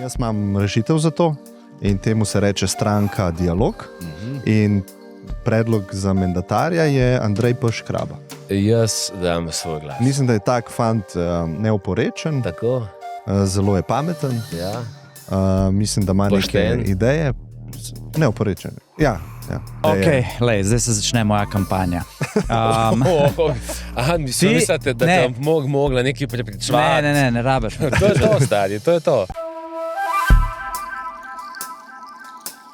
Jaz imam rešitev za to in temu se reče stranka Dialog. In predlog za mandatarja je Andrej P. Škraba. Jaz dam svoj glas. Mislim, da je tak fant neoporečen, Tako? zelo je pameten, Ja. mislim, da ima Pošten. neke ideje. Neoporečen. Ja. Ok, lej, zdaj se začne moja kampanja. Aha, mislite, da ne. te bom mogla nekaj prepričevati? Ne rabiš. To je to, stari, to je to.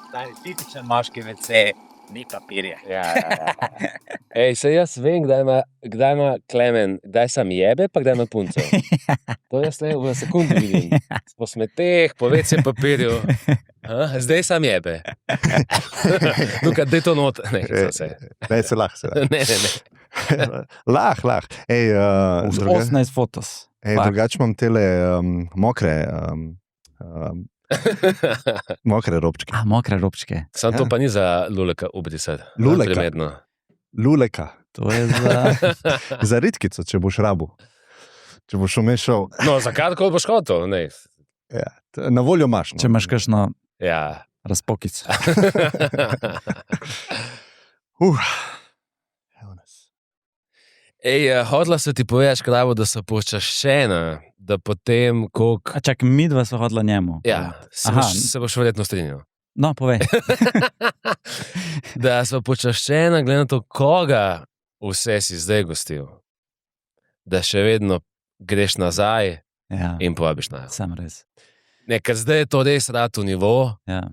Stari, tipičen moški WC, ni papirja. Ja. Ej, se jaz vem, kdaj ima Klemen, kdaj sam jebe, pa kdaj ima punco. To jaz le v sekundi vidim. Po smeteh, po WC papirju. Zdaj sam jebe. Nuka, daj to not. Ne, se lahko. ne. Lah. Ej, 18 fotos. drugače imam tele mokre robčke. Mokre robčke. Sam to pa ni za luleka obrisati. Luleka. Primerno. Luleka. To je za... Za ritkico, če boš rabu. Če boš umešal. No, za kako boš hotel? Ne. Ja, na voljo imaš. No. Če imaš kakšno Ja. razpokico. Evo nas. Ej, hodila se ti povedati, Škrabo, da so počaščena, da potem, koliko... A čak, midva so hodila njemu. Ja, se boš verjetno strinjal. No, povej. Da so počaščena, glede na to, koga vse si zdaj gostil. Da še vedno greš nazaj Ja, in povabiš nazaj. sem res. Ne, ker zdaj je to res rad v nivo. Ja.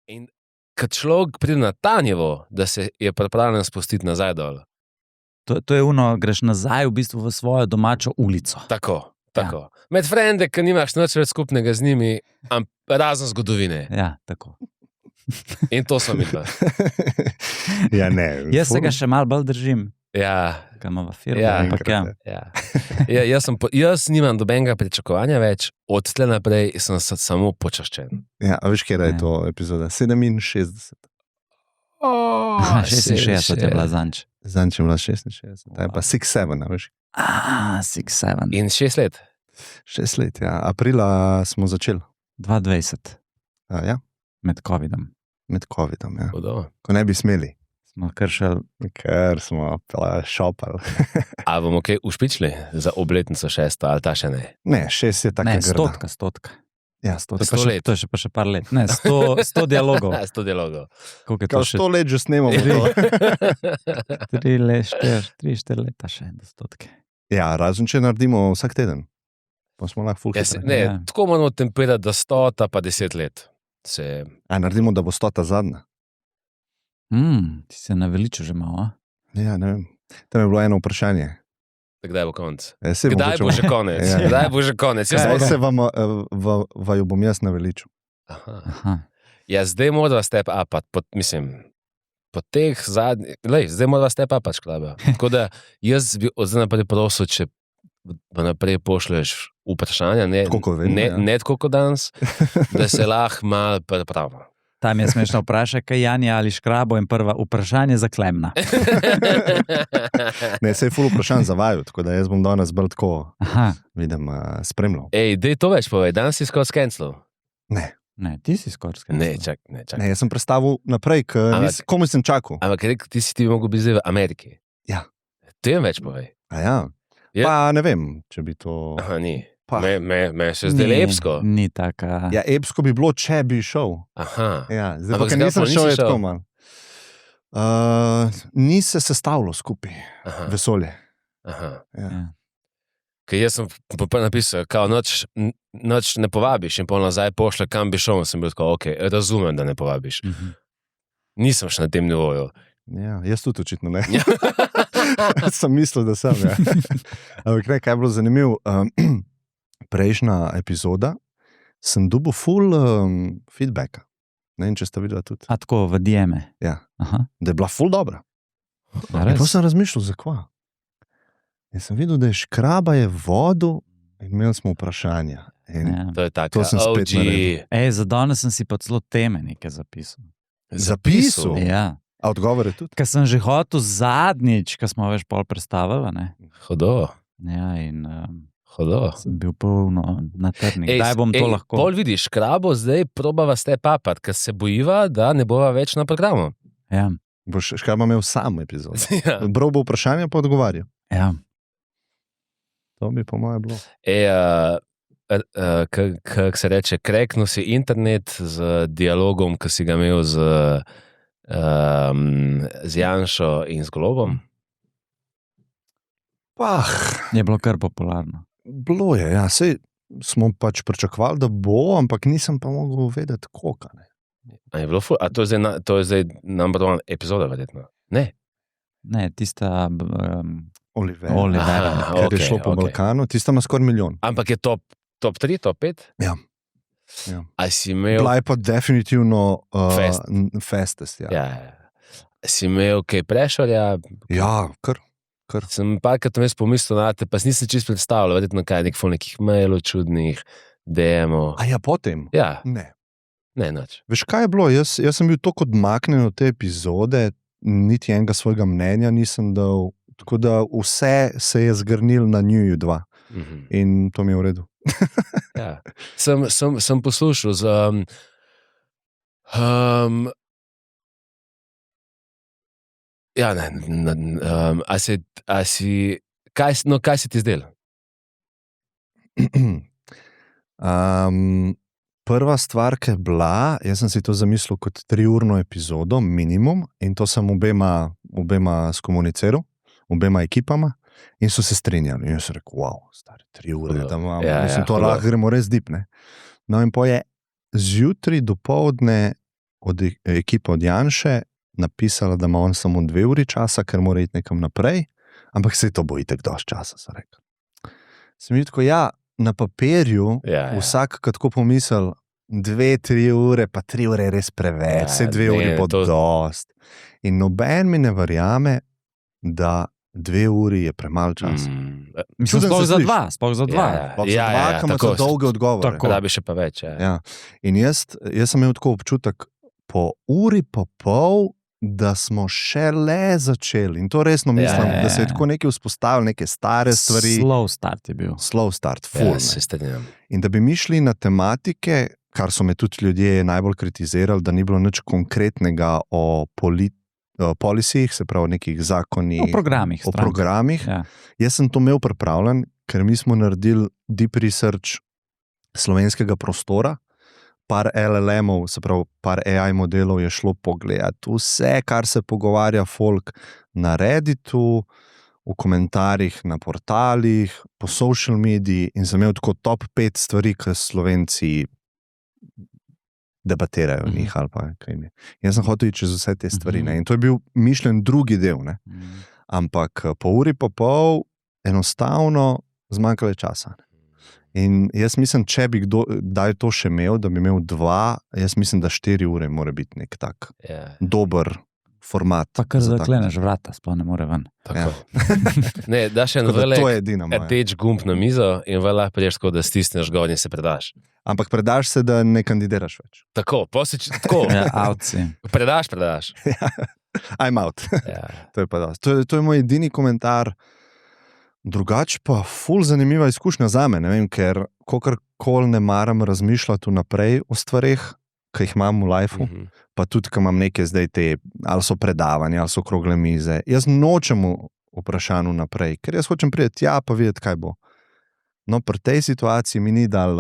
In kad človek pride na ta nivo, da se je pripravljen spustiti nazaj dol. To je ono, greš nazaj v bistvu v svojo domačo ulico. Tako. Med frende, ki nimaš nič več skupnega z njimi, razen zgodovine. Ja, tako. In to so mi dva. Ja, ne. Jaz se ga še malo bolj držim, Ja, kaj imamo firmo. Ja, ampak ja. ja. Jaz nimam dobenega pričakovanja več, od tle naprej sem samo počaščen. Ja, a veš, kje je to epizoda? 67. Aha, 66 je bila zanč. Zanč je bila 66, ta je pa 6-7, a veš. 6-7. In 6 let. 6 let, ja. Aprila smo začeli. 2020, Ja, med COVID-om. med COVID-om, ja. Hudo. Ko ne bi smeli, Smo kršili. ker smo šopali. A bomo kaj ušpičili za obletnico 600, ali ta še ne? Ne, 6 je tako Ne, grda. stotka. Ja, 100. To let. To je še par let. Ne, 100 dialogov. 100 dialogov. Koliko je Kao to še? 100 let že snemamo. Tri. to. 3-4 leta še do stotke. Ja, razen če naredimo vsak teden. Pa smo lahko full hitri. Ne, Ja. tako moramo temperirati, da 100 pa 10 let. A naredimo, da bo 100 zadnja. Ti se naveličil že malo, a? Ja, ne vem. Tam je bilo eno vprašanje. Kdaj bo konec? Saj Kdaj bo že konec? Ja. Kdaj bo že konec? Kdaj se vaju bom jaz naveličil? Aha. Ja, zdaj moramo step upati, po teh zadnjih, zdaj moramo step upati, Škraba. Tako da jaz bi od zdaj naprej prosil, če naprej pošlješ vprašanja, ne tako kot danes, da se lahko malo pripravimo. Tam je smešno vprašati, kaj Janja ali Škrabo in prva vprašanje za Klemna. Ne, se je ful vprašanj za vaju, tako da jaz bom danes bolj tako, Aha, vidim, spremljal. Ej, dej to več povej, danes si skoraj skenslil. Ne, ne, ti si skoraj skrbel. Ne, čak. ne, jaz sem predstavil naprej, komu sem čakal. Ampak ti si mogel biti zdaj v Ameriki. Ja. Ti jim več povej. A ja, Ja. pa ne vem, če bi to... Aha, ni. Pa. Me še zdaj lepsko. Ni taka. Ja, epsko bi bilo, če bi šel. Aha. Ja, zdaj Ampak pa, ker zakaj nisem pa nisi šel, je šel? tako malo. Ni se sestavilo skupaj, Aha. vesolje. Aha. Ja. Ja. Ker jaz sem napisal, kao noč ne povabiš in pol nazaj pošle, kam bi šel, sem bil tako, ok, razumem, da ne povabiš. Nisem še na tem nivoju. Ja, jaz tudi očitno ne. Sem mislil, da sem. Ja. Ampak ne, kaj je bilo zanimivo, prejšnja epizoda sem dobil full feedbacka. Ne vem, če ste videli tudi. A tako, v DM-e. Ja, Aha. da je bila full dobra. A In res? pa sem razmišljal, zakaj. In sem videl, da je Škraba je vodil in imeli smo vprašanja. In Ja. To je tako, To sem spet naredil. Za danes sem si pa celo teme nekaj zapisal. Zapisal? Ja. A odgovore tudi? Ker sem že hotel zadnjič, ko smo več pol predstavili, ne? Hodo. Ja, in Hudo. Sem bil polno na trnih. Kdaj bom to lahko? Pol vidiš, Škrabo zdaj probava step upat, ker se bojiva, da ne bova več na programu. Ja, Boš Škraba imel sam epizod. Ja. Bral bo vprašanje, pa odgovarjal. ja. To bi po moje bilo. Kako se reče, kreknil si internet z dialogom, ki si ga imel z Janšo in z Golobom. Je bilo kar popularno. Bilo je, ja. Sej smo pač pričakovali, da bo, ampak nisem pa mogel vedeti, koliko. A je bilo ful? A to je zdaj number one epizoda, verjetno? Ne. Ne, tista Oliver. Olivera. Ker je šlo po Balkanu, tista ima skoraj 1 milijon. Ampak je top 3, top 5? Ja. Ja. A si imel... Bila je pa definitivno Fest. festest. Ja, Ja. Si imel kaj prešarja? ja kar. Sem parkrat vmes pomislil na te, pa si nisem čisto predstavljal, verjetno kaj, nekih mailov čudnih, DM-ov. A ja, potem? Ja, Ne. ne, nič. Veš, kaj je bilo? Jaz sem bil tako odmaknjen od te epizode, niti enega svojega mnenja nisem dal, tako da vse se je zgrnil na New 2 in to mi je v redu. Ja. Sem poslušal z... ja, ne, kaj si ti zdel? Prva stvar, ki je bila, jaz sem si to zamislil kot 3-urno epizodo, minimum, in to sem obema skomuniciral, obema ekipama, in so se strinjali. In jaz sem rekel, wow, stari 3 ure, da imamo, mislim, to lahko gremo res deep, ne. No, in po je zjutraj do povdne od ekipa od Janše napisala, da ima on samo 2 uri časa, ker mora iti nekam naprej, ampak se to bo itek dosti časa, so rekel. Sem videl, tako, ja, na papirju, vsak tako pomisel, 2-3 ure, pa 3 ure je res preveč, vse 2 uri bo dost. In noben mi ne verjame, da 2 uri je premalo časa. Mislim, sploh za 2. Sploh za 2. Ki ima za dolge odgovore. Da bi še pa več. Ja. In jaz sem imel tako občutek, po uri pa pol, da smo šele začeli. In to resno mislim, da se je tako nekaj vzpostavilo, neke stare stvari. Slow start je bil. Slow start, full. Se strinjam. In da bi mi šli na tematike, kar so me tudi ljudje najbolj kritizirali, da ni bilo nič konkretnega o policijih, se pravi o nekih zakonih. O programih. Ja. Jaz sem to imel pripravljen, ker mi smo naredili deep research slovenskega prostora, par LLM-ov, se pravi par AI modelov je šlo pogledati vse, kar se pogovarja folk na Redditu, v komentarjih na portalih, po social mediji in sem imel tako top 5 stvari, ki Slovenci debatirajo o njih ali pa kaj ne. Jaz sem hotel iti čez vse te stvari, ne. In to je bil mišljen drugi del, ne. Ampak po uri pa pol enostavno zmanjkalo časa. In jaz mislim, če bi kdaj to še imel, da bi imel 2, jaz mislim, da 4 ure mora biti nek tak dober format. Pa kar zakleneš vrata, sploh ne more ven. Ja. Ne, daš en velik rdeč gumb na mizo in lahko priješ tako, da stisneš gor in se predaš. Ampak predaš se, da ne kandidiraš več. Tako, tako. Ja, avci. Predaš. I'm out. Ja. To je pa dosti. To je moj edini komentar. Drugače pa ful zanimiva izkušnja za me, ne vem, ker kolikor ne maram razmišljati vnaprej o stvareh, ki jih imam v lifeu, pa tudi, ko imam neke zdaj te, ali so predavanja, ali so okrogle mize. Jaz nočem vprašanj vnaprej, ker jaz hočem priti tja, pa videti, kaj bo. No, pri tej situaciji mi ni dal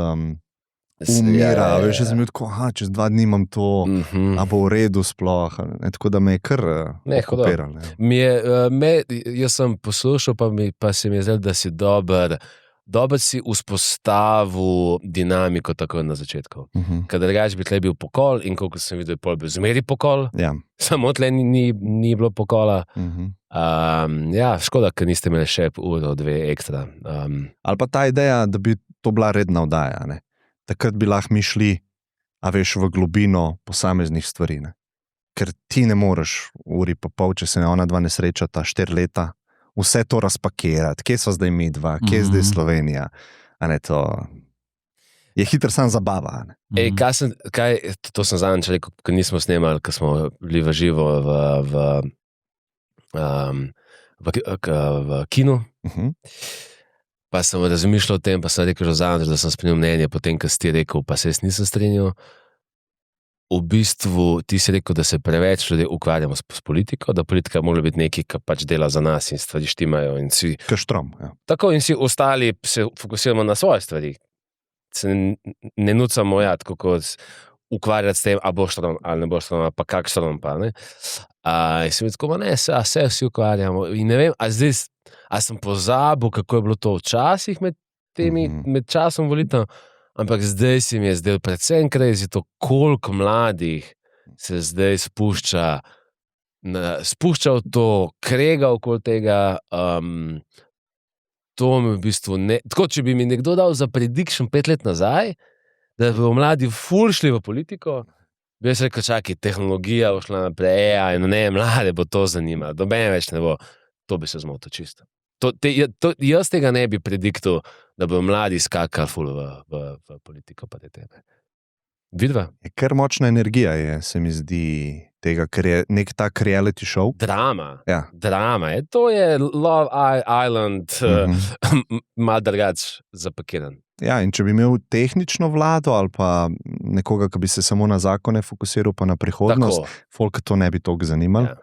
umira, veš, jaz sem bil tako, čez 2 dni imam to, a bo v redu sploh, tako da me je kar okupiral. Jaz sem poslušal, pa se mi je zdelo, da si dober si vzpostavil dinamiko tako na začetku. Ker drugače bi tle bil pokol in koliko sem videl, pol bil zmeri pokol, samo tle ni bilo pokola. Ja, škoda, ker niste imeli še uro, 2 ekstra. Ali pa ta ideja, da bi to bila redna oddaja, ne. Takrat bi lahko mi šli, a veš, v globino posameznih stvari, ne. Ker ti ne moreš uri pa pol, če se ne ona 2 ne srečata 4 leta, vse to razpakirati, kje so zdaj mi 2, kje je zdaj Slovenija, a ne, to je hitro sam zabava, ne. To sem zadnjič rekel, ko nismo snemali, ko smo bili v živo v kinu. Pa sem razmišljal o tem, pa sem rekel že zadnjič, da sem spremenil mnenje, potem, ko si ti rekel, pa se jaz nisem strinjal. V bistvu ti si rekel, da se preveč ljudi ukvarjamo s politiko, da politika mora biti nekaj, kar pač dela za nas in stvari štimajo. In si, Kaštrom. Ja. tako in si ostali se fokusiramo na svoje stvari. Se ne nucamo tako kot ukvarjati s tem, a boš strom ali ne boš strom, pa kak strom pa, ne. In sem tako, ne, se vsi ukvarjamo. In ne vem, a sem pozabil, kako je bilo to včasih med časom volitev, ampak zdaj se mi je zdel predvsem crazy to, koliko mladih se zdaj spušča v to, krega okoli tega. To mi v bistvu ne. Tako, če bi mi nekdo dal za prediction 5 let nazaj, da bi mladi ful šli v politiko, bi jaz rekel, čakaj, tehnologija bo šla naprej, in ne, mlade bo to zanimalo, doben več ne bo. To bi se zmotil čisto. Jaz tega ne bi prediktil, da bo mladi skakali ful v politiko pa te teme. Vidva? Ker močna energija je, se mi zdi, tega, ker je nek tak reality show. Drama. Ja. Drama je. To je Love Island, malo drugače zapakiran. Ja, in če bi imel tehnično vlado ali pa nekoga, ki bi se samo na zakone fokusiral, pa na prihodnost, folk to ne bi toliko zanimalo. Ja.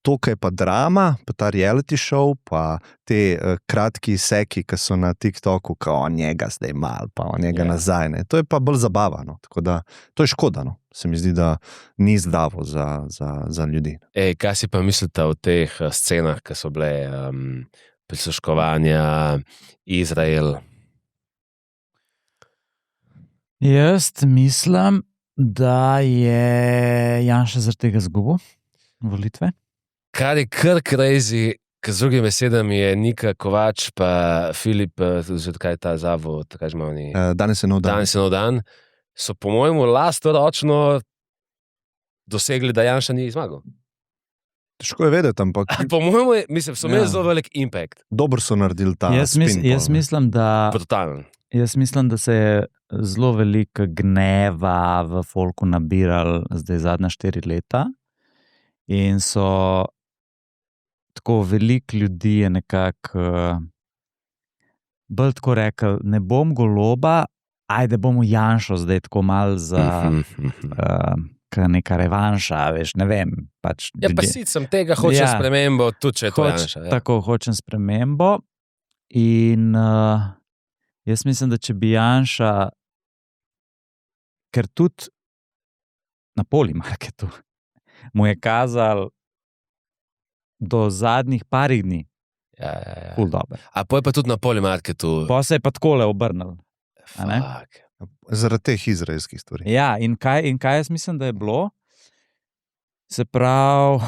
To, kaj je pa drama, pa ta reality show, pa te kratki seki, ki so na TikToku, kao on njega zdaj mal, pa on njega nazaj, ne. To je pa bolj zabavano, tako da to je škoda, no. Se mi zdi, da ni zdravo za ljudi. Kaj si pa mislite o teh scenah, ki so bile prisluškovanja Izrael? Jaz mislim, da je Janša zaradi tega izgubil volitve. Kar je kar crazy, z drugimi besedami je Nika Kovač pa Filip, kaj je ta zavod, kaj že oni? Danes je nov dan. Danes je nov dan. So po mojemu lastoročno dosegli, da Janša ni zmagal. Težko je vedeti, ampak po mojemu, mislim, so imeli zelo velik impact. Dobro so naredili ta spin. Jaz mislim, da Totalen. Jaz mislim, da se je zelo veliko gneva v folku nabiral zdaj zadnja 4 leta in so tako veliko ljudi je nekako bolj tako rekel, ne bom Goloba, ajde bomo Janšo zdaj tako malo za neka revanša, veš, ne vem. Pač ja, pa sem tega hočem spremembo, tudi če je to Janša. Ja. Tako, hočem spremembo in jaz mislim, da če bi Janša, ker tudi na Polymarketu mu je kazal do zadnjih parih dni. Ja. Ful dober. A poj pa tudi na Polymarketu. Pa se je pa takole obrnil. Zaradi teh izraelskih stvari. Ja, in kaj jaz mislim, da je bilo? Se pravi,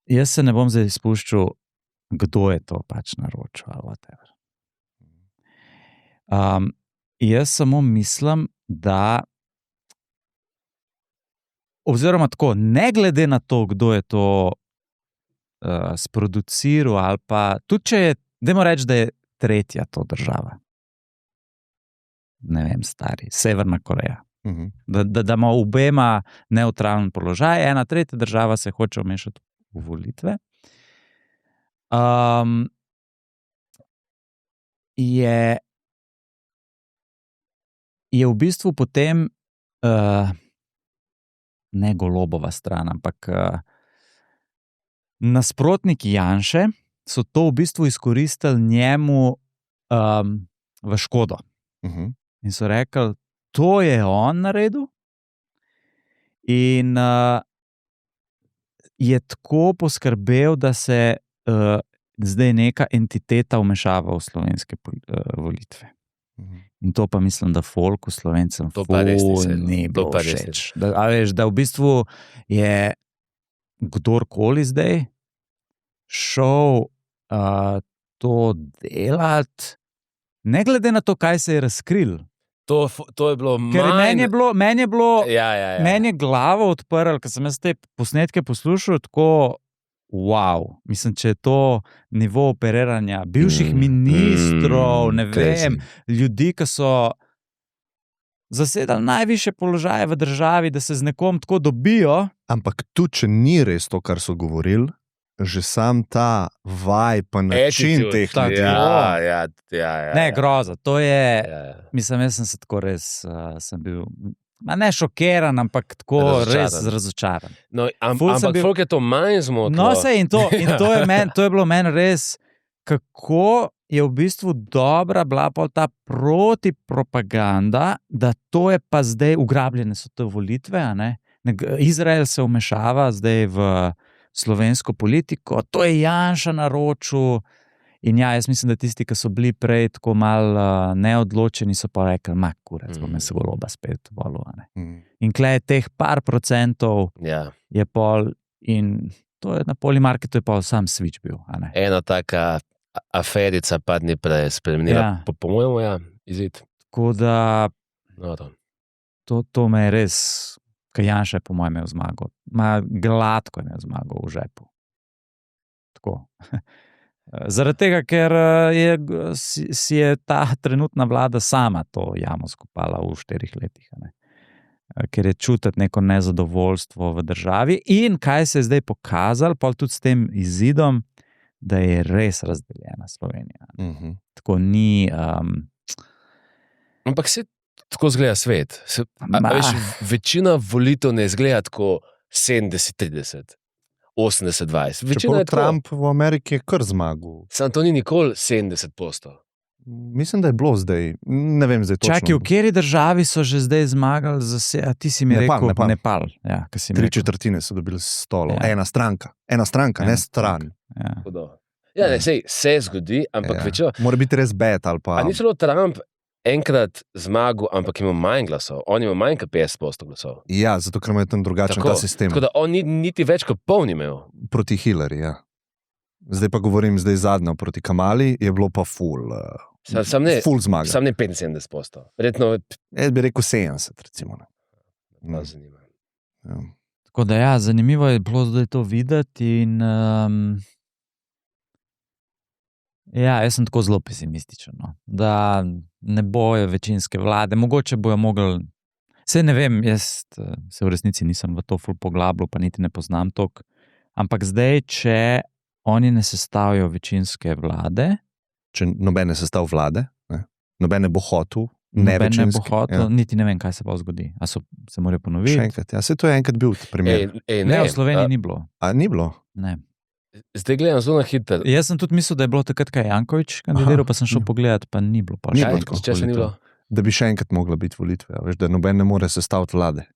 jaz se ne bom zdaj spuščal, kdo je to pač naročil ali whatever. Jaz samo mislim, da oziroma tako, ne glede na to, kdo je to sproduciral ali pa, tudi če je, dajmo reči, da je tretja to država. Ne vem, stari, Severna Koreja. Da ima obema neutralen položaj, ena tretja država se hoče vmešati v volitve. Je v bistvu potem ne Golobova stran, ampak nasprotniki Janše so to v bistvu izkoristili njemu v škodo. In so rekli, to je on naredil in je tako poskrbel, da se zdaj neka entiteta vmešava v slovenske volitve. In to pa mislim, da folku Slovencem ni bilo všeč. Da v bistvu je kdorkoli zdaj šel to delati, ne glede na to, kaj se je razkril. To je bilo Ker meni je glavo odprl, ker sem jaz te posnetke poslušal, tako wow. Mislim, če je to nivo operiranja bivših ministrov, ne vem, ljudi, ki so zasedali najvišje položaje v državi, da se z nekom tako dobijo. Ampak tudi, če ni res to, kar so govorili, že sam ta vaj pa način Attitude. teh Tako. ljudi. Ja. Ne, groza. To je, Ja. mislim, jaz sem se tako res, sem bil, ne šokiran, ampak tako res razočaran. No, Ful sem ampak bil- folk je to manj zmotilo. No, sej, in to je bilo meni res, kako je v bistvu dobra bila pol ta protipropaganda, da to je pa zdaj ugrabljene so te volitve, a ne? Izrael se vmešava zdaj v slovensko politiko, to je Janša naročil. In ja, jaz mislim, da tisti, ki so bili prej tako malo neodločeni, so pa rekli, kurec, bom jaz goloba spet volil. In klej teh par procentov Ja. je pol, in to je na Polymarketu je pa sam switch bil. A ne? Ena taka aferica pa dni prej spremenila. Ja. Po mojemu, ja, izid. Tako da No, to me je res, kaj Janša je po mojem imel zmago. Gladko je imel zmago v žepu. Tako. Zaradi tega, ker si je ta trenutna vlada sama to jamo skopala v 4 letih. A ne? Ker je čutiti neko nezadovoljstvo v državi. In kaj se je zdaj pokazalo, pa tudi s tem izidom, da je res razdeljena Slovenija. Tako ni. Ampak se tako zgleda svet. Veš, večina volitev ne izgleda tako 70-30. 80-20. Večina je Trump v Ameriki je kar zmagal. Sam to ni nikoli 70%. Mislim, da je bilo zdaj. Ne vem zdaj točno. Čakaj, v kateri državi so že zdaj zmagali a ti si mi rekel Nepal. Ja, 3/4 so dobili stolov. Ja. Ena stranka, ne stran. Ja. Ja, ne, sej, se zgodi, ampak Ja. večino. Mora biti res bed ali pa. A ni celo Trump enkrat zmagal, ampak ima manj glasov. On ima manj kot 50% glasov. Ja, zato ker ima tam drugačen ta sistem. Tako da on niti več kot poln imel. Proti Hillary, ja. Zdaj pa govorim zadnjo proti Kamali, je bilo pa full zmaga. Sam ne 75%. Verjetno Jaz bi rekel 70, recimo. me zanima. Ja. Tako da ja, zanimivo je bilo zdaj to videti in ja, jaz sem tako zelo pesimističen, no. Da ne bojo večinske vlade, mogoče bojo mogli, saj ne vem, jaz se v resnici nisem v to ful poglabljal, pa niti ne poznam toliko, ampak zdaj, če oni ne sestavijo večinske vlade, Če nobene sestav vlade, ne? Nobene bo hotel, noben ne bo večinski, hotel, ja. niti ne vem, kaj se bo zgodi. A se morajo Še ponoviti? enkrat, ja, se to je enkrat bil primer. Ne, v Sloveniji ni bilo. A ni bilo? Ne. Zdaj gledam zelo na hitro. Jaz sem tudi mislil, da je bilo takrat, kaj Janković kandidiral, pa sem šel pogledat, pa ni bilo. Ni Kaj, bilo tako če se ni bilo? Da bi še enkrat mogla biti volitve, a veš, da noben ne more sestaviti vlade.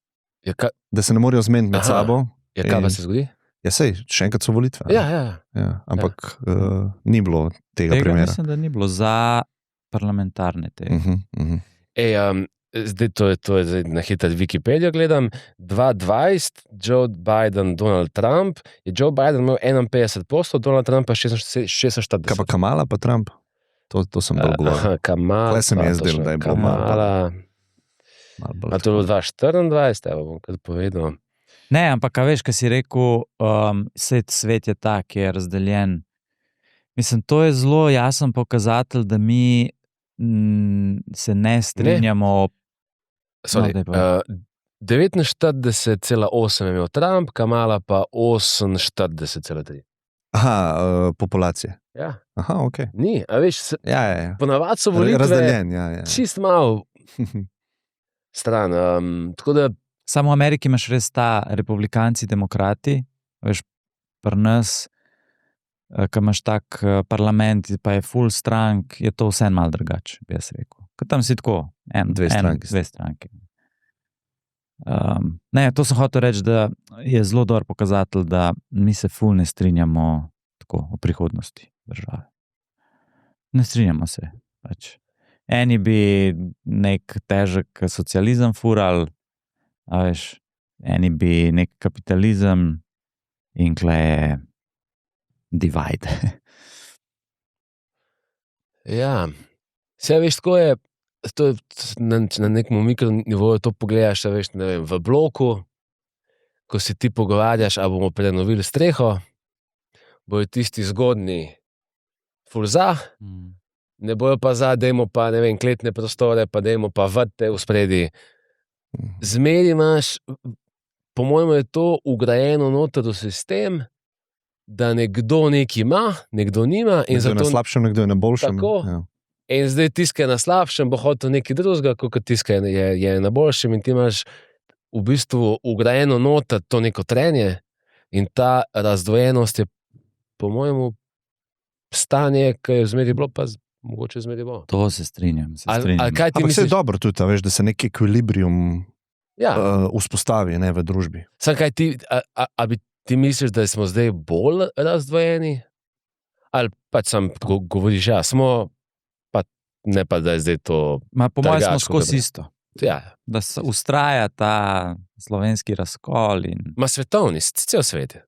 Ja, Da se ne morejo zmeniti med Aha. sabo. ja, kaj pa In- se zgodi? Ja, sej, še enkrat so volitve. Ja, ja. Ja, ampak ni bilo tega Tega primera. mislim, da ni bilo za parlamentarne te. Zdaj to je zdaj na hitro Wikipedijo gledam. 2020, Joe Biden, Donald Trump. Je Joe Biden imel 51%, Donald Trump pa 46%. Kaj pa Kamala pa Trump? To sem bolj govoril. Kamala. Tule se mi je pa, zdelo, točno, da je bilo malo Kamala. Malo bolj A to je bilo 2024, evo bom kar povedal. Ne, ampak a veš, kaj si rekel, svet je tak, je razdeljen. Mislim, to je zelo jasen pokazatelj, da mi se ne strinjamo. Sorry, daj pa. 49,8 je imel Trump, Kamala pa 48,3. Aha, populacije. Ja, Aha, ok. ni, a veš, Ja. ponavadi so volitve Razdeljen, ja. čist malo stran. Tako da Samo v Ameriki imaš res ta republikanci, demokrati, veš, pri nas, ko imaš tak parlament, pa je full strank, je to vse malo drugače, bi jaz rekel. Ker tam si tako, Dve stranki. dve stranki. Ne, to sem hotel reči, da je zelo dober pokazatelj, da mi se full ne strinjamo tako o prihodnosti države. Ne strinjamo se. Pač. Eni bi nek težek socializem furali, a veš, eni bi nek kapitalizem in kle je divide. ja, vse veš, tako je. To je na nekem mikronivoju to pogledaš, veš, ne vem, v bloku, ko se ti pogovarjaš, a bomo prenovili streho, bojo tisti zgodni ful za, ne bojo pa za, dajmo pa, ne vem, kletne prostore, pa dajmo pa vrte v spredi. Zmeri imaš, po mojem je to ugrajeno noter v sistem, da nekdo nekaj ima, nekdo nima. In Nekdo je na zato, slabšem, nekdo je na boljšem. Tako. Ja. in zdaj tiskaj na slabšem, bo hotel nekaj drugega, kot tiskaj je na boljšem, in ti imaš v bistvu ugrajeno noter to neko trenje, in ta razdvojenost je, po mojemu, stanje, ki je zmeri bilo, pa mogoče zmeri bo. To se strinjam. Ali kaj ti Ampak misliš? je dobro tudi, a veš, da se nek ekvilibrium Ja. vzpostavi, ne, v družbi. Sam kaj ti, a bi ti misliš, da smo zdaj bolj razdvojeni? Ali pač sam govoriš, ja, smo, pa ne pa, da je zdaj to. Po mojem smo Trgačko, skozi dobro. isto. Ja, Da se ustraja ta slovenski razkol. ma svetovni, cel svet je.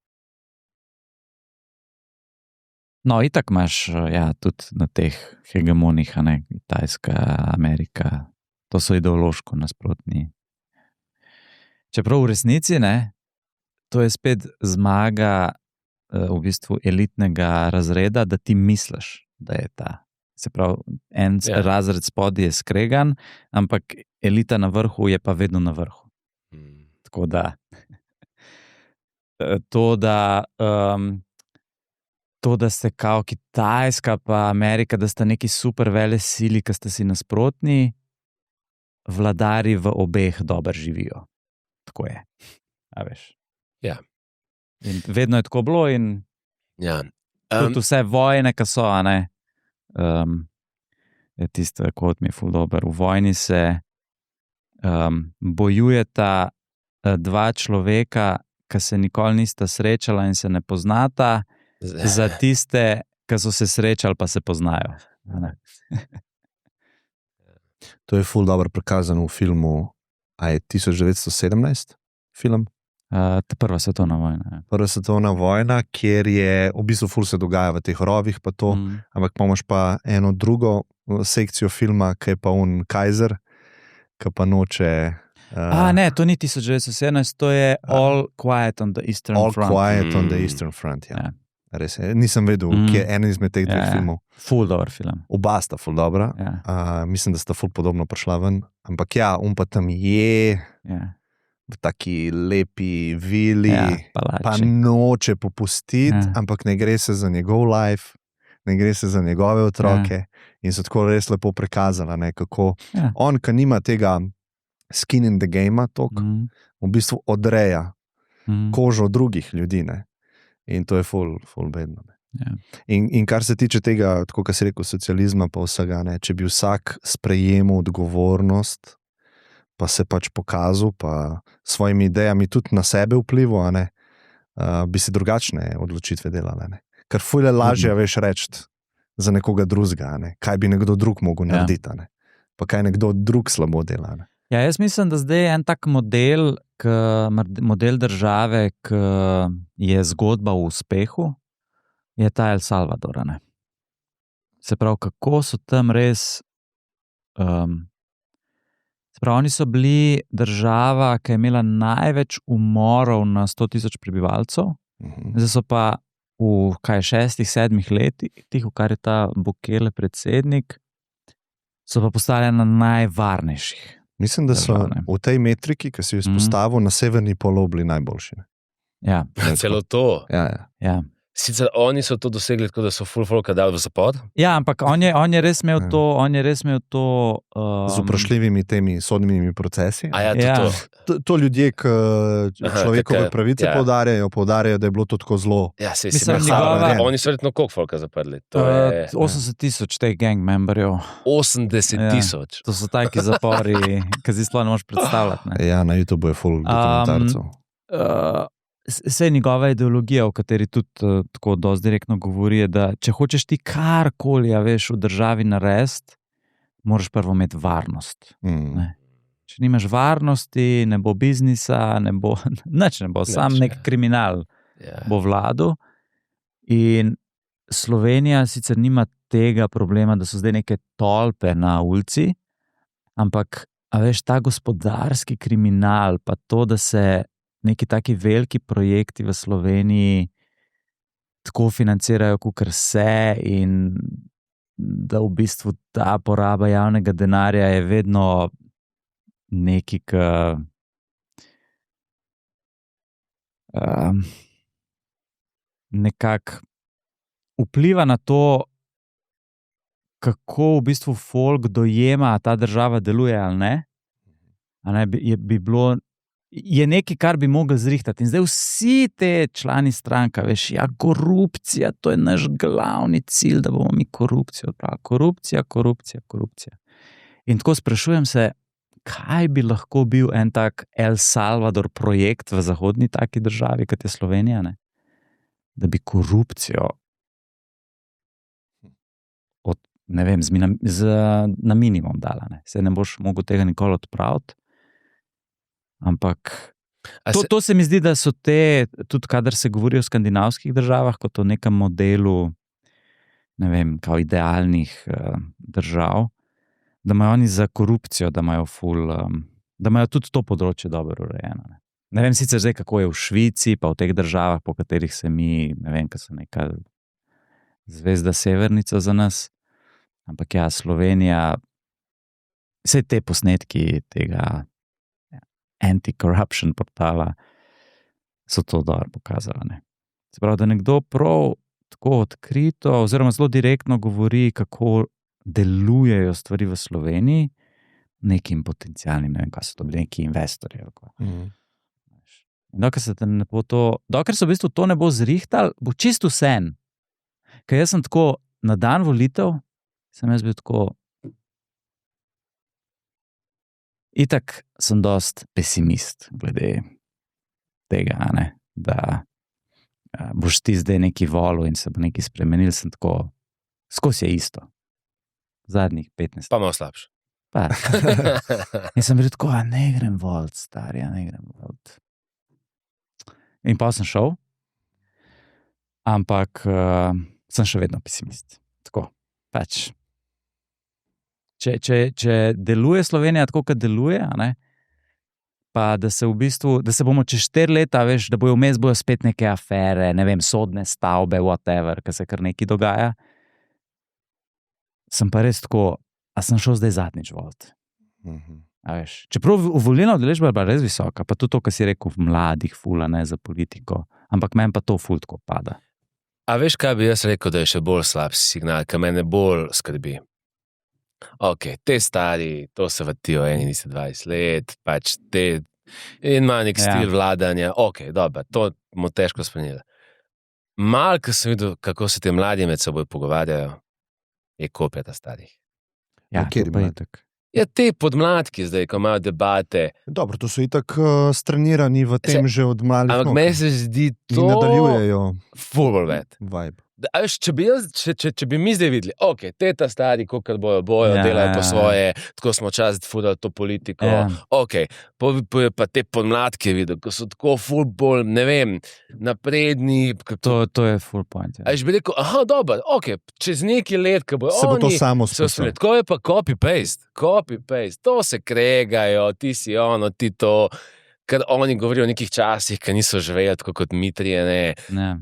No, itak imaš tudi na teh hegemonih, a ne, Kitajska, Amerika, to so ideološko nasprotni. Čeprav v resnici, ne, to je spet zmaga v bistvu elitnega razreda, da ti misliš, da je ta. Se pravi, en razred spodaj je skregan, ampak elita na vrhu je pa vedno na vrhu. Tako da to, da ste kao Kitajska pa Amerika, da sta neki super vele sili, ki sta si nasprotni, vladari v obeh dobro živijo. Tako je. A veš. Ja. In vedno je tako bilo in Ja. tudi vse vojne, ki so, a ne, je tisto, kot mi je ful dober. V vojni se bojujeta dva človeka, ki se nikoli nista srečala in se ne poznata, za tiste, ki so se srečali, pa se poznajo. To je ful dobro prikazano v filmu, a je 1917 film? Prva svetovna vojna. Prva svetovna vojna, kjer je v bistvu ful se dogaja v teh rovih, pa to, ampak imaš pa eno drugo sekcijo filma, ki je pa un Kaiser, ki pa noče. Ne, to ni 1917, to je All Quiet on the Eastern Front. All Quiet on the Eastern Front, ja. Res je. Nisem vedel, kje je eden izmed teh dveh filmov. Ful dober film. Oba sta ful dobra. Mislim, da sta ful podobno prišla ven. Ampak ja, pa tam je v taki lepi vili, pa noče popustiti, ampak ne gre se za njegov life, ne gre se za njegove otroke. In so tako res lepo prikazala, ne, kako on, ki nima tega skin in the game, v bistvu odreja kožo drugih ljudi, ne. In to je ful bedno. In kar se tiče tega, tako kot si rekel, socializma pa vsega, ne, če bi vsak sprejemal odgovornost, pa se pač pokazal, pa svojimi idejami tudi na sebe vplival, ne, bi se drugačne odločitve delale. Ne. Ker ful je lažje, veš, reči za nekoga drugega, ne, kaj bi nekdo drug mogel narediti, ne, pa kaj nekdo drug slabo dela. Ne. Ja, jaz mislim, da zdaj je en tak model države, ki je zgodba o uspehu, je ta El Salvador. Ne? Se pravi, kako so tam res. Se pravi, oni so bili država, ki je imela največ umorov na 100.000 prebivalcev, zdaj so pa v 6-7 letih, v kar je ta Bukele predsednik, so pa postali ena najvarnejših. Mislim, da so v tej metriki, ki si jo izpostavil, na severni polobli najboljši. Ja. Celo to. Ja. Sicer oni so to dosegli, tako da so full folka dali v zapor. Ja, ampak on je res imel to. Z vprašljivimi temi sodnimi procesi. To ljudje, ki človekove pravice poudarjajo, da je bilo to tako zlo. Ja, oni so verjetno koliko folka zaprli? 80.000 teh gang memberjev. 80.000. To so taki zapori, ki si sploh ne moreš predstavljati. Ne? Ja, na YouTubeu je full dokumentarcev. Vse njegova ideologija, o kateri tudi tako dosti direktno govori, je, da če hočeš ti karkoli, veš, v državi narediti, moraš prvo imeti varnost. Če nimaš varnosti, ne bo biznisa, nič ne bo, sam nek kriminal bo vladal. In Slovenija sicer nima tega problema, da so zdaj neke tolpe na ulici, ampak, veš, ta gospodarski kriminal, pa to, da se neki taki veliki projekti v Sloveniji tako financirajo, kakor se, in da v bistvu ta poraba javnega denarja je vedno nekaj, nekako vpliva na to, kako v bistvu folk dojema, ta država deluje ali ne. A ne je nekaj, kar bi mogli zrihtati. In zdaj vsi te člani stranka, veš, ja, korupcija, to je naš glavni cilj, da bomo mi korupcijo odpravili. Korupcija. In tako sprašujem se, kaj bi lahko bil en tak El Salvador projekt v zahodni taki državi, kot je Slovenija, ne? Da bi korupcijo na minimum dala. Ne? Se ne boš mogel tega nikoli odpraviti. Ampak to se mi zdi, da so te, tudi kadar se govori o skandinavskih državah, kot o nekem modelu, ne vem, kao idealnih držav, da imajo oni za korupcijo, da imajo tudi to področje dobro urejeno. Ne vem sicer zdaj, kako je v Švici, pa v teh državah, po katerih se mi, ne vem, kaj so neka zvezda severnica za nas, ampak ja, Slovenija, vse te posnetki tega anti-corruption portala so to dobro pokazali. Ne? Se pravi, da nekdo prav tako odkrito oziroma zelo direktno govori, kako delujejo stvari v Sloveniji nekim potencialnim, ne vem, kaj so to bili, neki investorji. Dokler se v bistvu to ne bo zrihtalo, bo čisto vsem. Ker jaz sem tako, na dan volitev, sem jaz bil tako, itak sem dost pesimist glede tega, ne, da boš ti zdaj neki volil in se bo nekaj spremenil, sem tako, skozi je isto. Zadnjih 15. Pa malo slabše. Pa. In sem bil tako, ne grem volit, stari, ne grem volit. In pa sem šel, ampak sem še vedno pesimist. Tako, pač. Če deluje Slovenija tako, kot deluje, ne, pa da se v bistvu, da se bomo čez 4 leta, veš, da bojo vmes spet neke afere, ne vem, sodne stavbe, whatever, ker se kar nekaj dogaja, sem pa res tako, a sem šel zdaj zadnjič volit. A veš, čeprav volilna udeležba je bila res visoka, pa tudi to, kar si rekel, mladih fula, ne, za politiko, ampak meni pa to ful tako pada. A veš, kaj bi jaz rekel, da je še bolj slab signal, ki mene bolj skrbi? Ok, te stari, to se vrtijo 21 let, pač te, in ima nek stil vladanja, ok, dobro, to bomo težko spremenili. Malo, ko sem videl, kako se te mladi med seboj pogovarjajo, je kopija ta starih. Ja, kjer pa je tak. Ja, te podmladki zdaj, ko imajo debate. Dobro, to so itak stranirani v tem že od malih nog. Ampak meni se zdi to... In nadaljujejo vibe. A veš, če bi mi zdaj videli, ok, te ta stari, kolikor bojo, delajo po svoje, tako smo čas furali to politiko, ok, pa te podmladke videl, ko so tako ful bolj, ne vem, napredni. To je full point. A veš, bi rekel, aha, dobro, ok, čez nekaj let, ko bojo se bo to samo spustilo. Tako je pa copy-paste, to se kregajo, ti si ono, ti to, ker oni govorijo o nekih časih, ki niso živeli tako kot mi trije, ne.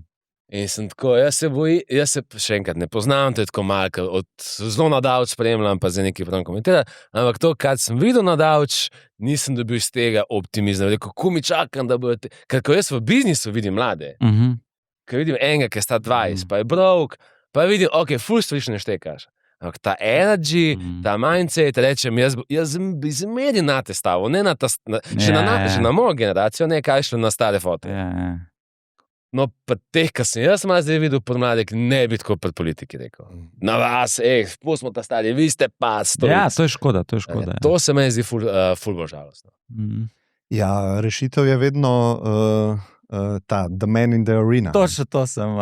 In sem tako, jaz se še enkrat ne poznam, to je tako malo, zelo nadavč spremljam, pa za nekaj pravim komentirati, ampak to, kar sem videl nadavč, nisem dobil iz tega optimizma, kako mi čakam, da bojo ker ko jaz v biznisu vidim mlade, ker vidim enega, ki sta 20, pa je brok, pa vidim, ok, ful stvari še ne štekaš, ampak ta energy, ta mindset, rečem, jaz bi zmeri na te stavo, ne na ta, še na mojo generacijo, ne kaj šlo na stare foto. No, pa teh, kar sem jaz malo zdaj videl podmladek, ne bi tako pred politiki rekel. Na vas, pustimo ta stari, vi ste pa stojic. Ja, to je škoda. To se meni zdi ful bolj žalostno. Ja, rešitev je vedno the man in the arena. Točno to sem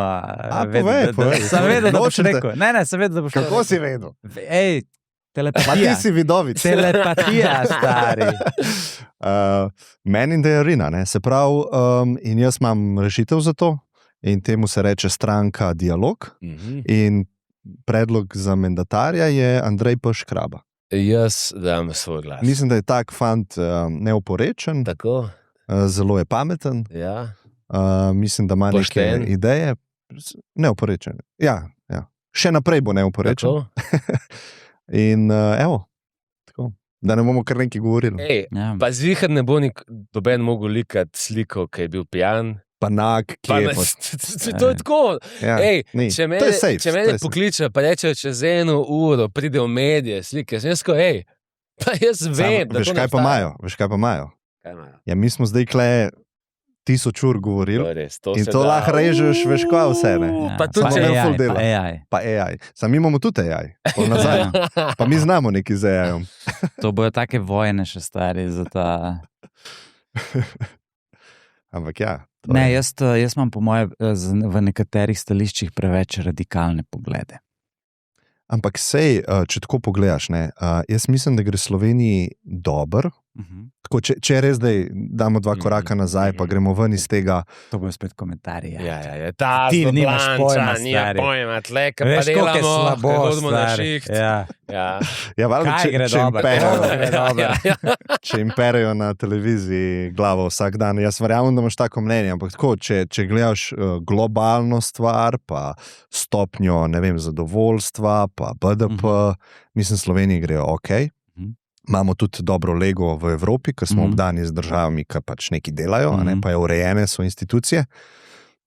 vedel. Sem vedel, da boš rekel. Ne, sem vedel, da boš rekel. Kako si vedel? Telepatija. Pa ti si vidovic. Telepatija, stari. Man in the arena, ne? Se pravi, in jaz imam rešitev za to in temu se reče stranka Dialog in predlog za mandatarja je Andrej P. Škraba. Jaz dam svoj glas. Mislim, da je tak fant neoporečen, tako. Zelo je pameten, mislim, da ima pošten. Neke ideje, neoporečen. Ja. Še naprej bo neoporečen. In evo, tako, da ne bomo kar nekaj govorili. Pa zvihar ne bo noben mogel likati sliko, ki je bil pijan, panak, Pa kje ne, pa. to je tako. Ja, Ej, ni. če To je safe, če to mene je safe. pokliče, pa reče, čez 1 uro pride v medije, slike, sem jaz ko, pa jaz vem, da Veš, to ne kaj pa obstaja. imajo? Veš, kaj pa imajo? Kaj imajo? Ja, mi smo zdaj kle 1000 ur To govorili je res, to in se to da. lahko režeš, veš, kaj vse, ne? Pa tudi, Samo če imel ful dela. Pa AI. Pa AI. Sami imamo tudi AI, pol nazaj. Pa mi znamo neki z AI-om. To bojo take vojne še stari za ta... Ampak ja. to Ne, je- jaz imam po moje v nekaterih stališčih preveč radikalne poglede. Ampak sej, če tako pogledaš, ne, jaz mislim, da gre Sloveniji dobro. Tako, če res zdaj damo 2 koraka nazaj, pa gremo ven iz tega. To bojo spet komentarji. Ja, ta Ti nimaš pojma, nima stari. pojma, tle, kaj pa Veš, koliko je delamo, slabo, ko hodimo na stari. šiht. Ja. Ja. Ja, valjda, Kaj gre dobro? Gre dobro. če jim perejo na televiziji glavo vsak dan. Jaz verjamem, da imaš tako mnenje, ampak tako, če gledaš globalno stvar, pa stopnjo, ne vem, zadovoljstva, pa BDP, mislim, Sloveniji grejo ok. Imamo tudi dobro lego v Evropi, ker smo obdani z državami, ki pač nekaj delajo, a ne, pa je urejene so institucije,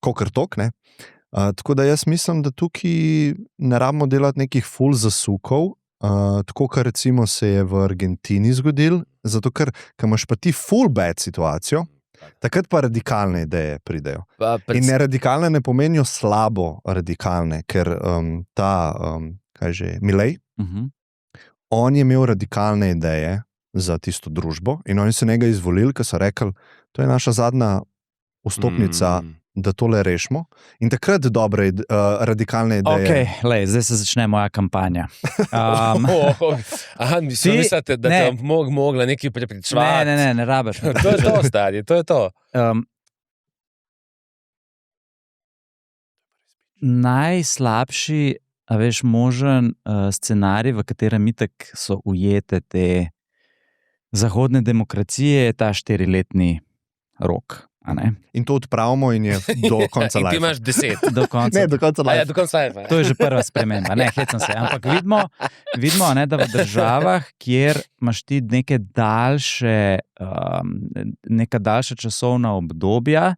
kokr tok, ne. Tako da jaz mislim, da tukaj ne rabimo delati nekih ful zasukov, tako kar recimo se je v Argentini zgodil, zato ker imaš pa ti ful bad situacijo, takrat pa radikalne ideje pridejo. In ne radikalne ne pomenijo slabo radikalne, ker kaj že, Milei, on je imel radikalne ideje za tisto družbo in oni so njega izvolili, ker so rekli, to je naša zadnja vstopnica, da tole rešimo. In takrat dobre radikalne ideje. Ok, zdaj se začne moja kampanja. Aha, mislite, da te bom mogla nekaj prepričevati? Ne rabiš. To je to, stari, to je to. Najslabši, a veš, možen scenarij, v katerem itak so ujete te zahodne demokracije, je ta 4-letni rok. In to odpravimo in je do konca In lajfa. ti imaš 10. Do konca. Ne, do konca Ja, lajfa. do konca lajfa. To je že prva sprememba, ne, hecam se. Ampak vidimo, ne, da v državah, kjer imaš ti neka daljša časovna obdobja,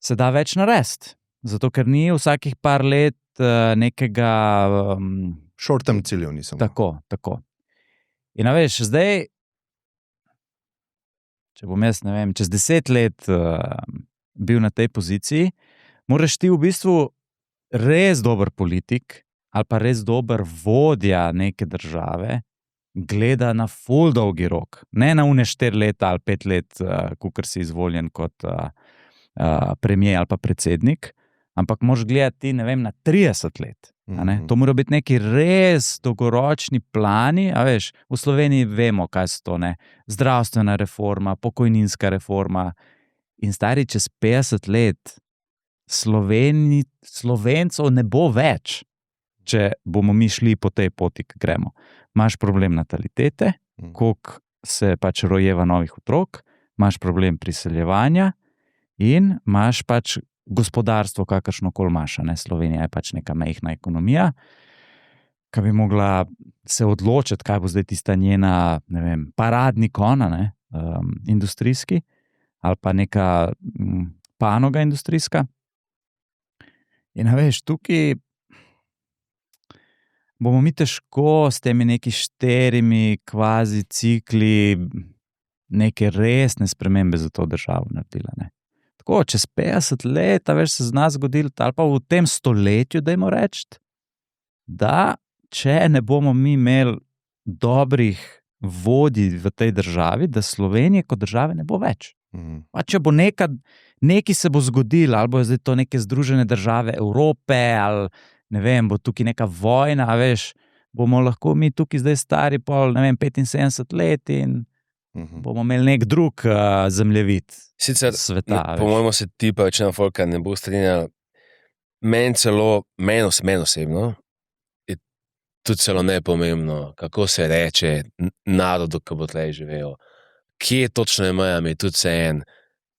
se da več narediti. Zato, ker ni vsakih par let nekega... Short-term ciljev nisem. Tako. In a veš, zdaj, če bom jaz, ne vem, čez 10 let bil na tej poziciji, moraš ti v bistvu res dober politik ali pa res dober vodja neke države gleda na ful dolgi rok. Ne na une 4 leta ali 5 let, kakor si izvoljen kot premier ali pa predsednik, ampak moraš gledati, ne vem, na 30 let. To mora biti neki res dolgoročni plani, a veš, v Sloveniji vemo, kaj so to, ne, zdravstvena reforma, pokojninska reforma in stari čez 50 let Slovencev ne bo več, če bomo mi šli po tej poti, ki gremo. Imaš problem natalitete, koliko se pač rojeva novih otrok, imaš problem priseljevanja in imaš pač gospodarstvo, kakršno koli imaš. Slovenija je pač neka majhna ekonomija, ki bi mogla se odločiti, kaj bo zdaj tista njena, ne vem, paradni kon, industrijski, ali pa neka panoga industrijska. In veš, tukaj bomo mi težko s temi neki 4 kvazi cikli neke resne spremembe za to državo naredila, ne. Tako, čez 50 let, veš, se z nas zgodilo, ali pa v tem stoletju, dajmo reči, da če ne bomo mi imeli dobrih vodij v tej državi, da Slovenije kot države ne bo več. Pa če bo nekaj se bo zgodilo, ali bo zdaj to neke Združene države Evrope, ali ne vem, bo tukaj neka vojna, veš, bomo lahko mi tukaj zdaj stari pol, ne vem, 75 let in bomo imeli nek drug zemljevid sveta. Po mojemu se ti pa večina folka ne bo strinjal. Meni osebno je tudi celo nepomembno, kako se reče narodu, ki bo tlej živel. Kje točno je meja, mi je tudi vseeno.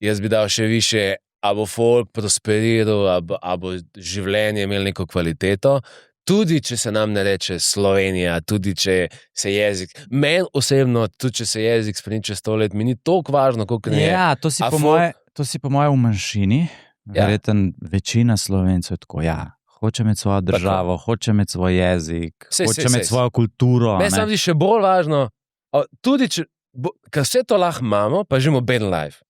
Jaz bi dal še više, a bo folk prosperiral, a bo življenje imel neko kvaliteto. Tudi, če se nam ne reče Slovenija, tudi, če se jezik... Meni osebno, tudi, če se jezik spremeni čez 100 let, mi ni toliko važno, koliko ne je. Ja, to si po moje... to si po mojem v manjšini. Ja. Verjetno večina Slovencev je tako, hoče imeti svojo državo, hoče imeti svoj jezik, hoče imeti svojo kulturo. Ne, sam ti še bolj važno, tudi če, ker vse to lahko imamo, pa živimo beden life.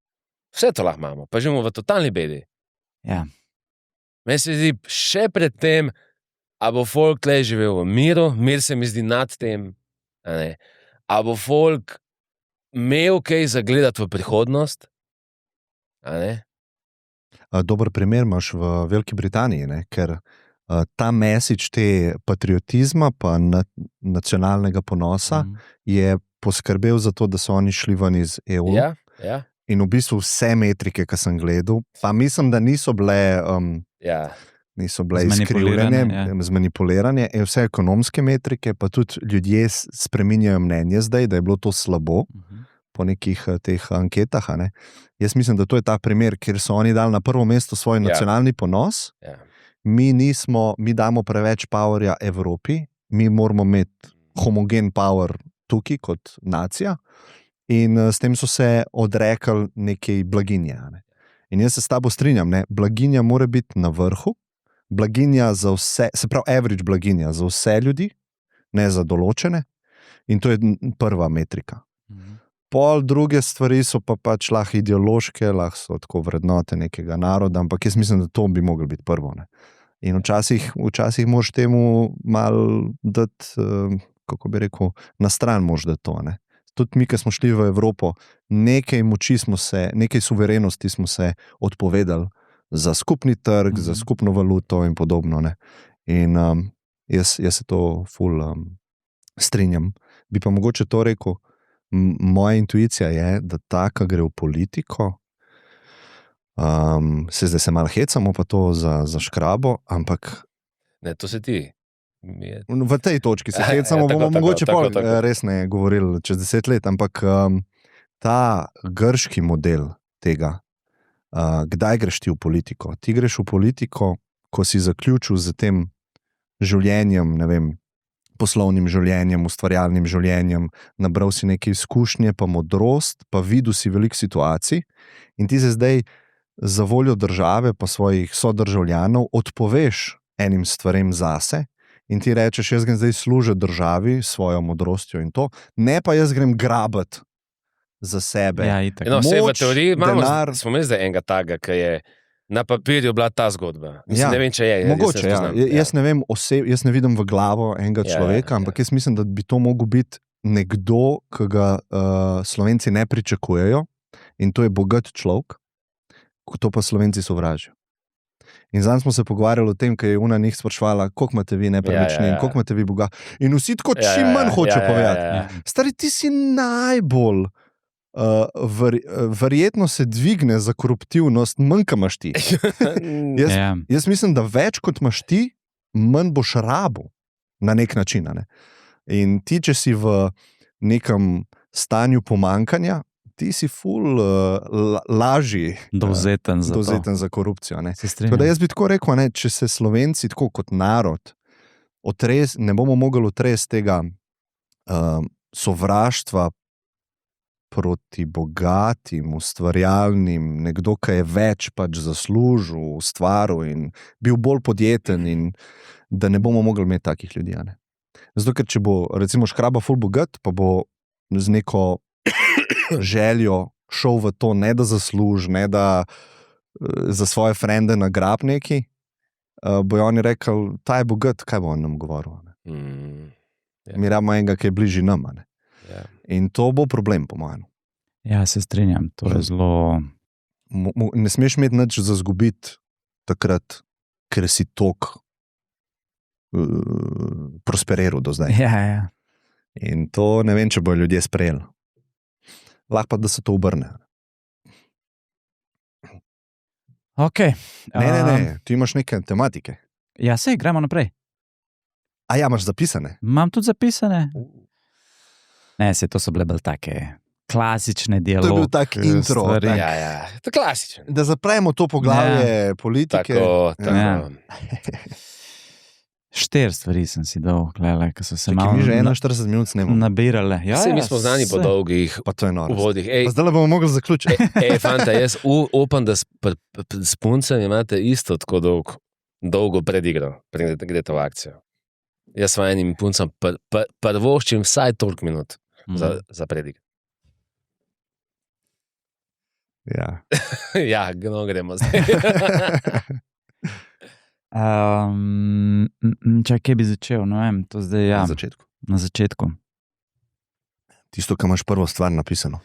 Vse to lahko imamo, pa živimo v totalni bedi. Ja. Meni se zdi še pred tem, a bo folk tle živel v miru, mir se mi zdi nad tem, a bo folk imel kaj zagledati v prihodnost, Dober primer imaš v Veliki Britaniji, ne? Ker ta message te patriotizma pa nacionalnega ponosa je poskrbel za to, da so oni šli ven iz EU. Ja. In v bistvu vse metrike, ki sem gledal, pa mislim, da niso bile izkrivljene, zmanipulirane, vse ekonomske metrike, pa tudi ljudje spreminjajo mnenje zdaj, da je bilo to slabo po nekih teh anketah. Jaz mislim, da to je ta primer, kjer so oni dali na prvo mesto svoj nacionalni ponos. Mi damo preveč powerja Evropi, mi moramo imeti homogen power tukaj kot nacija. In s tem so se odrekli nekaj blaginje. In jaz se s tabo strinjam, blaginja mora biti na vrhu, blaginja za vse, se pravi average blaginja za vse ljudi, ne za določene, in to je prva metrika. Pol druge stvari so pa pač lahko ideološke, lahko so tako vrednote nekega naroda, ampak jaz mislim, da to bi moglo biti prvo. In včasih moraš temu malo dati, kako bi rekel, na stran moraš dati to. Tudi mi, ki smo šli v Evropo, nekaj moči smo se, nekaj suverenosti smo se odpovedali za skupni trg, za skupno valuto in podobno. In jaz se to ful strinjam. Bi pa mogoče to rekel, moja intuicija je, da ta, ki gre v politiko, zdaj se malo hecamo pa to za škrabo, ampak... Ne, to se ti... V tej točki se hecamo, bomo mogoče res ne govorili čez 10 let, ampak ta grški model tega, kdaj greš ti v politiko? Ti greš v politiko, ko si zaključil z tem življenjem, ne vem, poslovnim življenjem, ustvarjalnim življenjem, nabral si neke izkušnje, pa modrost, pa videl si veliko situacij in ti se zdaj za voljo države pa svojih sodržavljanov odpoveš enim stvarem zase in ti rečeš, jaz grem zdaj služiti državi s svojo modrostjo in to, ne pa jaz grem grabati za sebe. Ja, itak. No, vse v teoriji denar... smo imeli zdaj enega taga, ki je na papirju bila ta zgodba. Mislim, ne vem, če je. Mogoče, jaz ne vem, jaz ne vidim v glavo enega človeka, ampak jaz mislim, da bi to mogel biti nekdo, ki ga Slovenci ne pričakujejo in to je bogat človek, to pa Slovenci sovražijo. In zdaj smo se pogovarjali o tem, ker je Una njih sprašvala, koliko imate vi nepremičnin, koliko imate vi boga. In vsi tako čim manj hočejo povedati. Stari, ti si najbolj, verjetno se dvigne za koruptivnost, manj ka imaš ti. Jaz mislim, da več kot imaš ti, manj boš rabu na nek način. Ne? In ti, če si v nekem stanju pomankanja, ti si ful lažji dovzeten za korupcijo. Tako da jaz bi tako rekel, če se Slovenci tako kot narod ne bomo mogli otresti tega sovraštva proti bogatim, ustvarjalnim, nekdo, ki je več pač zaslužil, ustvaril in bil bolj podjeten in da ne bomo mogli imeti takih ljudi. Zato, ker če bo recimo Škraba ful bogat, pa bo z neko željo šel v to, ne da zasluži, ne da za svoje frende nagrab neki, bojo oni rekli, ta je bogat, kaj bo on nam govoril? Mi rabimo enega, ki je bližji nam. In to bo problem, po mojem. Ja, se strinjam, to je zelo... Ne smeš imeti nič za zgubiti takrat, ker si tok prosperiral do zdaj. Ja. In to ne vem, če bojo ljudje sprejeli. Lahko pa, da se to obrne. Ok. Ne, ti imaš neke tematike. Ja, sej, gremo naprej. A ja, imaš zapisane? Imam tudi zapisane. Ne, to so bile bolj take klasične dialoge. To je bil tak intro. Ja, to je klasičen. Da zapremo to poglavje politike. Tako. Ja. 4 stvari sem si dal, gledaj, ko so se Čekaj, malo mi že 41 minut snemamo. nabirale. Ja, Vsi mi smo znani po dolgih Pa to je noro. uvodih. Zdaj bomo mogli zaključiti. Fanta, jaz upam, da s puncem imate isto tako dolgo predigro, preden greste v akcijo. Jaz s svojim puncem prvoščim vsaj toliko minut za predig. Ja. Ja, gremo zdaj. Čakaj, kje bi začel? No, vem, to zdaj, ja, Na začetku. Tisto, kar imaš prvo stvar napisano.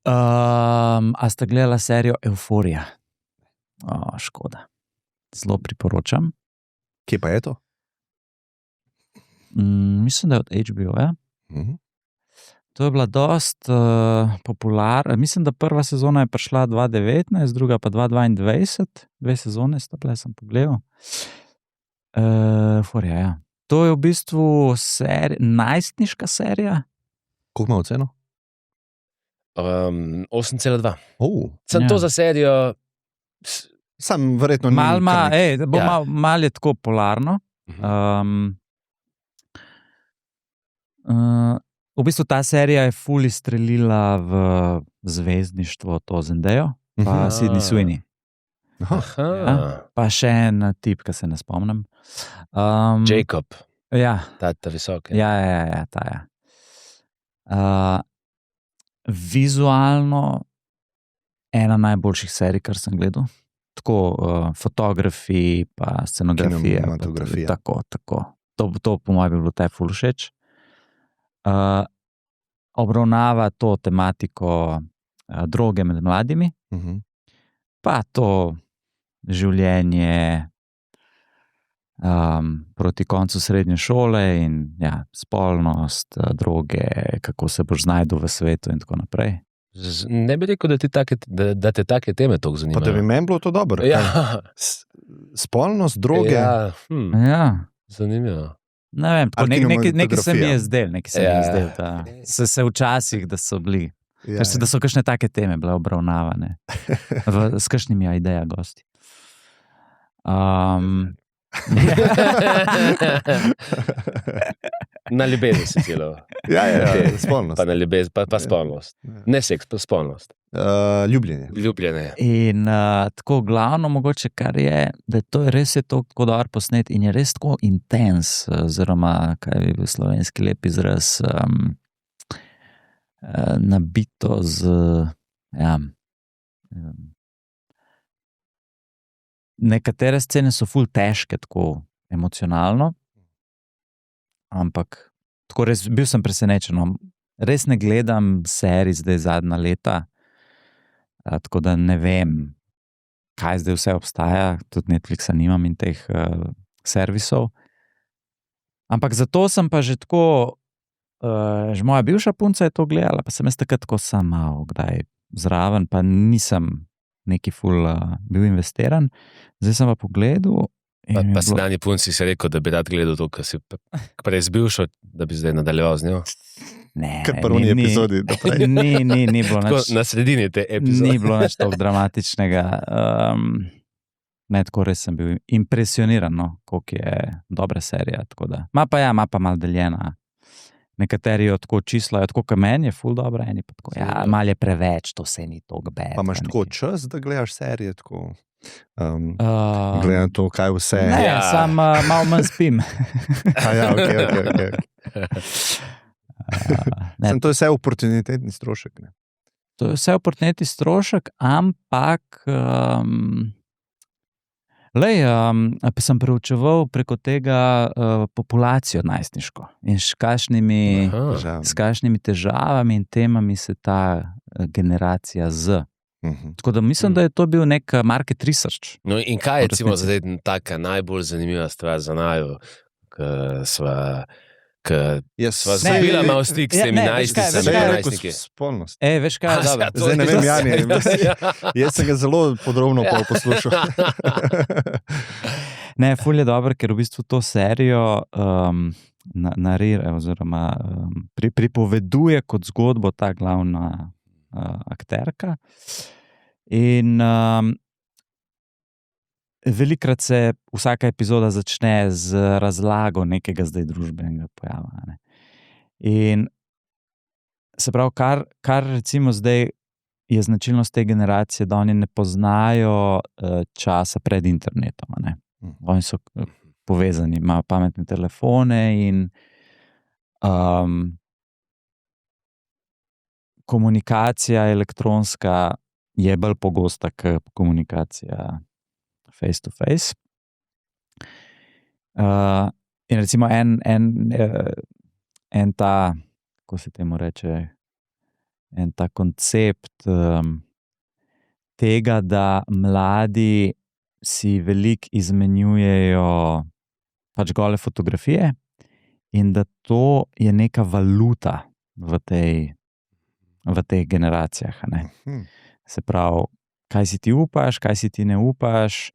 A ste gledala serijo Euforija? Škoda. Zelo priporočam. Kje pa je to? Mislim, da je od HBO, ja. To je bila dost popularna. Mislim, da prva sezona je prišla 2019, druga pa 2022. 2 sezone sta bile, sem pogledal. Euforija, ja. To je v bistvu najstniška serija. Koliko ima oceno? 8,2. Sem Ja. to za serijo. Sam verjetno ni. Mal je tako polarno. V bistvu ta serija je ful izstrelila v zvezdništvo to Zendejo, pa Sydney Sweeney. Ja, pa še en tip, ki se ne spomnim. Jacob, Ja, ta visok. ja, ta je. Vizualno ena najboljših serij, kar sem gledal. Tako fotografiji, pa scenografija. Kinematografija. Tako. To po mojem bi bilo te ful všeč. Obravnava to tematiko droge med mladimi, pa to življenje proti koncu srednje šole in ja, spolnost, droge, kako se boš znajdel v svetu in tako naprej. Ne bi rekel, da te take teme toliko zanimajo. Pa da bi meni bilo to dobro. Ja. Spolnost, droge. Ja, Ja. zanimivo. Ne vem, tako nekaj se mi je zdel, Ja. Se včasih, da so bili. Ja, Da so kakšne take teme bile obravnavane. S kakšnimi ideja gosti. Na ljubezen si celo. ja, spolnost. Pa na ljubezen, pa spolnost. Ne seks, pa spolnost. Ljubljenje. Ljubljene. In tako glavno mogoče, kar je, da to je res tako dobro posnet in je res tako intens, oziroma, kaj je v slovenski lep izraz, nabito z, ja, nekatere scene so ful težke, tako emocionalno, ampak tako res, bil sem presenečen. Res ne gledam serij zdaj zadnja leta, tako da ne vem, kaj zdaj vse obstaja, tudi Netflixa nimam in teh servisov. Ampak zato sem pa že tako, že moja bivša punca je to gledala, pa sem jaz takrat tako sama, kdaj zraven, pa nisem neki ful bil investiran. Zdaj sem pa pogledal. Pa sedanji punci si rekel, da bi rad gledal to, kar si prej zbivšo, da bi zdaj nadaljeval z njo. Ne, Kar prvni epizodi. Ni bilo nič. Na sredini te epizode. Ni bilo nič tako dramatičnega. Ne, tako res sem bil impresioniran, no, koliko je dobra serija. Ma pa mal deljena. Nekateri jo tako čislajo, tako kot meni je ful dobra, eni pa tako, ja, mal je preveč, to se ni toliko bed. Pa imaš tako čas, da gledaš serije, tako gledam to, kaj vse. Ne, sam malo manj spim. Ja, ok. To je vse oportunitetni strošek. Ne? To je vse oportunitetni strošek, ampak sem preučeval preko tega populacijo najstniško in s kakšnimi težavami in temami se ta generacija z. Tako da mislim, da je to bil nek market research. No in kaj je recimo zdaj taka najbolj zanimiva stvar za naju, ki sva zbila malo stik s temi najstniki. Spolnost. Veš kaj, zdaj ne vem, Jani. Jaz sem ga zelo podrobno poslušal. Ne, ful je dobro, ker v bistvu to serijo narira oziroma pripoveduje kot zgodbo ta glavna akterka. In velikrat se vsaka epizoda začne z razlago nekega zdaj družbenega pojava. Ne? In se pravi, kar recimo zdaj je značilnost te generacije, da oni ne poznajo časa pred internetom. Ne? Oni so povezani, imajo pametne telefone in komunikacija elektronska je bolj pogosta kot komunikacija face to face. In recimo en ta, kako se temu reče, en ta koncept tega, da mladi si veliko izmenjujejo pač gole fotografije in da to je neka valuta v teh generacijah. Ne? Se pravi, kaj si ti upaš, kaj si ti ne upaš.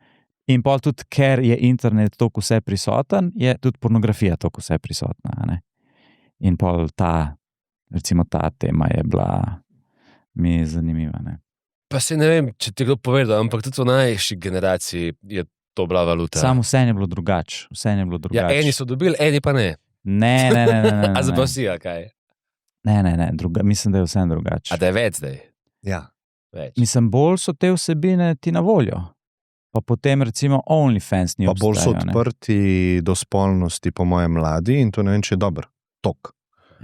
In pol tudi, ker je internet toliko vse prisoten, je tudi pornografija toliko vse prisotna. Ne? In pol recimo ta tema je bila mi zanimiva. Ne? Pa se ne vem, če ti kdo povedal, ampak tudi v najših generaciji je to bila valuta. Samo vse je bilo drugače. Ja, eni so dobili, eni pa ne. Ne. A za vsi, kaj? Ne, mislim, da je vse drugače. A da je več zdaj? Ja. Več. Mislim, bolj so te vsebine ti na voljo. Pa potem recimo OnlyFans ni obstajal. Pa bolj so odprti do spolnosti, po mojem, mladi in to ne vem, če je dobro. Tok.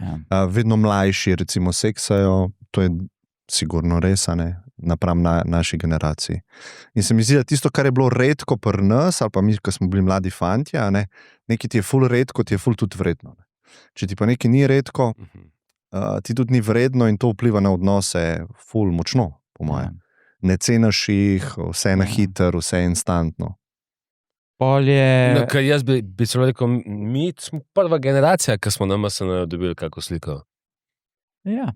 Ja. Vedno mlajši recimo seksajo, to je sigurno res, ne, napram naši generaciji. In se mi zdi, da tisto, kar je bilo redko pri nas, ali pa mi, ko smo bili mladi fantje, nekaj ti je ful redko, ti je ful tudi vredno. Ne. Če ti pa nekaj ni redko, ti tudi ni vredno in to vpliva na odnose ful močno, po mojem. Ja. Ne ceniš jih, vse na hitro, vse instantno. Polje... Ker jaz bi celo rekel, mi smo prva generacija, ki smo na MSN dobili kako sliko. Ja.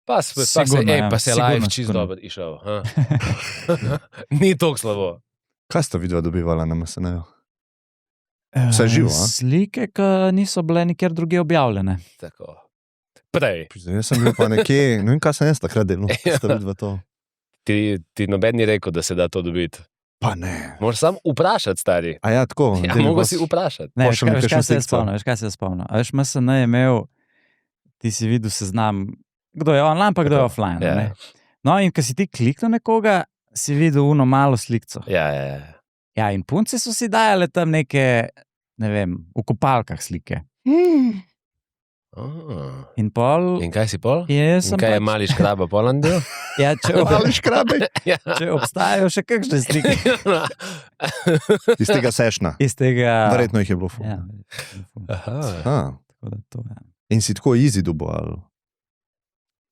Pa se je live čisto dobro išel. Ni toliko slabo. Kaj sta vidva dobivala na MSN-ju? Vse živo, a? Slike, ki niso bile nikjer druge objavljene. Tako. Prej. Jaz sem bil pa nekje, ne vem, kaj sem jaz takrat delal, sta vidva to. Ti noben ni rekel, da se da to dobiti. Pa ne. Moraš sam vprašati, stari. A ja, tako. Ja, mogo si vprašati. Ne, veš, kaj se je spomnil. A veš, MSN je imel, ti si videl seznam, kdo je online, pa kdo je offline. Ja. Ne? No, in ko si ti kliknil nekoga, si videl uno malo slikco. Ja. Ja, in punce so si dajale tam neke, ne vem, v kopalkah slike. In pol... In kaj si pol? In kaj je mali škraba polan del? Ja, Mali škrabe? Če obstajajo še kakšne slike. Iz tega sešna. Iz tega... Verjetno jih je bilo ful. Ja. Tako da to, ja. In si tako easy dubo, ali?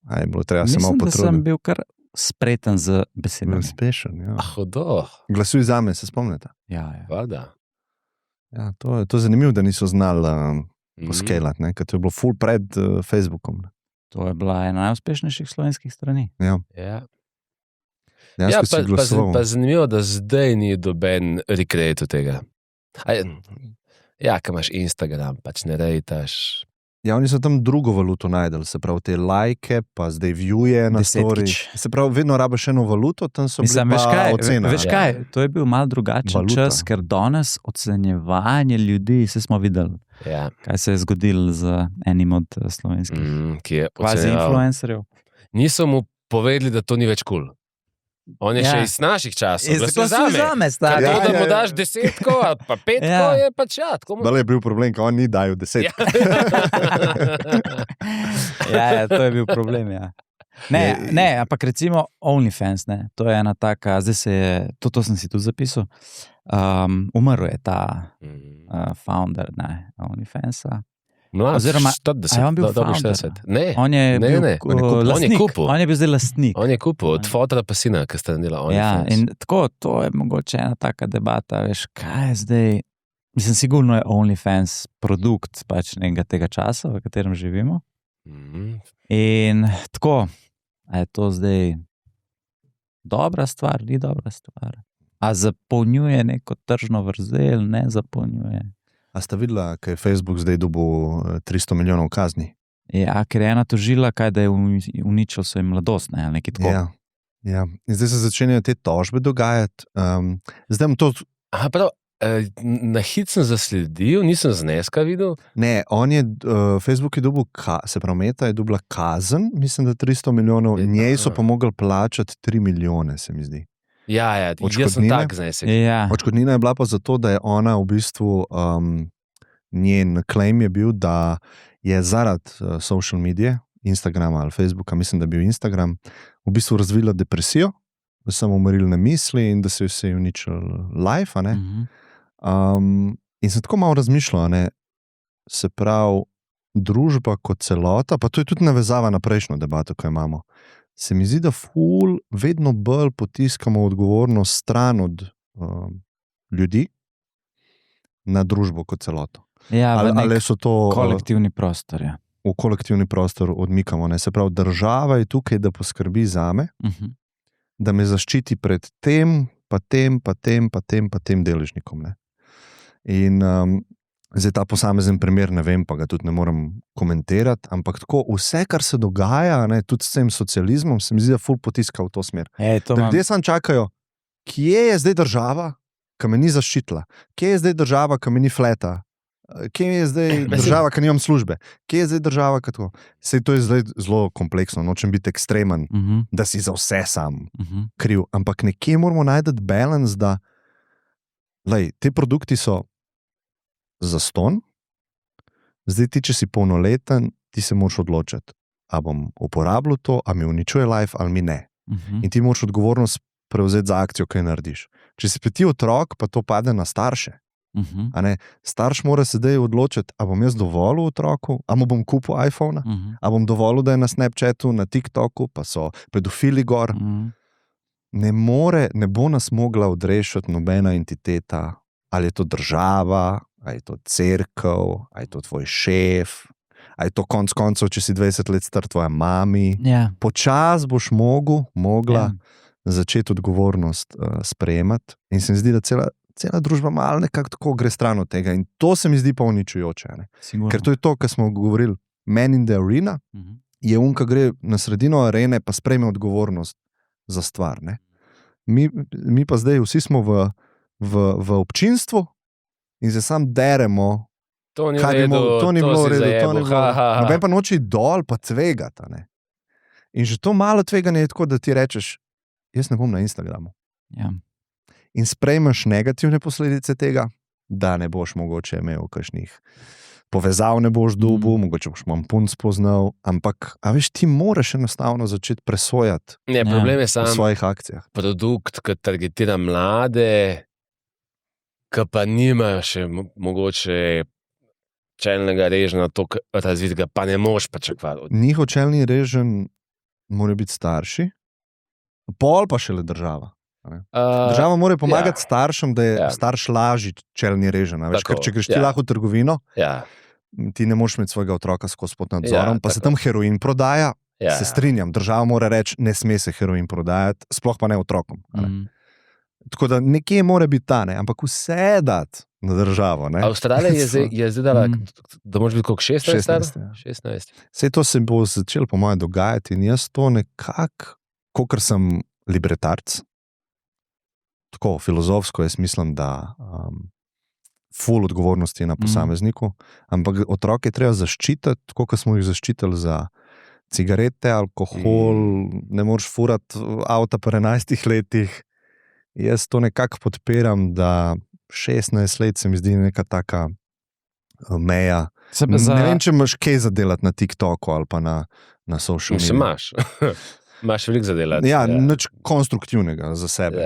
A je bilo treba se malo potruditi? Mislim, da sem bil kar spreten z besedami. Uspešen, ja. Hudo. Glasuj zame, se spomnite? Ja. Voda. Ja, to je zanimivo, da niso znali poskelati, ker to je bilo ful pred Facebookom. Ne? To je bila ena najuspešnejših slovenskih strani. Ja. Ja, pa zanimivo, da zdaj ni doben recreate tega. Ja, ko imaš Instagram, pač ne rejtaš. Ja, oni so tam drugo valuto najdeli, se pravi te lajke, pa zdaj viewje na story. Se pravi, vedno rabiš eno valuto, tam so bili pa ocena. Veš kaj, to je bil malo drugačen čas, ker danes ocenjevanje ljudi, se smo videli, kaj se je zgodilo z enim od slovenskih kvazi influencerjev. Niso mu povedali, da to ni več cool. On je še iz naših časov. Zame, stari. Da mu daš 10 ali pa 5 je pač ja. Bale je bil problem, ko on ni dajal 10. Ja, to je bil problem, ja. Ne, ampak recimo OnlyFans, ne, to je ena taka, zdaj se je, to sem si tudi zapisal, umrl je ta founder, OnlyFansa. Oziroma, 40, je on bil dobro founder? 40. Ne. On je bil lastnik. On je bil zdaj lastnik. On je kupil od fotora pa sina, ki sta naredila OnlyFans. Ja, in tako, to je mogoče ena taka debata, veš, kaj je zdaj, mislim, sigurno je OnlyFans produkt pač nekega tega časa, v katerem živimo. In tako, a je to zdaj dobra stvar, ni dobra stvar? A zapolnjuje neko tržno vrzel, ne zapolnjuje? A sta videla, kaj je Facebook zdaj dobil 300 milijonov kazni? Ja, ker je ena tožila, kaj da je uničil svoje mladost, ne, nekaj tako. Ja. Ja. In zdaj se začenjajo te tožbe dogajati. Zdaj to. Aha, prav, na hit sem zasledil, nisem zneska videl. Ne, on je, Facebook je dobil, se pravi, Meta je dobila kazen, mislim, da 300 milijonov, njej so pa mogli plačati 3 milijone, se mi zdi. Ja, jaz sem tak znesek. Ja. Odškodnina je bila pa zato, da je ona v bistvu, njen claim je bil, da je zaradi social medije, Instagrama ali Facebooka, mislim, da je bil Instagram, v bistvu razvila depresijo, samo morilne misli in da se je uničil life, ne? In sem tako malo razmišljal, ne? Se pravi, družba kot celota, pa to je tudi navezava na prejšnjo debato, ko imamo, se mi zdi, da vedno bolj potiskamo odgovornost stran od ljudi na družbo kot celoto. Ja, ali so to kolektivni prostor, ja. V kolektivni prostor odmikamo. Ne? Se pravi, država je tukaj, da poskrbi zame, da me zaščiti pred tem, pa tem deležnikom. Ne? In zdaj ta posamezen primer, ne vem, pa ga tudi ne morem komentirati, ampak tako vse, kar se dogaja, ne, tudi s tem socializmom, se mi zdi, da ful potiska v to smer. Ljudje samo čakajo, kje je zdaj država, ki me ni zaščitila? Kje je zdaj država, ki me ni fleta? Kje je zdaj država, ki nimam službe? Kje je zdaj država, ki to? Sej to je zdaj zelo kompleksno, nočem biti ekstremen, da si za vse sam kriv, ampak nekje moramo najti balans, da te produkti so zastonj, zdaj ti, če si polnoleten, ti se moraš odločiti, a bom uporabljal to, a mi uničuje life, ali mi ne. In ti moraš odgovornost prevzeti za akcijo, kaj narediš. Če si pa ti otrok, pa to pade na starše. Starš mora se zdaj odločiti, a bom jaz dovolil otroku, a mu bom kupil iPhone, a bom dovolil, da je na Snapchatu, na TikToku, pa so pedofili gor. Ne bo nas mogla odrešiti nobena entiteta, ali je to država, ali je to cerkev, ali je to tvoj šef, ali je to konc koncev, če si 20 let star, tvoja mami. Počas boš mogla začeti odgovornost sprejemati in se mi zdi, da cela družba malo nekako tako gre stran od tega in to se mi zdi pa uničujoče. Ker to je to, kar smo govorili, man in the arena, je ki gre na sredino arene pa sprejme odgovornost za stvar. Ne? Mi pa zdaj vsi smo v občinstvu in se sam deremo, to ni bilo v redu, noben pa noči dol pa tvegata. Ne? In že to malo tveganje je tako, da ti rečeš, jaz ne bom na Instagramu. Ja. In sprejmeš negativne posledice tega, da ne boš mogoče imel kakšnih povezav, ne boš dobil, mogoče boš manj punc spoznal, ampak, a veš, ti moraš enostavno začeti presojati problem je v svojih akcijah. Produkt, ki targetira mlade, ki pa nimajo še mogoče čelnega režna toliko razvitega, pa ne moš pričakovati. Njihov čelni režen mora biti starši, pol pa šele država. Država mora pomagati staršem, da je starš lažji čelni režen. Če greš ti lahko v trgovino, ti ne moreš imeti svojega otroka skozi pod nadzorom, pa se tam heroin prodaja, se strinjam, država mora reči, ne sme se heroin prodajati, sploh pa ne otrokom. Tako da nekje mora biti ta, ampak vse dati na državo. Avstralija je zdaj dala, da moraš biti koliko 16? Sej to se bo začelo po mojem dogajati in jaz to nekako, kakor sem libertarc, tako filozofsko, jaz mislim, da ful odgovornosti je na posamezniku, ampak otroke je treba zaščititi, tako kot smo jih zaščitili za cigarete, alkohol, ne moreš furati avta po 11 letih. Jaz to nekako podpiram, da 16 let se mi zdi neka taka meja. Ne vem, če imaš kaj zadelati na TikToku ali pa na social media. Imaš. Imaš veliko zadelati. Ja, nič konstruktivnega za sebe.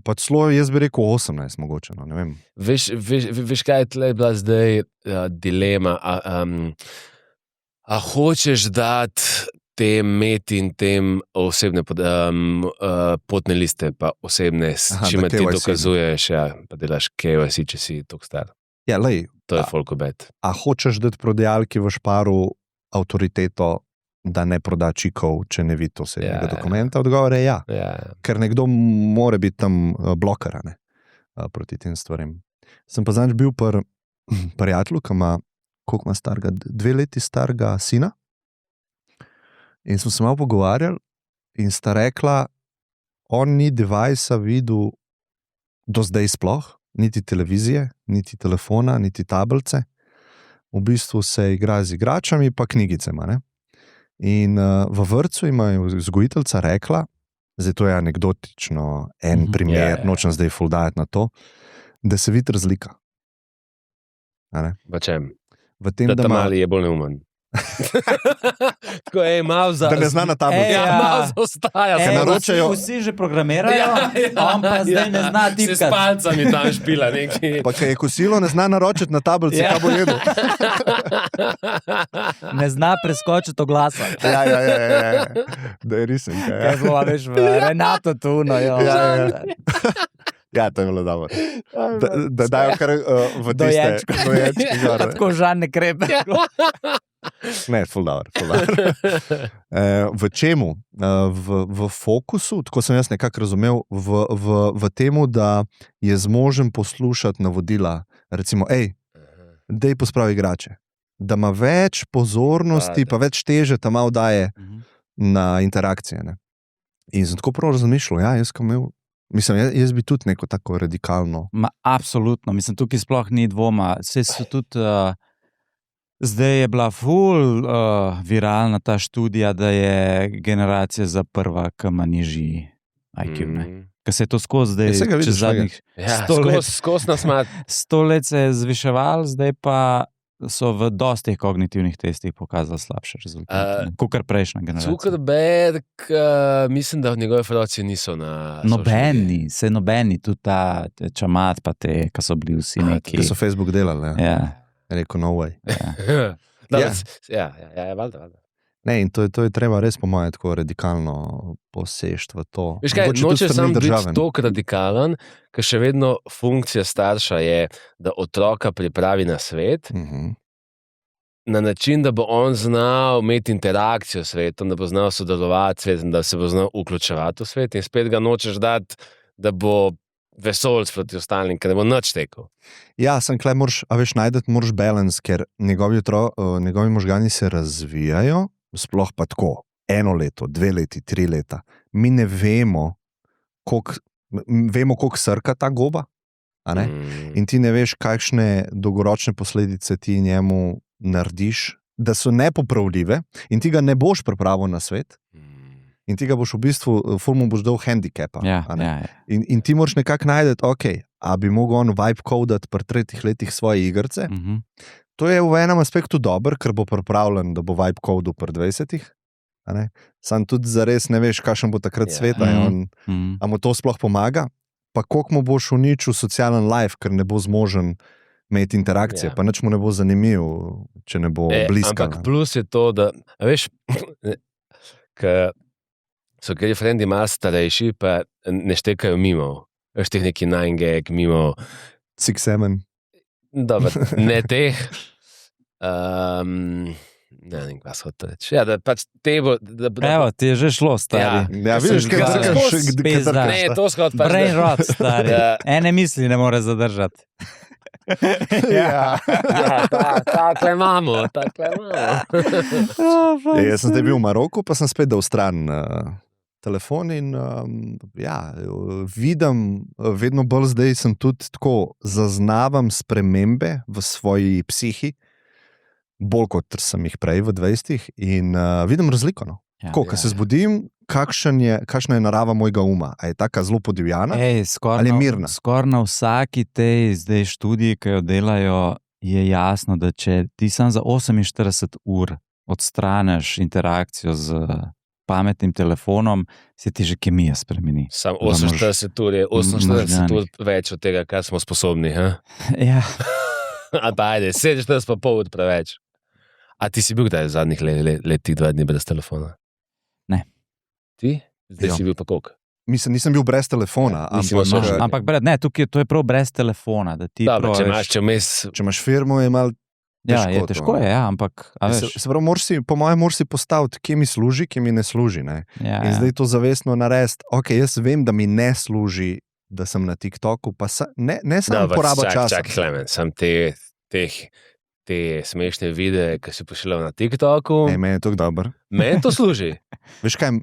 Pa celo jaz bi rekel 18 mogoče, no, ne vem. Veš kaj je tle bila zdaj dilema? A hočeš dati tem Meti in tem osebne potne liste, pa osebne, čime ti dokazuješ, pa delaš KYC, če si toliko star. Ja, lej. To je folkobet. A hočeš dati prodajalki v Šparu avtoriteto, da ne proda čikov, če ne vidi osebnega dokumenta? Odgovor je ja. Ker nekdo mora biti tam bloker proti tem stvarem. Sem pa zadnjič bil pri prijatelju, ki ima, koliko ima starega, 2 leti starega sina. In smo se malo pogovarjali in sta rekla, on ni devajsa videl do zdaj sploh, niti televizije, niti telefona, niti tablice. V bistvu se igra z igračami, pa knjigicama. Ne? In v vrtcu ima vzgojiteljica rekla, zdaj to je anekdotično, en primer, nočem zdaj fuldajati na to, da se vidi razlika. V čem? V tem, da mali je bolj neumen. Tako je, malo za... Da ne zna na tablici. Malo zaostaja. Vsi že programirajo, on pa zdaj ne zna tipkati. Se s palcami tam špila neki. Pa če je kosilo, ne zna naročiti na tablici, kaj bo jedel. Ne zna preskočiti oglasa. Ja. Da je risen. Kaj bo, veš, Renato Tuno. Ja, to je bilo dobro. Da dajo kar v tiste doječke. Tako žan ne krepe. Ne, ful dobro. V čemu? V fokusu, tako sem jaz nekako razumel, v temu, da je zmožen poslušati navodila, recimo, dej pospravi igrače, da ima več pozornosti, pa več teže tam malo daje na interakcije. Ne? In sem tako prav razmišljal, jaz bi tudi neko tako radikalno. Absolutno, tukaj sploh ni dvoma. Vse so tudi... Zdaj je bila ful viralna ta študija, da je generacija zaprva, ki ima nižji IQ. Ker se je to skozi zdaj, čez zadnjih 100 let. Skozi nas ima. 100 let se je zviševal, zdaj pa so v dostih kognitivnih testih pokazali slabše rezultate. Kakor prejšnja generacija. Zuckerberg, mislim, da v njegovi fotografiji niso na... Nobeni, tudi ta čamat, pa te, ki so bili vsi neki... Ki so Facebook delali, ja. Rekel, no way. Valjda. Ne, in to je treba res po mojem tako radikalno posešti v to. Veš kaj, nočeš sam biti tako radikalen, ker še vedno funkcija starša je, da otroka pripravi na svet, na način, da bo on znal imeti interakcijo s svetom, da bo znal sodelovati s svetom, da se bo znal vključevati v svet in spet ga nočeš dati, da bo vesolc proti ostalim, ker ne bo nič tekel. Ja, sem klej, najdeti moraš balans, ker njegovi možgani se razvijajo, sploh pa tako, 1 leto, 2 leti, 3 leta. Mi ne vemo, koliko srka ta goba, in ti ne veš, kakšne dolgoročne posledice ti njemu narediš, da so nepopravljive in ti ga ne boš pripravil na svet. In ti ga boš v bistvu, mu boš dal handicapa. In ti moraš nekako najti, a bi mogel on vibe codati pri 3 letih svoje igrice. To je v enem aspektu dober, ker bo pripravljen, da bo vibe codal pri 20. Sam tudi zares ne veš, kakšen bo takrat svet, a mu to sploh pomaga, pa koliko mu boš uničil socialen life, ker ne bo zmožen imeti interakcije, pa nič mu ne bo zanimiv, če ne bo bliska. Ampak plus je to, da, veš, ker so kjer frendi malo starejši, pa ne štekajo mimo. Veš teh neki 9gag mimo. 6-7. Dobro, ne teh. Ne vem, kaj so to reči. Ja, da pač te bo... Evo, ti je že šlo, stari. Ja, vidiš, kaj ne, to skrat pač... Brain rot, stari. Ene misli ne more zadržati. Takle imamo. Jaz sem zdaj bil v Maroku, pa sem spet dal stran telefon in vidim, vedno bolj zdaj sem tudi tako, zaznavam spremembe v svoji psihi, bolj kot sem jih prej v 20 in vidim razliko. Ko se zbudim, kakšna je narava mojega uma? A je taka zelo podivjana ali je mirna? Skoraj na vsaki tej zdaj študiji, ki jo delajo, je jasno, da če ti sam za 48 ur odstraneš interakcijo z pametnim telefonom, se ti že kemija spremeni. Sam 48 ur je 48 ur več od tega, kar smo sposobni. Ja. A pa ajde, 47 pa pol ur preveč. A ti si bil kdaj v zadnjih letih 2 dni brez telefona? Ne. Ti? Zdaj si bil pa koliko? Mislim, nisem bil brez telefona. Ampak tukaj to je prav brez telefona. Da ti če imaš firmo, je malo težko. Je težko, ampak... Se pravi, po mojem moraš si postaviti, kje mi služi, kje mi ne služi. In zdaj to zavestno narediti, jaz vem, da mi ne služi, da sem na TikToku, pa ne samo poraba časa. Čakaj, Klemen, sam te smešne videe, ki si pošiljal na TikToku. Meni je to dobro. Meni to služi. Veš kaj,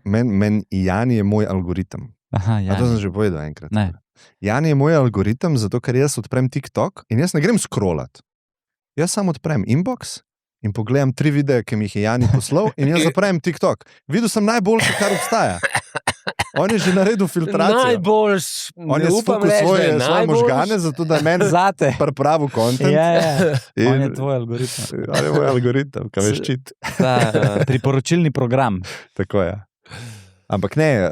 Jani je moj algoritem. Aha, A to sem že povedal enkrat. Ne. Jani je moj algoritem, zato ker jaz odprem TikTok in jaz ne grem scrollat. Jaz samo odprem inbox in pogledam 3 videe, ki mi jih je Jani poslal in jaz zaprem TikTok. Videl sem najboljše, kar obstaja. On je že naredil filtracijo. Najboljš, On je spukal svoje možgane, zato da meni Zate. pripravil kontent. Ja. In- On je tvoj algoritem. On je moj algoritem, kaj veš čit. Ta priporočilni program. Tako je. Ampak ne,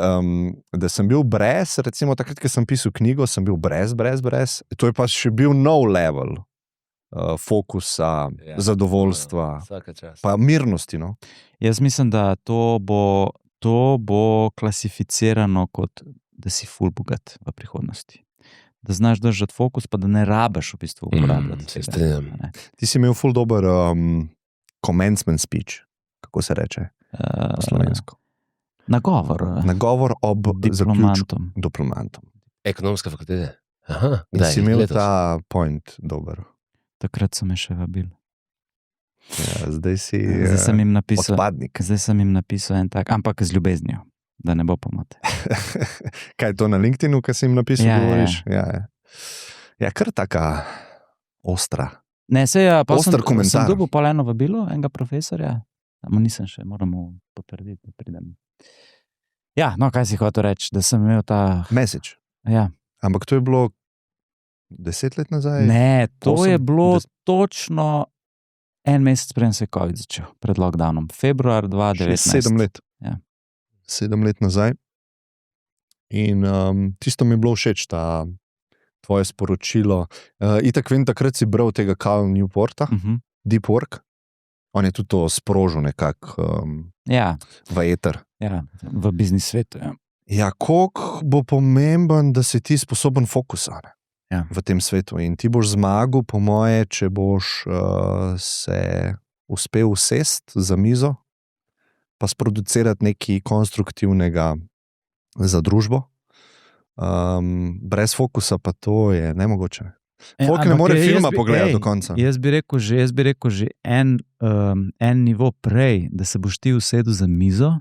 da sem bil brez, recimo takrat, ko sem pisal knjigo, sem bil brez. To je pa še bil nov level fokusa, zadovoljstva, Vsaka čas. pa mirnosti. No? Jaz mislim, da to bo klasificirano kot, da si ful bogat v prihodnosti. Da znaš držati fokus, pa da ne rabiš v bistvu uporabljati. Se tega, strinjam. ne. Ti si imel ful dober commencement speech, kako se reče po slovensko. Nagovor ob zaključku diplomantom. Ekonomska fakulteta. Aha, In kdaj? si imel Letos? ta point dober. Takrat so me še vabili. Ja, zdaj si Zdaj sem jim napisal, odpadnik. en tak, ampak z ljubeznijo, da ne bo pomote. Kaj je to na LinkedInu, kaj si jim napisal, Ja, govoriš? Ja, kar taka ostra. Ne, se je, pa Oster komentar. sem dobil pol eno vabilo enega profesorja, mu nisem še, moram mu potrditi, da pridem. Ja, no, kaj si hotel reči, da sem imel ta... Message. Ja. Ampak to je bilo 10 let nazaj? Ne, to je bilo 8, točno en mesec preden se je COVID začel, pred lockdownom, februar 2019. 7 let. Ja. 7 let nazaj. In tisto mi je bilo všeč, ta tvoje sporočilo. Itak vem, takrat si bral tega Cal Newporta, Deep Work. On je tudi to sprožil nekako Ja, v eter. v biznis svetu. Ja. Ja, koliko bo pomemben, da si ti sposoben fokusa Ja. v tem svetu. In ti boš zmagal, po moje, če boš se uspel usesti za mizo, pa sproducirati nekaj konstruktivnega za družbo. Brez fokusa pa to je nemogoče. Folk ne more filma pogledati do konca. Jaz bi rekel že en nivo prej, da se boš ti usedel za mizo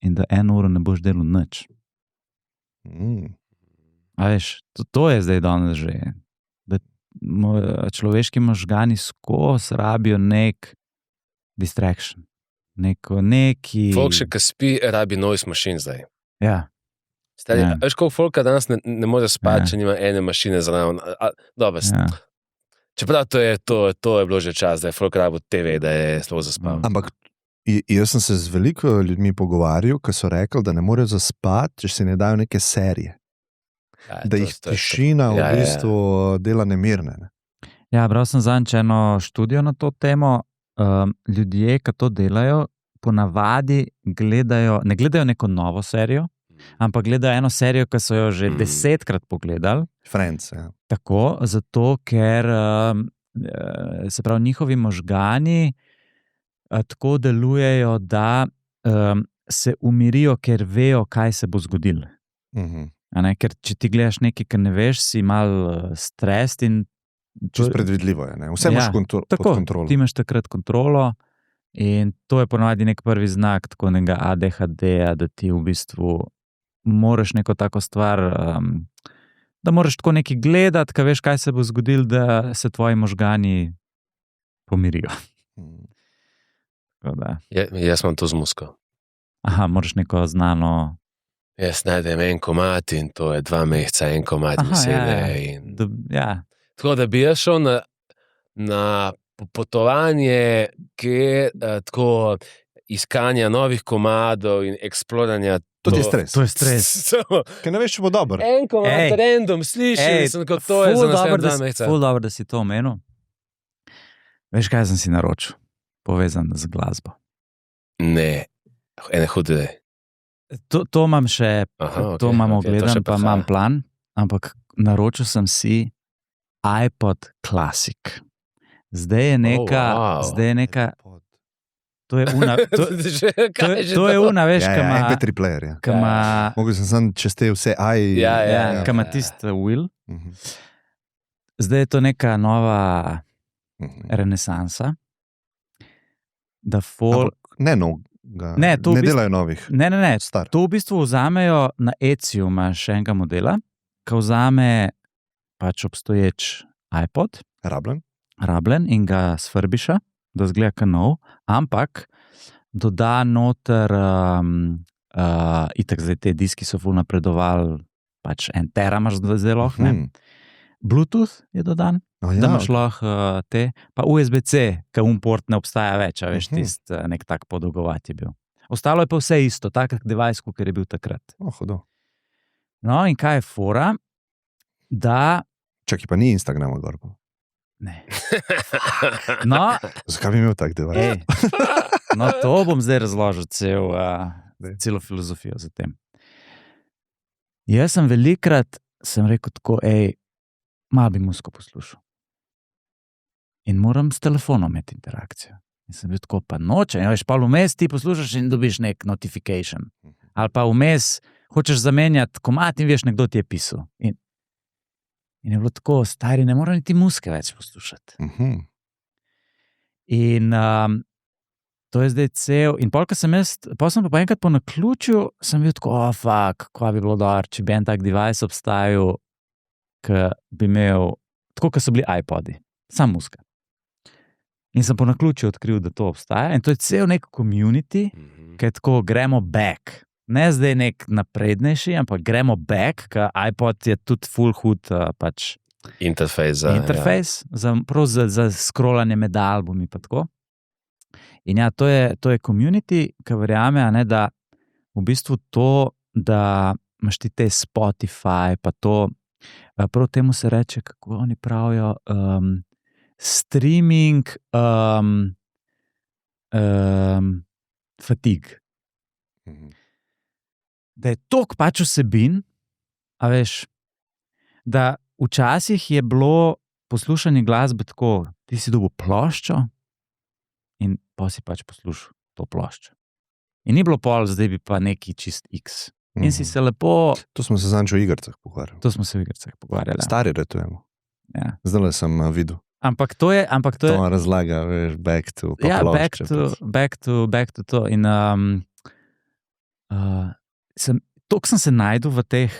in da 1 uro ne boš delal nič. A veš, to je zdaj danes že. Da človeški možgani skozi rabijo nek distraction. Neki... Folk še, ki spi, rabi noise machine zdaj. Ja. Stari, Ja. veš, koliko folka danes ne more spati, Ja. če nima ene mašine zraven. Dobro, Ja. čeprav to je bilo že čas, da je folk rabo TV, da je sploh zaspal. Ampak jaz sem se z veliko ljudmi pogovarjal, ki so rekli, da ne morejo zaspati, če si ne dajo neke serije. Ja, Da jih tišina v bistvu dela nemirne. Ne? Ja, bral sem zadnjič eno študijo na to temo. Ljudje, ki to delajo, ponavadi ne gledajo neko novo serijo, ampak gledajo eno serijo, ki so jo že 10-krat pogledali. Friends, ja. Tako, zato ker se pravi, njihovi možgani tako delujejo, da se umirijo, ker vejo, kaj se bo zgodilo. Ker če ti gledaš nekaj, kar ne veš, si mal stres in Čisto predvidljivo je. Ne? Vse imaš pod kontrolo. Ti imaš takrat kontrolo in to je ponavadi nek prvi znak tako nekega ADHD-ja, da ti v bistvu moraš neko tako stvar, da moraš tako nekaj gledati, ka veš, kaj se bo zgodilo, da se tvoji možgani pomirijo. Jaz imam to z musko. Aha, moraš neko znano... Jaz najdem en komad in to je 2 meseca, en komad mi sede. Ja. Tako da bi jaz šel na potovanje, tako iskanja novih komadov in eksploranja. To je stres. To je stres. Ker ne veš, če bo dober. En komad, random, slišim, sem kot to je za naslednja 2 meseca. Ful dobro, da si to omenil. Veš, kaj sem si naročil? Povezan z glasbo. Ne, ene hude. To imam še, to imam ogledan, pa imam plan, ampak naročil sem si iPod Classic. Zdaj je neka, to je una, to je una, veš, MP3 player, ja. Mogel sem čez te vse ka ima tist Will. Zdaj je to neka nova renesansa, da folk... Ne, ne delajo novih. Ne. Star. To v bistvu vzamejo na Etsyu, imaš enega modela, ki vzame pač obstoječ iPod, rabljen in ga sfrbiša, da zgleda kot nov, ampak doda noter, itak zdaj te diski so ful napredovali, pač 1 tera imaš zdaj lahko, ne? Bluetooth je dodan, da imaš lahko te, pa USB-C, ki port ne obstaja več, a veš, tist nek tak podolgovat je bil. Ostalo je pa vse isto, tak device, kot je bil takrat. Hudo. No, in kaj je fora, da... Čakaj, pa ni Instagrama gor. Ne. No, zakaj bi imel tak device? No, to bom zdaj razložil celo filozofijo za tem. Jaz sem velikrat rekel tako, malo bi muziko poslušal. In moram s telefonom imeti interakcijo. In sem bil tako, pa noče, veš, pa vmes ti poslušaš in dobiš nek notification. Ali pa vmes hočeš zamenjati komad in veš, nekdo ti je pisal. In je bilo tako, stari, ne moram niti muzike več poslušati. In to je zdaj cel, in pol sem pa enkrat po naključju, sem bil tako, fuck, kva bi bilo dobro, če bi en tak device obstajal, ki bi imel, tako kot so bili iPodi, sam muzika. In sem po naključju odkril, da to obstaja, in to je cel nek community, ki je tako, gremo back. Ne zdaj nek naprednejši, ampak gremo back, ker iPod je tudi full hud pač interface, za scrollanje med albumi pa tako. In ja, to je community, ki verjame, ne, da v bistvu to, da imaš ti te Spotify, pa to, prav temu se reče, kako oni pravijo, streaming fatigue. Da je toliko pač vsebin, a veš, da včasih je bilo poslušanje glasbe tako, ti si dobil ploščo in pa si pač poslušal to ploščo. In ni bilo pol, zdaj bi pa neki čist X. In si se lepo... To smo se zanjčo v igrcah pogovarjali. Stari retujemo. Ja. Zdaj sem videl. Ampak to je... To razlaga, veš, back to to. In toliko sem se najdel v teh,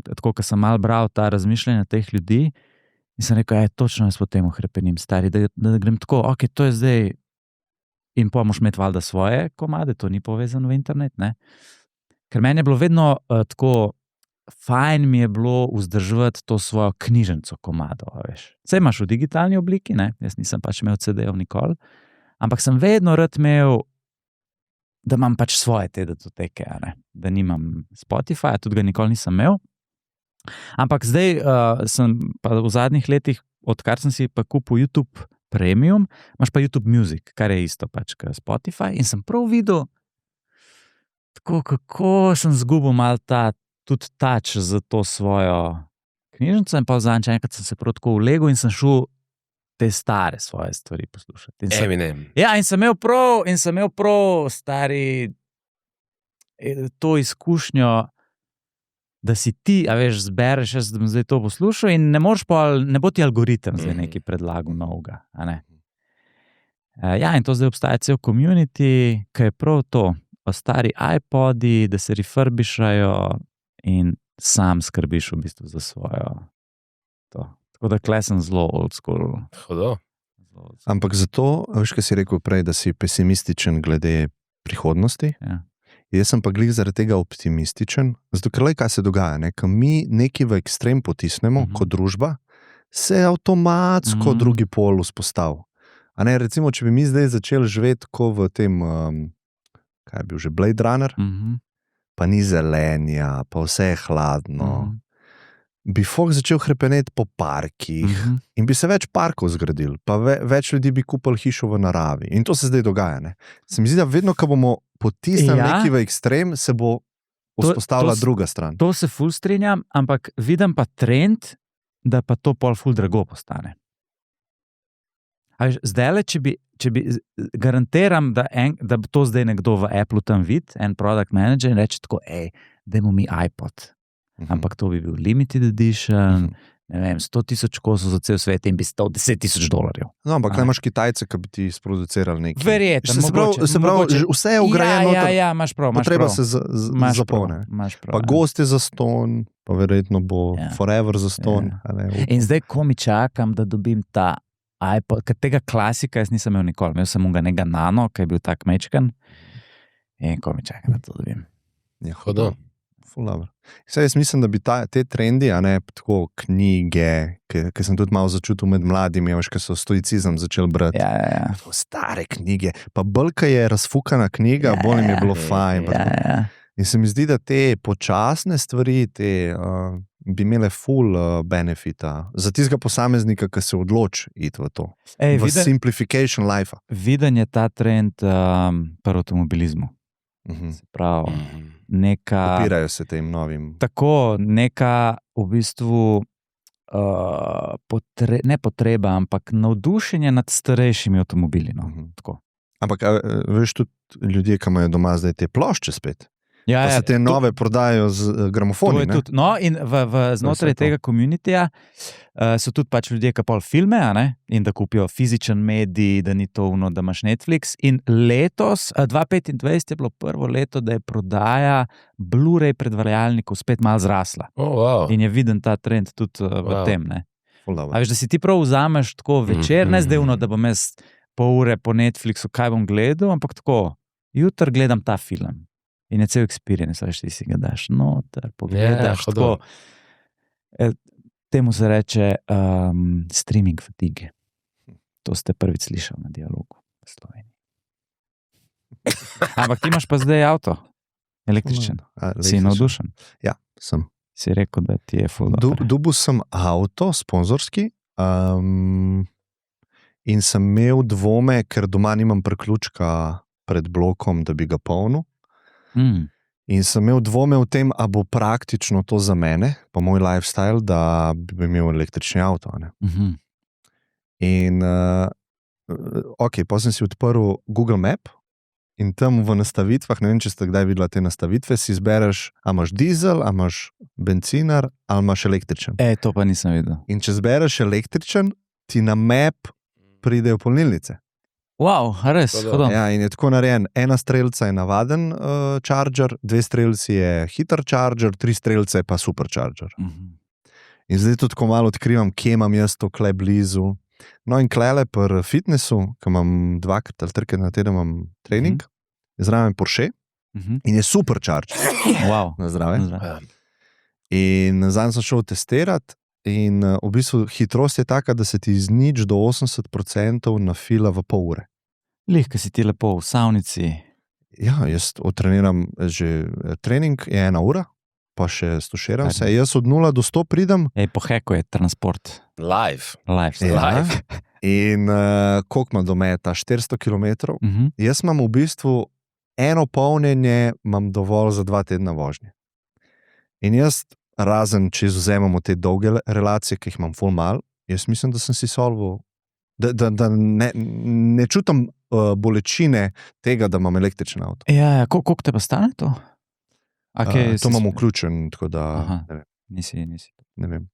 tako, ko sem malo bral ta razmišljanja teh ljudi, in sem rekel, točno jaz po temu hrepenim, stari, da grem tako, ok, to je zdaj, in pa moš imeti valjda svoje komade, to ni povezano v internet, ne? Ker meni je bilo vedno tako, fajn mi je bilo vzdrževati to svojo knjižnico komadov, veš. Saj imaš v digitalni obliki, ne? Jaz nisem pač imel CD-ov nikoli, ampak sem vedno rad imel, da imam pač svoje te datoteke, da nimam Spotify, tudi ga nikoli nisem imel. Ampak zdaj sem pa v zadnjih letih, odkar sem si pa kupil YouTube Premium, imaš pa YouTube Music, kar je isto pač kot Spotify, in sem prav videl, tako kako sem zgubil malo tudi touch za to svojo knjižnico, in pa vzadnjič enkrat sem se prav tako ulegel in sem šel te stare svoje stvari poslušati. Ja, in sem imel prav stari to izkušnjo, da si ti, a veš, zbereš, jaz bom zdaj to poslušal in ne bo ti algoritem zdaj nekaj predlagal novega, a ne. Ja, in to zdaj obstaja cel community, ki je prav to, stari iPodi, da se refurbišajo in sam skrbiš v bistvu za svojo to. Tako da klej sem zelo old school. Hudo. Ampak zato, veš, kaj si rekel prej, da si pesimističen glede prihodnosti? Ja. Jaz sem pa glih zaradi tega optimističen, zato ker kaj se dogaja, ne? Ko mi nekaj v ekstrem potisnemo kot družba, se je avtomatsko drugi pol vzpostavil. A ne, recimo, če bi mi zdaj začeli živeti ko v tem, kaj je bil že, Blade Runner, pa ni zelenja, pa vse je hladno, bi folk začel hrepeneti po parkih in bi se več parkov zgradili, pa več ljudi bi kupili hišo v naravi. In to se zdaj dogaja, ne? Se mi zdi, da vedno, ko bomo potisnili nekaj v ekstrem, se bo vzpostavila druga stran. To se ful strinjam, ampak vidim pa trend, da pa to pol ful drago postane. Zdajle, če bi garantiram, da bo to zdaj nekdo v Apple tam vid, en product manager, in reče tako, dajmo mi iPod. Ampak to bi bil limited edition, ne vem, 100,000 kosov za cel svet in bi stal $10,000. No, ampak ne imaš Kitajce, ki bi ti sproducirali nekaj. Verjetno, se pravi, vse je ugrajeno. Ja, imaš prav. Potreba se zapolne. Pa gost je za ston, pa verjetno bo forever za ston. In zdaj, ko mi čakam, da dobim ta iPod, ker tega klasika jaz nisem imel nikoli. Imel sem ga nekega nano, ki je bil tak mečken. In ko mi čakam, da to dobim. Ja, hodo. Saj jaz mislim, da bi te trendi, a ne tako knjige, ki sem tudi malo začutil med mladimi, ki so stoicizem začeli brati. Ja. Stare knjige. Pa bolj, ko je razfukana knjiga, bolj jim je bilo fajn. Ja. In se mi zdi, da te počasne stvari bi imele full benefita za tistega posameznika, ki se odloči iti v to. Simplification life. Viden je ta trend pri avtomobilizmu. Se pravi, Opirajo se tem novim. Tako, neka v bistvu ne potreba, ampak navdušenje nad starejšimi avtomobili. No. Ampak veš tudi ljudje, ki imajo doma zdaj te plošče spet. Ja, pa se te nove prodajajo z gramofoni. No, in znotraj tega komunitija so tudi pač ljudje, ki pol filme, in da kupijo fizičen medij, da ni to ono, da imaš Netflix. In letos, 2025 je bilo prvo leto, da je prodaja Blu-ray predvajalnikov spet malo zrasla. In je viden ta trend tudi v tem. A veš, da si ti prav vzameš tako večer, ne zdaj ono, da bom jaz pol ure po Netflixu, kaj bom gledal, ampak tako, jutri gledam ta film. In je cel experience, veš, ti si ga daš noter, pogledaš, tako. Temu se reče streaming fatigue. To ste prvič slišali na Dialogu v Sloveniji. Ampak ti imaš pa zdaj avto, električen. Si navdušen? Ja, sem. Si rekel, da ti je full dobro. Dobil sem avto, sponzorski, in sem imel dvome, ker doma nimam priključka pred blokom, da bi ga polnil. In sem imel dvome v tem, a bo praktično to za mene, pa moj lifestyle, da bi imel električni avto. In pa sem si odprl Google Map in tam v nastavitvah, ne vem, če ste kdaj videla te nastavitve, si izbereš, a imaš dizel, a imaš bencinar, ali imaš električen. To pa nisem videl. In če zbereš električen, ti na map pridejo polnilnice. Wow, res, hodom. Ja, in je tako narejen. Ena strelca je navaden charger, 2 strelci je hiter charger, 3 strelce je pa supercharger. In zdaj tudi tako malo odkrivam, kje imam jaz to kle blizu. No in klele pri fitnessu, ki imam 2 ali 3 na teden imam trening, zraven Porsche in je supercharger. Wow. Na zdrave. In zdaj sem šel testirati in v bistvu hitrost je taka, da se ti iz 0 do 80% nafila v pol ure. Lihko si ti lepo v savnici. Ja, jaz odtreniram že trening, je 1 ura, pa še stuširam se. Jaz od 0 do 100 pridem. Po heku je transport. Live. In koliko ima dometa? 400 km. Jaz imam v bistvu eno polnjenje, imam dovolj za 2 tedna vožnje. In jaz, razen če izvzemamo te dolge relacije, ki jih imam ful mal, jaz mislim, da sem si solval, da ne čutim bolečine tega, da imam električen avto. Ja, koliko te pa stane to? To imam vključen, tako da ne vem. Nisi. Ne vem.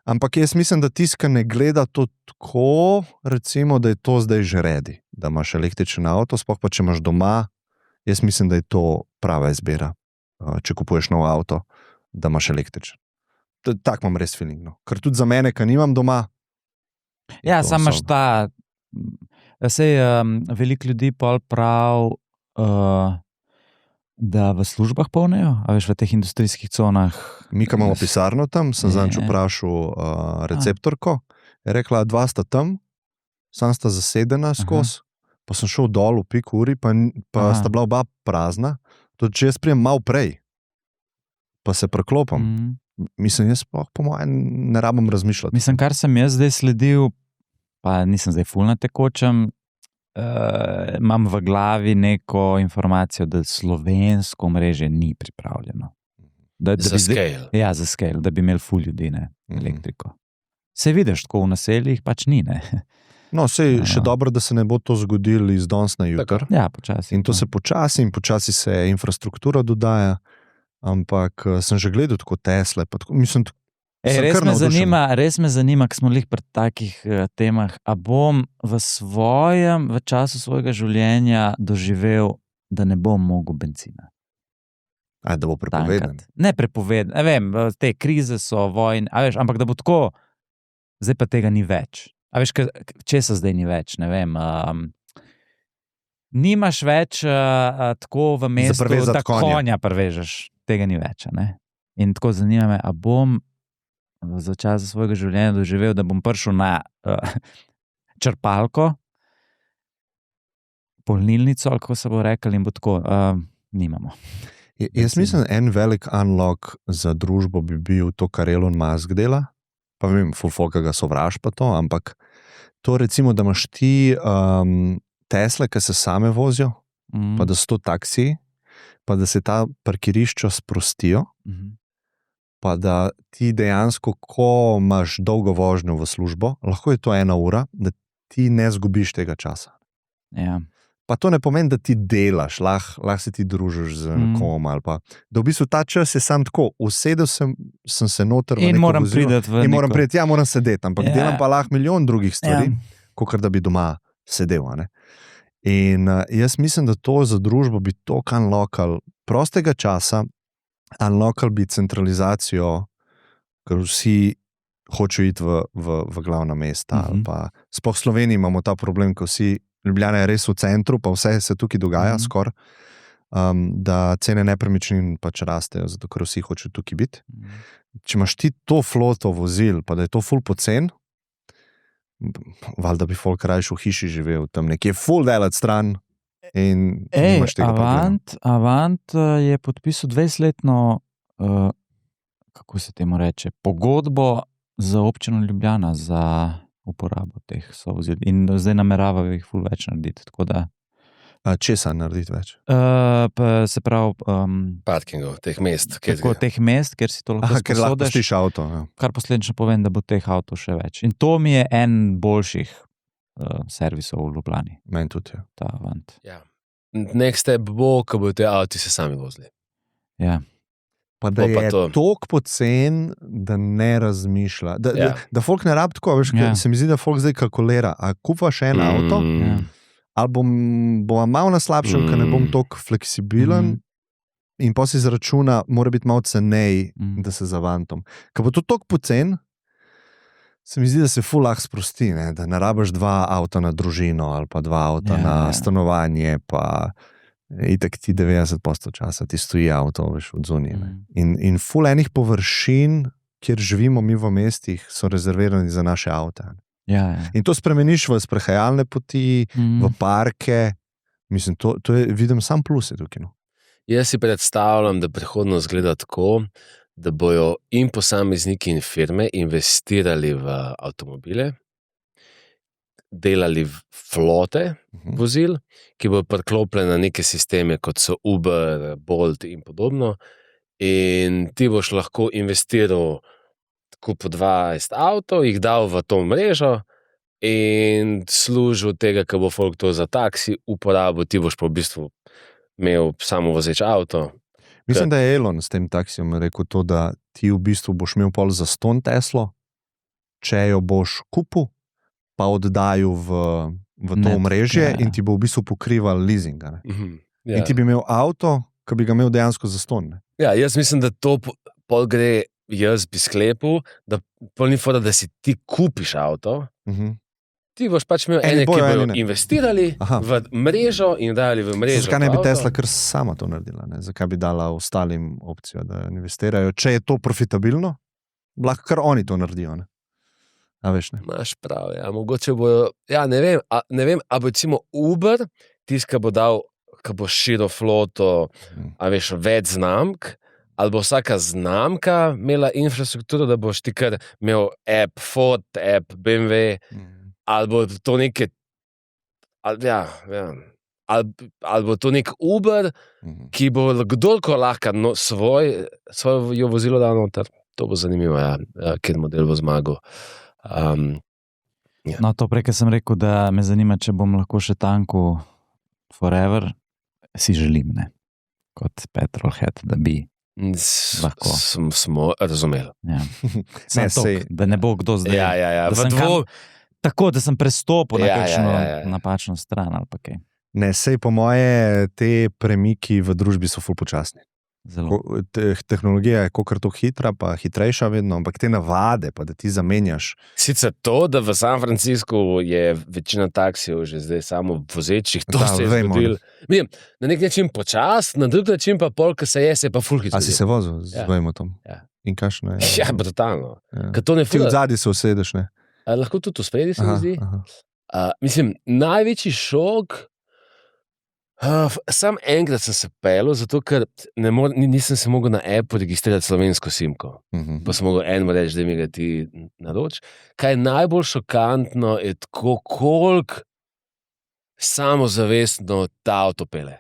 Ampak jaz mislim, da tiska ne gleda to tako, recimo, da je to zdaj že redi, da imaš električen avto, sploh pa če imaš doma, jaz mislim, da je to prava izbira, če kupuješ nov avto, da imaš električen. Tak imam res feeling. No. Ker tudi za mene, ki nimam doma. Ja, sam imaš ta. Veliko ljudi pol prav, da v službah polnejo, a veš, v teh industrijskih conah. Mi, ki imamo pisarno tam, sem zanj vprašal receptorko, je rekla, 2 sta tam, sam sta zasedena skozi, pa sem šel dol v pik uri, pa sta bila oba prazna, tudi če jaz prijem malo prej, pa se preklopam. Mislim, jaz po mojem ne rabim razmišljati. Mislim, kar sem jaz zdaj sledil, pa nisem zdaj ful na tekočem, imam v glavi neko informacijo, da slovensko mreže ni pripravljeno. Za scale. Ja, za scale, da bi imeli ful ljudi, elektriko. Se vidiš, tako v naseljih pač ni, ne. No, še dobro, da se ne bo to zgodilo iz danes na jutri. Ja, počasi. In to se počasi se infrastruktura dodaja, ampak sem že gledal tako Tesle, pa tako, mislim, Res me zanima, ko smo lih pri takih temah, a bom v času svojega življenja doživel, da ne bom mogel benzina. Da bo prepovedan. Ne prepovedan, ne vem, te krize so, vojne, ampak da bo tako, zdaj pa tega ni več. A veš, česa zdaj ni več, ne vem, nimaš več tako v mestu, da konja prevežeš, tega ni več, ne? In tako zanima me, a bom za čas svojega življenja doživel, da bom prišel na črpalko, polnilnico, ali kako se bo rekel, in bo tako, nimamo. Jaz mislim, en velik unlock za družbo bi bil to, kar Elon Musk dela, pa vem, fulfolka ga sovraž pa to, ampak to recimo, da imaš ti Tesle, ki se same vozijo, pa da so to taksiji, pa da se ta parkirišča sprostijo, pa da ti dejansko, ko imaš dolgo vožnjo v službo, lahko je to 1 ura, da ti ne zgubiš tega časa. Ja. Pa to ne pomeni, da ti delaš, lahko se ti družiš z nekom ali pa. Da v bistvu ta čas je sam tako, usedel sem se noter v neko moram vozilo in moram priti, moram sedeti, ampak delam pa lahko milijon drugih stvari, kakor da bi doma sedel. Ne? In jaz mislim, da to za družbo bi to unlockal prostega časa, unlockal bi centralizacijo, ker vsi hočejo iti v glavna mesta. Ali pa, sploh v Sloveniji imamo ta problem, ko vsi Ljubljana je res v centru, pa vse se tukaj dogaja skoraj, da cene nepremičnin pač rastejo, zato ker vsi hočejo tukaj biti. Če imaš ti to floto vozil, pa da je to ful pocen, valjda bi folk rajš v hiši živel, tam nekje ful delat stran in nimaš tega problema. Avant je podpisal 20-letno, kako se temu reče, pogodbo za občino Ljubljana, za uporabo teh sovozil. In zdaj nameravajo jih ful več narediti. Česa narediti več? Se pravi... parkingov, teh mest. Teh mest, kjer si to lahko ker lahko pustiš avto. Ja. Kar posledično povem, da bo teh avtov še več. In to mi je en boljših servisov v Ljubljani. Meni tudi, ja. Ta Avant. Ja. Next step bo, ko bodo te avti se sami vozili. Ja. Pa da je toliko pocen, da ne razmišlja. Da folk ne rabi tako, veš, se mi zdi, da folk zdaj kalkulira, a kupaš en avto, ali bom malo na slabšem, ker ne bom toliko fleksibilen, in pa si izračuna, mora biti malo cenej, da se za Avantom. Ker bo to toliko pocen, se mi zdi, da se ful lahko sprosti, ne? Da ne rabiš 2 avta na družino, ali pa 2 avta na stanovanje, pa itak ti 90% časa ti stoji avto, veš, od zunije. In ful enih površin, kjer živimo mi v mestih, so rezervirani za naše avte. Ja. In to spremeniš v sprehajalne poti, v parke, mislim, to je, vidim sam pluse tukaj. No. Jaz si predstavljam, da prihodnost gleda tako, da bojo in posamezniki in firme investirali v avtomobile, delali flote vozil, ki bodo priklopljene na neke sisteme, kot so Uber, Bolt in podobno, in ti boš lahko investiral tako po 20 avtov, jih dal v to mrežo in služil tega, ko bo folk to za taksi uporabil, ti boš pa v bistvu imel samo vozeč avto. Mislim, da je Elon s tem taksijem rekel to, da ti v bistvu boš imel pol za 100 Teslo, če jo boš kupil, pa oddaju v to mrežje in ti bo v bistvu pokrival leasing. In ti bi imel avto, ki bi ga imel dejansko za 100. Ja, jaz mislim, da to pol gre, jaz bi sklepil, da pol ni fora, da si ti kupiš avto, ti boš pač imel ene, ki bojo investirali v mrežo in dali v mrežo. Zakaj ne bi Tesla kar sama to naredila? Ne? Zakaj bi dala ostalim opcijo, da investirajo? Če je to profitabilno, lahko kar oni to naredijo. Ne? A veš, ne? Maš prav, ja, mogoče bojo, ja, ne vem, a bo recimo Uber, tist, ki bo dal, ki bo širil floto, a veš, več znamk, ali bo vsaka znamka imela infrastrukturo, da boš ti kar imel app Ford, app BMW, ali bo to neke, ali bo to nek Uber, ki bo kdorko lahko svojo vozilo dal noter. To bo zanimivo, ja, kjer model bo zmagal. Ja. No, to prej, sem rekel, da me zanima, če bom lahko še tanku forever, si želim, ne, kot petrolhead, da bi Lahko. Smo razumeli. Ja. Ne, Da ne bo kdo zdaj. Ja. Da sem tako, da sem prestopil na kakšno napačno stran ali pa kaj. Ne, sej po moje te premiki v družbi so ful počasni. Zelo. Tehnologija je kolikor to hitra, pa hitrejša vedno, ampak te navade, pa da ti zamenjaš. Sicer to, da v San Franciscu je večina taksijev že zdaj samo vozečih, to se je zgodilo. Na nek način počas, na drug način pa pol, ko se je pa ful hitro. A si se vozil z Vejmotom? Ja. In kakšno je? Ja, brutalno. Ja. Ti v zadnji se usedeš, ne? Lahko tudi v spredi se mi zdi. Največji šok. Sam enkrat sem se pelil, zato ker nisem se mogel na Apple registrirati slovensko simko. Pa sem mogel eno reči, da mi ga ti naroči. Kaj je najbolj šokantno, je tako, koliko samozavestno ta avto pele.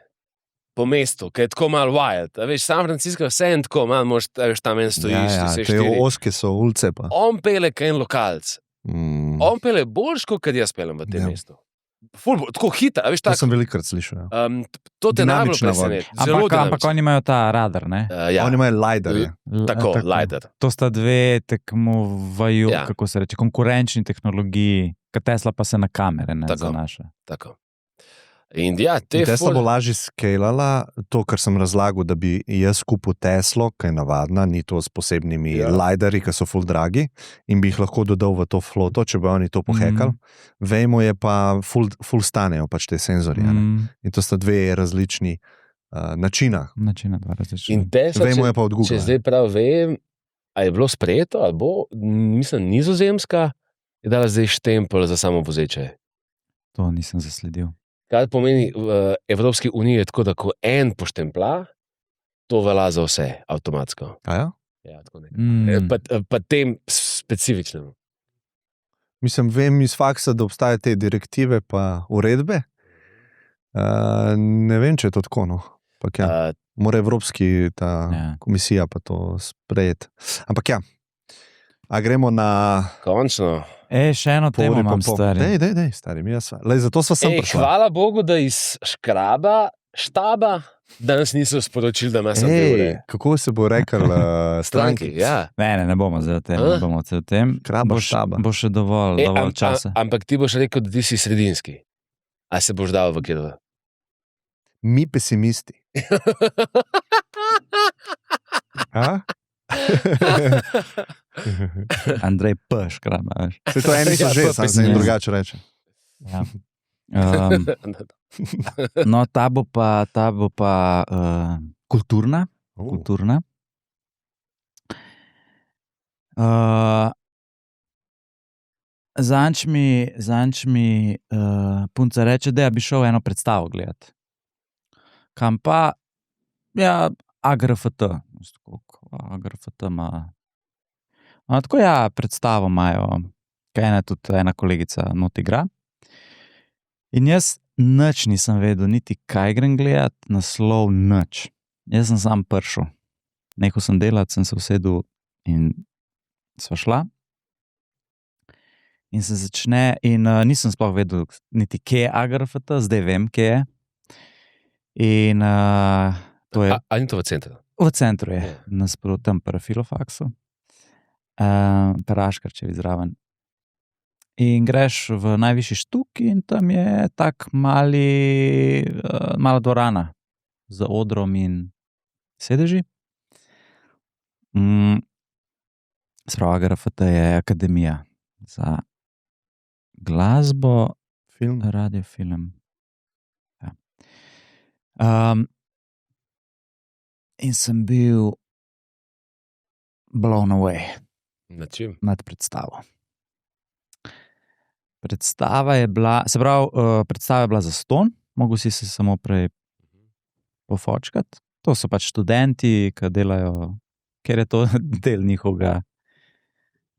Po mestu, ki je tako malo wild. Veš, San Francisco vse je tako, malo moš tam en stojiš. Te oske so ulice pa. On pele kaj en lokalc. On pele boljš, kot jaz pelem v tem mestu. Tako hita, veš, tako. To sem velikrat slišal. To te najbolj preseneti. Ampak oni imajo ta radar, ne? Oni imajo LiDAR. Tako, LiDAR. To sta dve tekmovajo, kako se reče, konkurenčni tehnologiji, ka Tesla pa se na kamere ne zanaša. Tako. In ja, Tesla bo lažje skalala, to, kar sem razlagal, da bi jaz kupil Teslo, ki je navadna, ni to s posebnimi LiDARji, ki so ful dragi, in bi jih lahko dodal v to floto, če bi oni to pohekali. Vejmo je pa ful stanejo pač te senzorje. In to sta dve različni načina. Dva različna. In Tesla, Vejmo je pa od Google. Če zdaj prav vem, a je bilo sprejeto, ali bo, mislim, Nizozemska je dala zdaj štempelj za samo vozeče. To nisem zasledil. Kaj pomeni v Evropski uniji, tako da ko en poštempla, to velja za vse, avtomatsko. Ja, tako nekaj. Pa tem specifičnem. Mislim, vem iz faksa, da obstajajo te direktive pa uredbe. Ne vem, če je to tako, no. Mora Evropski komisija pa to sprejeti. Ampak ja, a gremo na... Končno. Še eno temo imam, stari. Dej, stari, mi jaz. Zato sva sem prišla. Hvala Bogu, da iz štaba danes niso sporočili, da ima sem ure. Kako se bo rekel stranki? Ja. Ne bomo zdaj o tem. Kraba štaba. Bo še dovolj časa. Ampak ti boš rekel, da ti si sredinski. A se boš dal v kjer? Mi pesimisti. Andrej P. Škraba. Se to eni so že, sam se jim drugače reče. Ja. No, ta bo pa kulturna. Zanč mi punca reče, da bi šel eno predstavo gledati. Kam pa, ja, AGRFT. AGRFT ima... Tako ja, predstavo imajo, kaj tudi ena kolegica not igra. In jaz nič nisem vedel, niti kaj grem gledati, naslov nič. Jaz sem sam prišel. Nehal sem delati, sem se usedel in sva šla. In se začne, in nisem sploh vedel niti kje je AGRFT, zdaj vem, kje je. In to je... A ni to v centru? V centru je, nasprotem pri Filofaksu. Praškarčevi zraven. In greš v najvišji štuk in tam je tak mala dvorana z odrom in sedeži. Spravo AGRFT je akademija za glasbo, film, radio, film. Ja. In sem bil blown away. Na čim? Nad predstavo. Predstava je bila, predstava je bila za ston, mogel si se samo prej pofočkati. To so pač študenti, ki delajo, ker je to del njihovega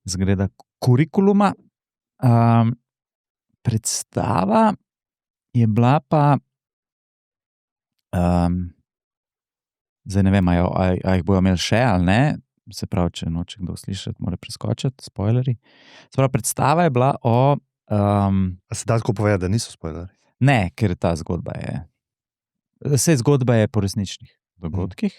zgleda kurikuluma. Predstava je bila pa, zdaj ne vem, a jih bojo imeli še ali ne, se pravi, če noče kdo slišati, mora preskočiti, spoilerji. Se pravi, predstava je bila o... A se da tako povedati, da niso spoilerji? Ne, ker ta zgodba je... Vse zgodba je po resničnih dogodkih.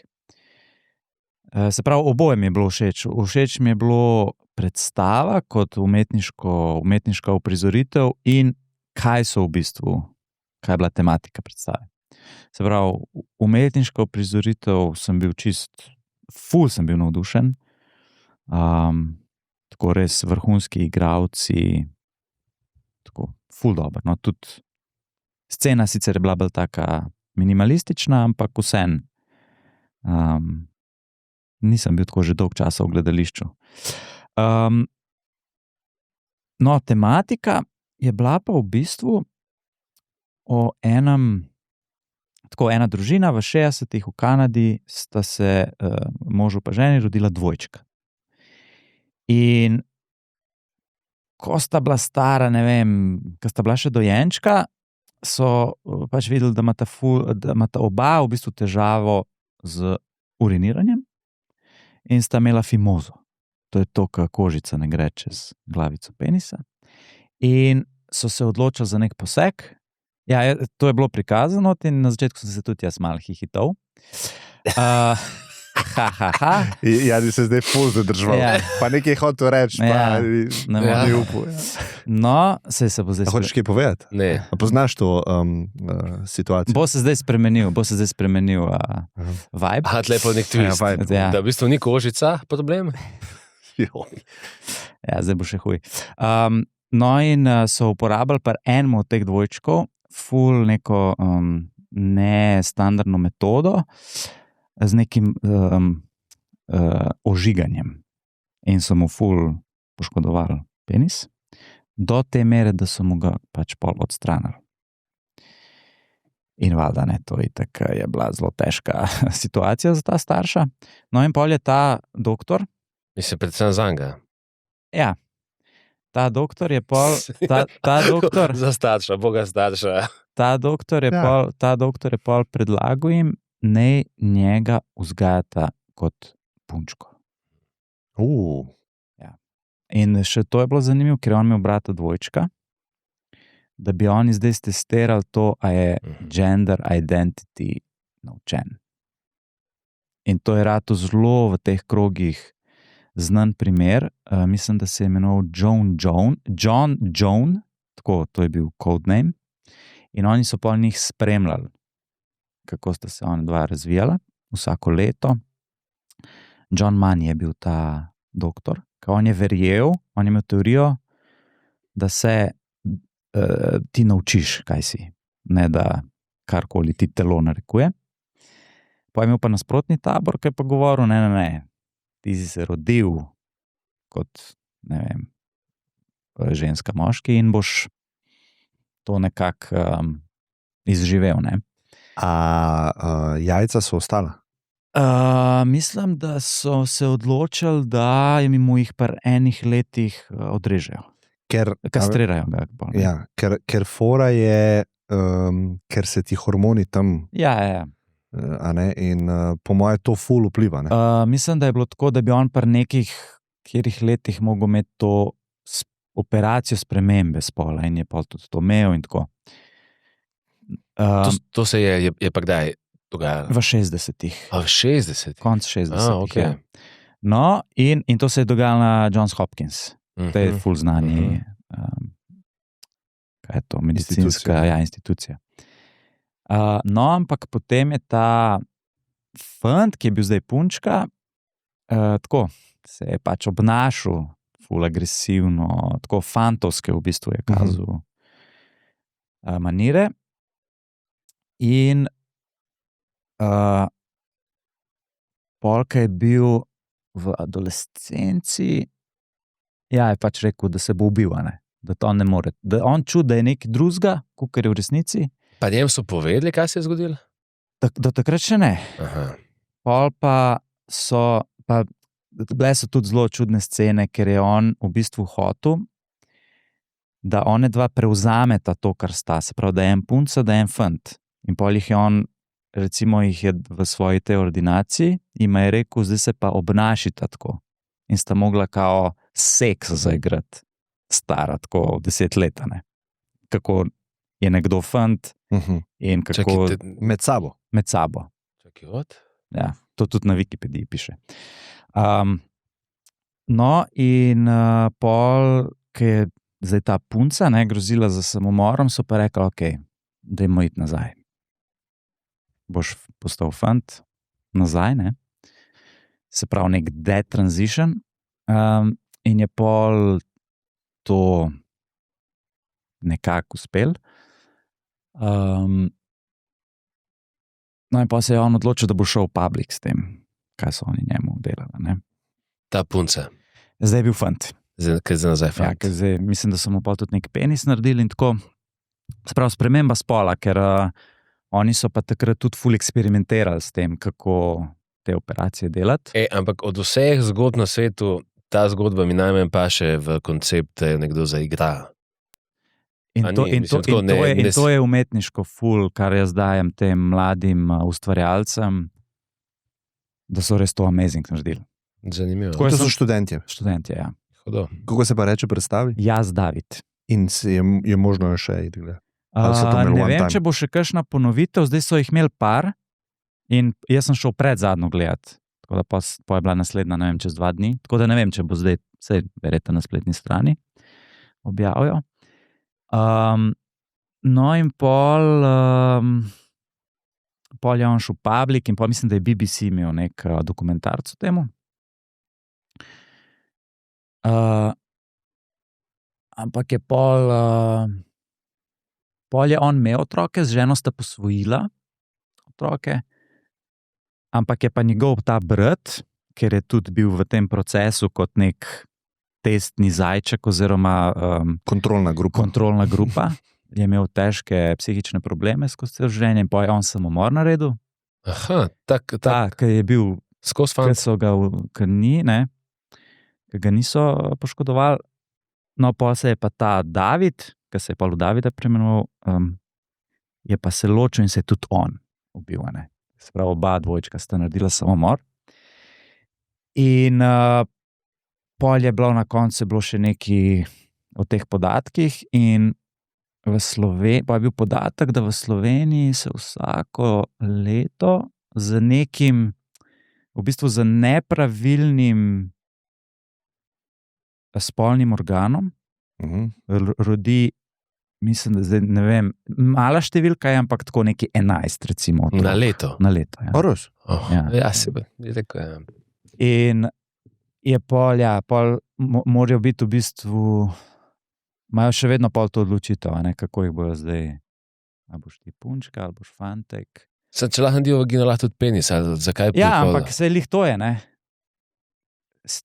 Se pravi, oboje mi je bilo všeč. Všeč mi je bilo predstava kot umetniška uprizoritev in kaj so v bistvu, kaj je bila tematika predstave. Se pravi, umetniška uprizoritev sem bil ful sem bil navdušen. Tako res vrhunski igralci, tako ful dobro. No, tudi scena sicer je bila bolj taka minimalistična, ampak vseeno. Nisem bil tako že dolg časa v gledališču. No, tematika je bila pa v bistvu o ena družina v 60-ih v Kanadi sta se možu pa ženi rodila dvojčka. In ko sta bila stara, ne vem, ko sta bila še dojenčka, so pač videli, da imata oba v bistvu težavo z uriniranjem in sta imela fimozo. To je to, ko kožica ne gre čez glavico penisa. In so se odločili za nek poseg. Ja, to je bilo prikazano in na začetku sem se tudi jaz malo hihital. Ja, bi se zdaj ful zadržal. Ja. Pa nekaj hotel reči, Ja, pa ne ne morem. upal. No, se bo zdaj Hočeš kaj povedati? Ne. A poznaš to situacijo? Bo se zdaj spremenil vibe. Aha, tle je pa nek twist. Ja, vibe. Ja. Da v bistvu ni kožica problem. Ja, zdaj bo še huj. No in so uporabljali pri enem od teh dvojčkov ful neko nestandardno metodo z nekim ožiganjem. In so mu ful poškodovali penis. Do te mere, da so mu ga pač pol odstranili. In valjda ne, to itak je bila zelo težka situacija za ta starša. No in pol je ta doktor, Mislim, predvsem za njega. ja, ta doktor je pol, ta doktor, Za starša, boga starša. ta doktor je pol predlagal jim, naj njega vzgajata kot punčko. In še to je bilo zanimivo, ker je on imel brata dvojčka, da bi oni zdaj testirali to, a je gender identity naučen. In to je rado zelo v teh krogih znan primer. Mislim, da se je imenoval John Joan, tako, to je bil codename. In oni so pol njih spremljali, kako sta se ona dva razvijala vsako leto. John Mann je bil ta doktor, ko on je verjel, on je imel teorijo, da se ti naučiš, kaj si, ne da karkoli ti telo narekuje. Pa je imel pa nasprotni tabor, ki je pa govoril, ne, ti si se rodil kot, ne vem, ženska moški in boš to nekako izživel, ne. Jajca so ostala? Mislim, da so se odločili, da jim jih pri enih letih odrežejo. Kastrirajo ga. Ja, ker fora je, ker se ti hormoni tam, Ja. a ne, in po moje to ful vpliva, ne? Mislim, da je bilo tako, da bi on pri nekih katerih letih mogel imeti to operacijo spremembe spola in je pol tudi to imel in tako. To se je pa kdaj dogajalo? V 60-ih. A v 60-ih? Konc 60-ih, okay. ja. No, in to se je dogajalo na Johns Hopkins. To je ful znani, kaj je to, medicinska institucija. No, ampak potem je ta fant, ki je bil zdaj punčka, tako se je pač obnašal ful agresivno, tako fantovske v bistvu je kazal manire. In polka je bil v adolescenci, ja, je pač rekel, da se bo ubil, ne? Da to on ne more, da on čuti, da je nekaj drugega, kakor je v resnici. Pa njem so povedali, kaj se je zgodilo? Do takrat še ne. Aha. Pol pa bile so tudi zelo čudne scene, ker je on v bistvu hotel, da one dva prevzameta to, kar sta, se pravi, da je en punca, da je en fant. In pol jih je on, recimo jih je v svoji tej ordinaciji, jima je rekel, zdaj se pa obnašita tako. In sta mogla kao seks zaigrati, stara tako 10 let, ne. Kako je nekdo fant in kako Čakajte, med sabo. med sabo. čakaj, od? Ja, to tudi na Wikipediji piše. No, in pol, ki je zdaj ta punca grozila za samomorom, so pa rekli, ok, dajmo iti nazaj. Boš postal fant nazaj, ne? Se pravi nek detransition, in je pol to nekako uspel. No in pa se je on odločil, da bo šel v public s tem, kaj so oni njemu delali, ne? Ta punca. Zdaj je bil fant. Kaj je nazaj fant? Ja, zdaj, mislim, da so mu pa tudi nek penis naredili in tako. Sprav sprememba spola, ker oni so pa takrat tudi ful eksperimentirali s tem, kako te operacije delati. Ampak od vseh zgodb na svetu, ta zgodba mi najmanj paše v koncept, da je nekdo zaigra. In to je umetniško ful, kar jaz dajem tem mladim ustvarjalcem, da so res to amazing naredili. Zanimivo. To so študentje. Študentje, ja. Hodo. Kako se pa reče predstavi? Jaz, David. In je možno še iti gledati? Ne vem, če bo še kakšna ponovitev, zdaj so jih imeli par in jaz sem šel pred zadnjo gledati, tako da pa je bila naslednja, ne vem, čez 2 dni, tako da ne vem, če bo zdaj, vse verjetno na spletni strani objavijo. No in pol je on šel v public in pol mislim, da je BBC imel nek dokumentarc o temu. Ampak je pol je on imel otroke, z ženo sta posvojila otroke, ampak je pa njegov ta brat, ker je tudi bil v tem procesu kot nek testni zajček oziroma kontrolna grupa, je imel težke psihične probleme skozi celo življenje in pa je on samomor naredil. Aha, tak. Ker je bil skozi fant. Ker ga niso poškodovali. No, pa se je pa ta David, ki se je pa v Davida preimenoval, je pa se ločil in se je tudi on ubil. Se pravi, oba dvojčka sta naredila samomor. In pol je bilo na koncu še nekaj o teh podatkih in pa je bil podatek, da v Sloveniji se vsako leto z nekim, v bistvu z nepravilnim spolnim organom rodi, mislim, da zdaj ne vem, mala številka je, ampak tako neki 11 recimo. Otrok. Na leto? Na leto, ja. Oros? Ja, se bi rekel, ja. In je pol, morajo biti v bistvu, imajo še vedno pol to odločitev, kako jih bojo zdaj, ali boš ti punčka, ali boš fantek. Če lahko naredijo vagino, lahko tudi penis, ali zakaj? Ja, ampak se lih to je, ne. S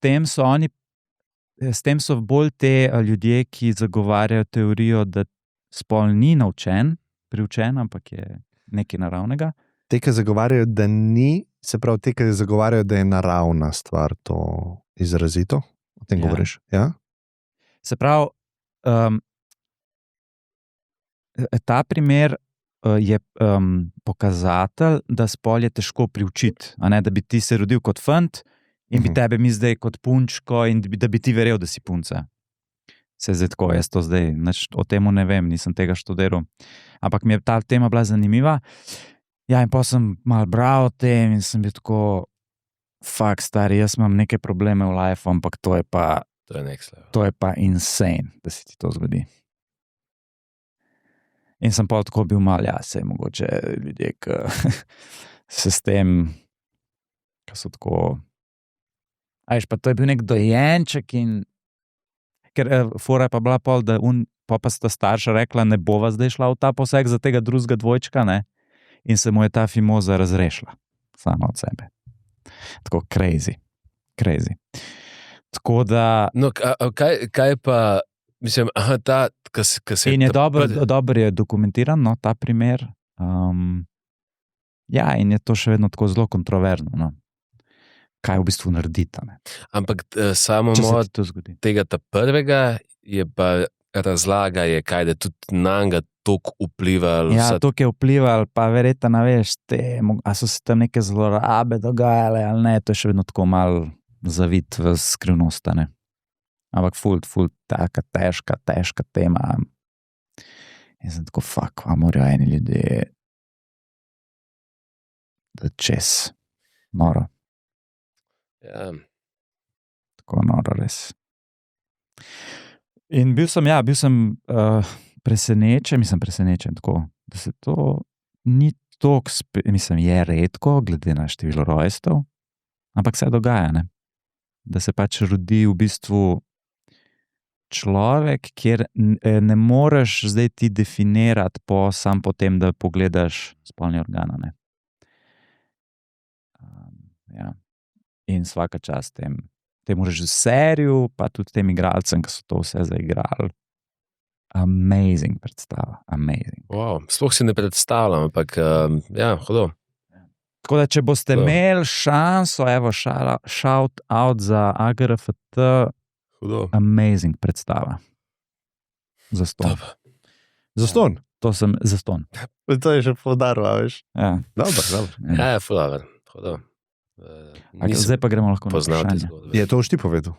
tem so bolj te ljudje, ki zagovarjajo teorijo, da spol ni priučen, ampak je nekaj naravnega. Te, ki zagovarjajo, da ni, se pravi, te, ki zagovarjajo, da je naravna stvar, to izrazito, o tem govoriš, ja? Se pravi, ta primer je pokazatelj, da spol je težko priučiti, da bi ti se rodil kot fant in bi tebe mi zdaj kot punčko in da bi ti verjel, da si punca. Se zdaj tako, jaz to zdaj o tem ne vem, nisem tega študiral, ampak mi je ta tema bila zanimiva. Ja, in pa sem malo bral o tem in sem bil tako, fuck stari, jaz imam neke probleme v life, ampak to je pa insane, da se ti to zgodi. In sem pa tako bil mal, se je mogoče ljudje, ki se s tem, ki so tako, pa to je bil nek dojenček in ker fora je pa bila pol, da pa sta starša rekla, ne bova zdaj šla v ta poseg za tega drugega dvojčka, ne, in se mu je ta fimoza razrešila sama od sebe. Tako crazy. Tako da... No, kaj pa, mislim, ta, ki se... In je dobro je dokumentiran, no, ta primer. Ja, in je to še vedno tako zelo kontroverzno, no. Kaj v bistvu naredita, ne. Ampak samo mod tega ta prvega je pa razlaga je, kaj da tudi nanga toliko vplival. Ja, toliko je vplival, pa verjetno veš, a so se tam neke zlorabe dogajale ali ne, to je še vedno tako malo zavit v skrivnost, ne. Ampak ful, taka težka tema. In sem tako, fuck, morajo eni ljudje da čez. Noro. Ja. Tako noro, res. In bil sem presenečen tako, da se to ni toliko, je redko, glede na število rojstev, ampak se dogaja, ne? Da se pač rodi v bistvu človek, kjer ne moreš zdaj ti definirati sam po tem, da pogledaš spolni organ, ne? Ja. In svaka čast temu režiserju, pa tudi tem igralcem, ki so to vse zaigrali. Amazing predstava, amazing. Wow, sploh si ne predstavljam, ampak ja, hudo. Tako da, če boste imeli šanso, evo, shout out za AGRFT, Hudo. amazing predstava. Zaston. Zaston. To sem zaston. To je že poudaril, veš. Ja. Dobro. Ja, fulaver, hudo. Zdaj pa gremo lahko na poznal te vprašanje. zgodbe. Je to už ti povedal?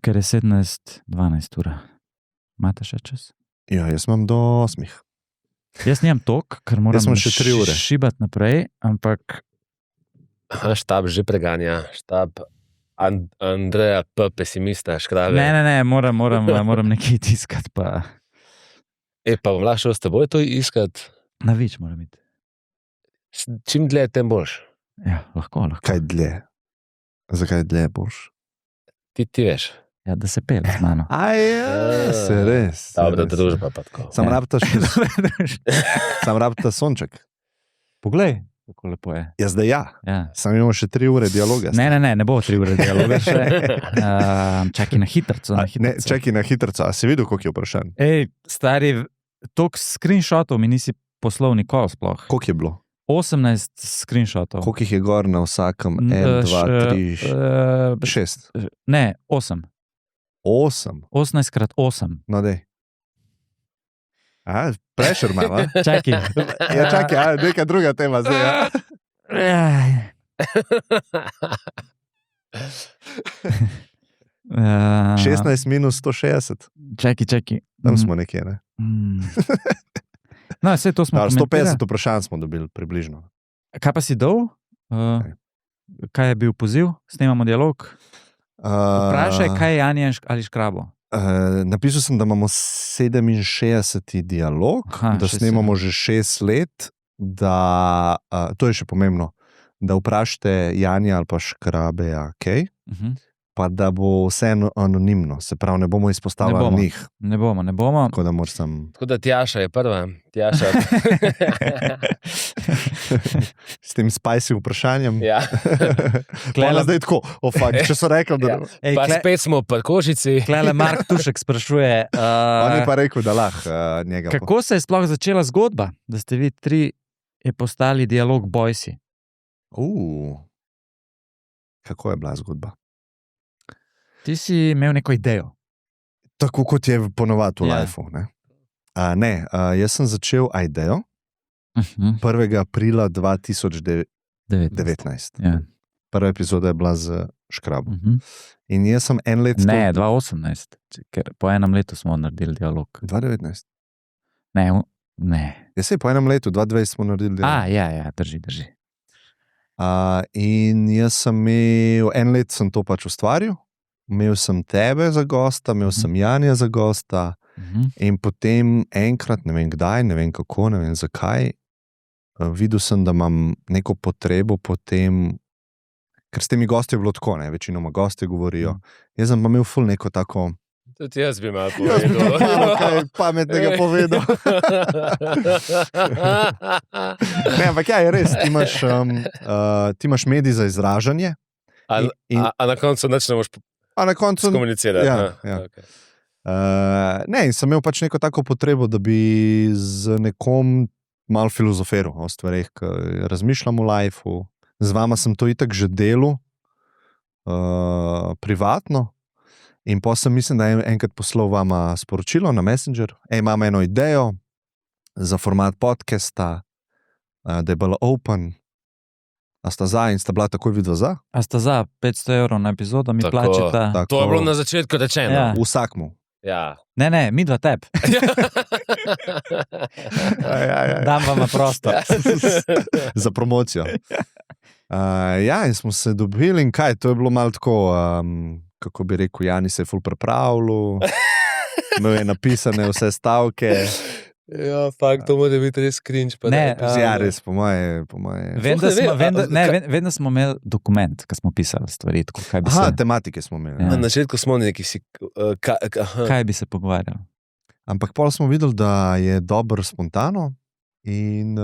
Ker je 17:12 ura. Imate še čas? Ja, jaz imam do 8. Jaz nimam toliko, ker moram Jaz imam še 3 ure. šibati naprej, ampak Štab že preganja, štab Andreja P. pesimista, škrave. ne, moram nekaj tiskati, pa Pa bom lahko šel s teboj to iskati. na več moram iti. Čim dlje, tem boljš. Ja, lahko. Kaj dlje? Zakaj dlje boš? Ti veš. Ja, da se pelje z mano. Se res. Dobra družba pa tako. Sam Ja. rabta sonček. Poglej, kako lepo je. Ja, zdaj ja. Ja. Sam imamo še 3 ure dialoga. Ne bo 3 ure dialoga še. Čakaj na hitrco. Ne, čakaj na hitrca. A si videl, koliko je vprašanj? Ej, stari, toliko screenshotov mi nisi poslal nikoli sploh. Koliko je bilo? 18 screenshotov. Koliko jih je gor na vsakem? 1, 2, 3, 6. Ne, 8. 8. 18x8. No, dej. Pressure imam, a? Čakaj. Ja, čakaj, neka druga tema zdaj. Ja. 16 minus 160. Čakaj. Tam smo nekje, ne? No, vse to smo 150 vprašanj smo dobili približno. Kaj pa si dal? Kaj je bil poziv? Snemamo dialog? Vprašaj, kaj je Janja ali Škrabo? Napisal sem, da imamo 67. dialog, da snemamo že 6 let, da, to je še pomembno, da vprašate Janja ali pa Škrabeja, kaj? Pa da bo vse anonimno, se pravi, ne bomo izpostavljali njih. Ne bomo. Tako da moraš sam... Tako da Tjaša je prva. Tjaša. S tem spicy vprašanjem. Ja. Hvala zdaj tako, če so rekli, da... Pa spet smo v Parkožici. Klele Mark Tušek sprašuje... On je pa rekel, da lahko njega... Kako se je sploh začela zgodba, da ste vi 3 postali dialog Boysi? Kako je bila zgodba? Ti si imel neko idejo. Tako kot je ponovadi v lifeu. Jaz sem začel idejo 1. aprila 2019. Ja. Prva epizoda je bila z Škrabom. In jaz sem 1 let... Ne, 2018, ker po 1 letu smo naredili dialog. 2019? Ne. Jaz se po 1 letu, 2020 smo naredili dialog. Ja, drži. In jaz sem imel 1 let, sem to pač ustvaril. Imel sem tebe za gosta, imel sem Janja za gosta in potem enkrat, ne vem kdaj, ne vem kako, ne vem zakaj, videl sem, da imam neko potrebo potem, ker s temi gosti je bilo tako, ne, večinoma gosti govorijo. Jaz sem pa imel ful neko tako... Tudi jaz bi malo povedal. Kaj pametnega povedal. Ne, ampak ja, je res, ti imaš medij za izražanje. A na koncu nič ne moš komunicirati. Ja. Okay. Ne, in sem imel pač neko tako potrebo, da bi z nekom malo filozofiral o stvareh, ki razmišljam v lifeu. Z vama sem to itak že delal privatno in potem sem mislim, da je enkrat poslal vama sporočilo na Messenger. Imam eno idejo za format podcasta, da je bilo open. A sta za in sta bila takoj vidva za? A sta za 500 evrov na epizodo, mi plačeta. Tako. To je bilo na začetku rečeno. Ja. Vsakmu. Ja. Ne, mi dva teb. Ja. Dam vam prostor. Za promocijo. Ja, in smo se dobili in kaj, to je bilo malo tako, kako bi rekel, Jani se je ful pripravljal, imel je napisane vse stavke. Ja, fakt, to mora biti res cringe. Ja, res, po moje. Vem, da smo imeli dokument, ko smo pisali stvari. Tematike smo imeli. Na začetku smo neki kaj bi se pogovarjali. Ampak pol smo videli, da je dobro spontano in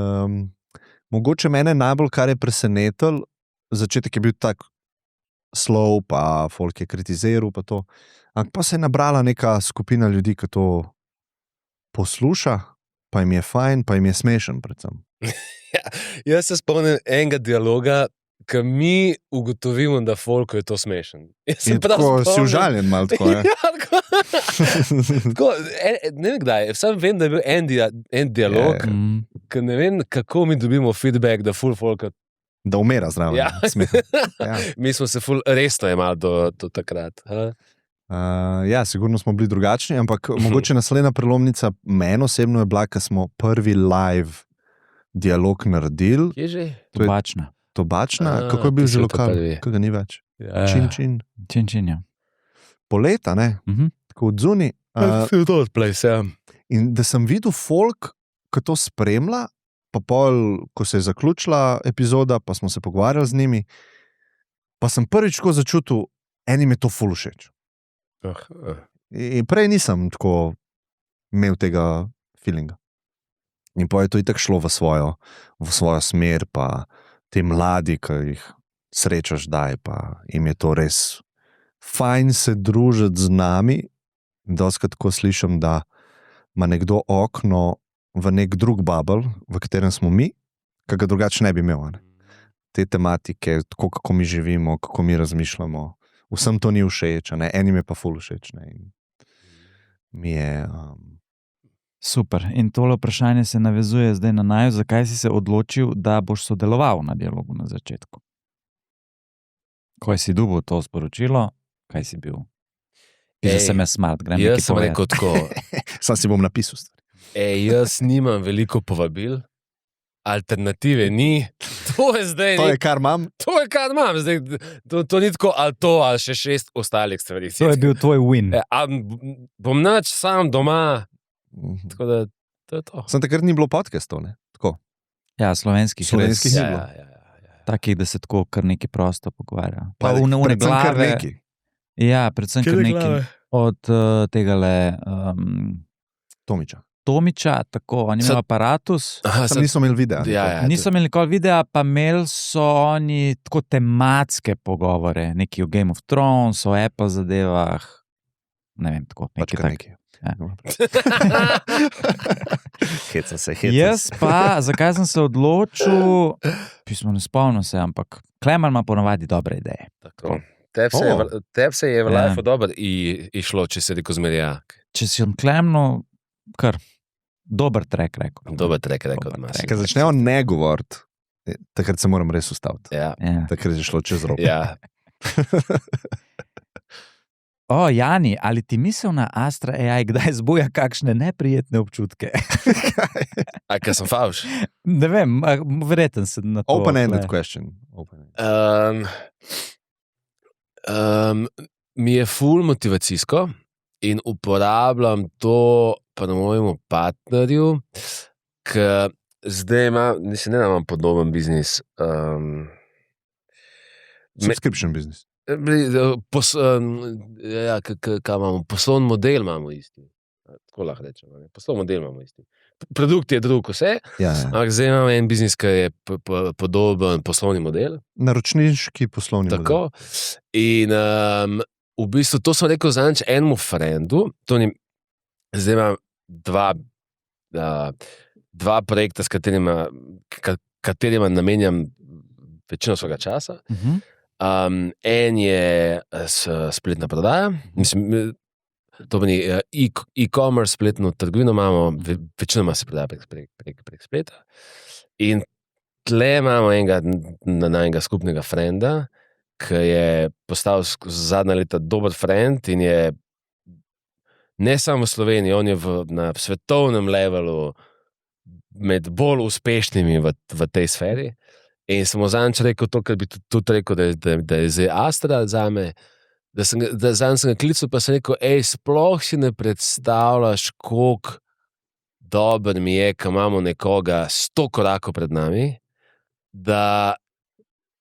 mogoče mene najbolj, kar je presenetilo, začetek je bil tak slov, pa folk je kritiziral, pa to. Ampak pa se je nabrala neka skupina ljudi, ki to posluša, pa jim je fajn, pa jim je smešen predvsem. Ja, jaz se spomnim enega dialoga, ki mi ugotovimo, da folku je to smešen. In tako si užaljen malo tako, ja, tako, ne vem kdaj, sam vem, da je bil en dialog, ki ne vem, kako mi dobimo feedback, da folka da umira zraven. Ja. Ja. Mi smo se resno jemali do takrat. Ja, sigurno smo bili drugačni, ampak mogoče naslednja prelomnica meni osebno je bila, ko smo prvi live dialog naredili. Kje že? Tobačna. Kako je bil že lokal? Ko ga ni več. Ja. Čin, ja. Poleta, ne? Tako od zuni. In da sem videl folk, ko to spremlja, pa pol, ko se je zaključila epizoda, pa smo se pogovarjali z njimi, pa sem prvič tako začutil, enim je to ful všeč. In prej nisem tako imel tega feelinga. In pa je to itak šlo v svojo smer, pa te mladi, ki jih srečaš daj, pa jim je to res fajn se družiti z nami. Dostakrat tako slišim, da ima nekdo okno v nek drug bubble, v katerem smo mi, ki ga drugače ne bi imel. Ne? Te tematike, tako kako mi živimo, kako mi razmišljamo, vsem to ni všeč, enim je pa ful všeč. Mi je... Super. In tole vprašanje se navezuje zdaj na naju, zakaj si se odločil, da boš sodeloval na dialogu na začetku? Ko si dobil to sporočilo, kaj si bil? Že se me smart, grem nekaj povedati. Jaz sem rekel tako. Sam si bom napisal stvari. Jaz nimam veliko povabil, alternative ni. To je zdaj. To je kar imam. To je kar imam. Zdaj, to ni tako, ali to, ali še 6 ostalih stvari. To je bil tvoj win. Bom nač sam doma. Tako da, to je to. Sem takrat ni bilo podcastov, ne? Tako. Ja, slovenskih ni bilo. Takih, da se tako kar neki prosto pogovarja. Pa predvsem kar neki. Ja, predvsem kar neki. Od tegale Tomiča, tako, oni imajo aparatus. Niso imeli videa. Niso imeli nikoli videa, pa imeli so oni tako tematske pogovore, neki o Game of Thrones, o Apple zadevah, ne vem, tako. Neki. Ja. Heca se. Jaz pa, zakaj sem se odločil, pismo ne spomnim se, ampak Klemen ima ponavadi dobre ideje. Tako. Teb se je v life dobro išlo, če se rekel zmerjak. Če si Klemenu, kar dober track rekel. Dober track rekel. Ko začnejo ne govoriti, takrat se moram res ustaviti. Ja. Takrat je šlo čez roko. Ja. Jani, ali ti misel na Astra AI kdaj zbuja kakšne neprijetne občutke? Kaj sem favš? Ne vem, verjeten sem na to. Open-ended question. Mi je ful motivacijsko in uporabljam to pa na mojemu partnerju, ker zdaj ne imam podoben biznis. Subscription biznis. Poslovni model imamo isti. Tako lahko rečemo. Poslovni model imamo isti. Produkt je drug, vse. Ampak zdaj imamo en biznis, ki je podoben poslovni model. Naročniški poslovni model. Tako. In v bistvu to sem rekel zadnjič enemu frendu. Zdaj imam dva projekta, s katerima namenjam večino svojega časa. En je spletna prodaja, mislim, to pomeni e-commerce, spletno trgovino imamo, večinoma se prodaja prek spleta. In tle imamo enega skupnega frenda, ki je postal zadnja leta dober frend in je ne samo v Sloveniji, on je na svetovnem levelu med bolj uspešnimi v tej sferi. In sem zadnjič rekel to, kar bi tudi rekel, da je zdaj Astra zame, da zadnjič sem ga klical, pa sem rekel, sploh si ne predstavljaš, koliko dober mi je, ko imamo nekoga 100 korakov pred nami, da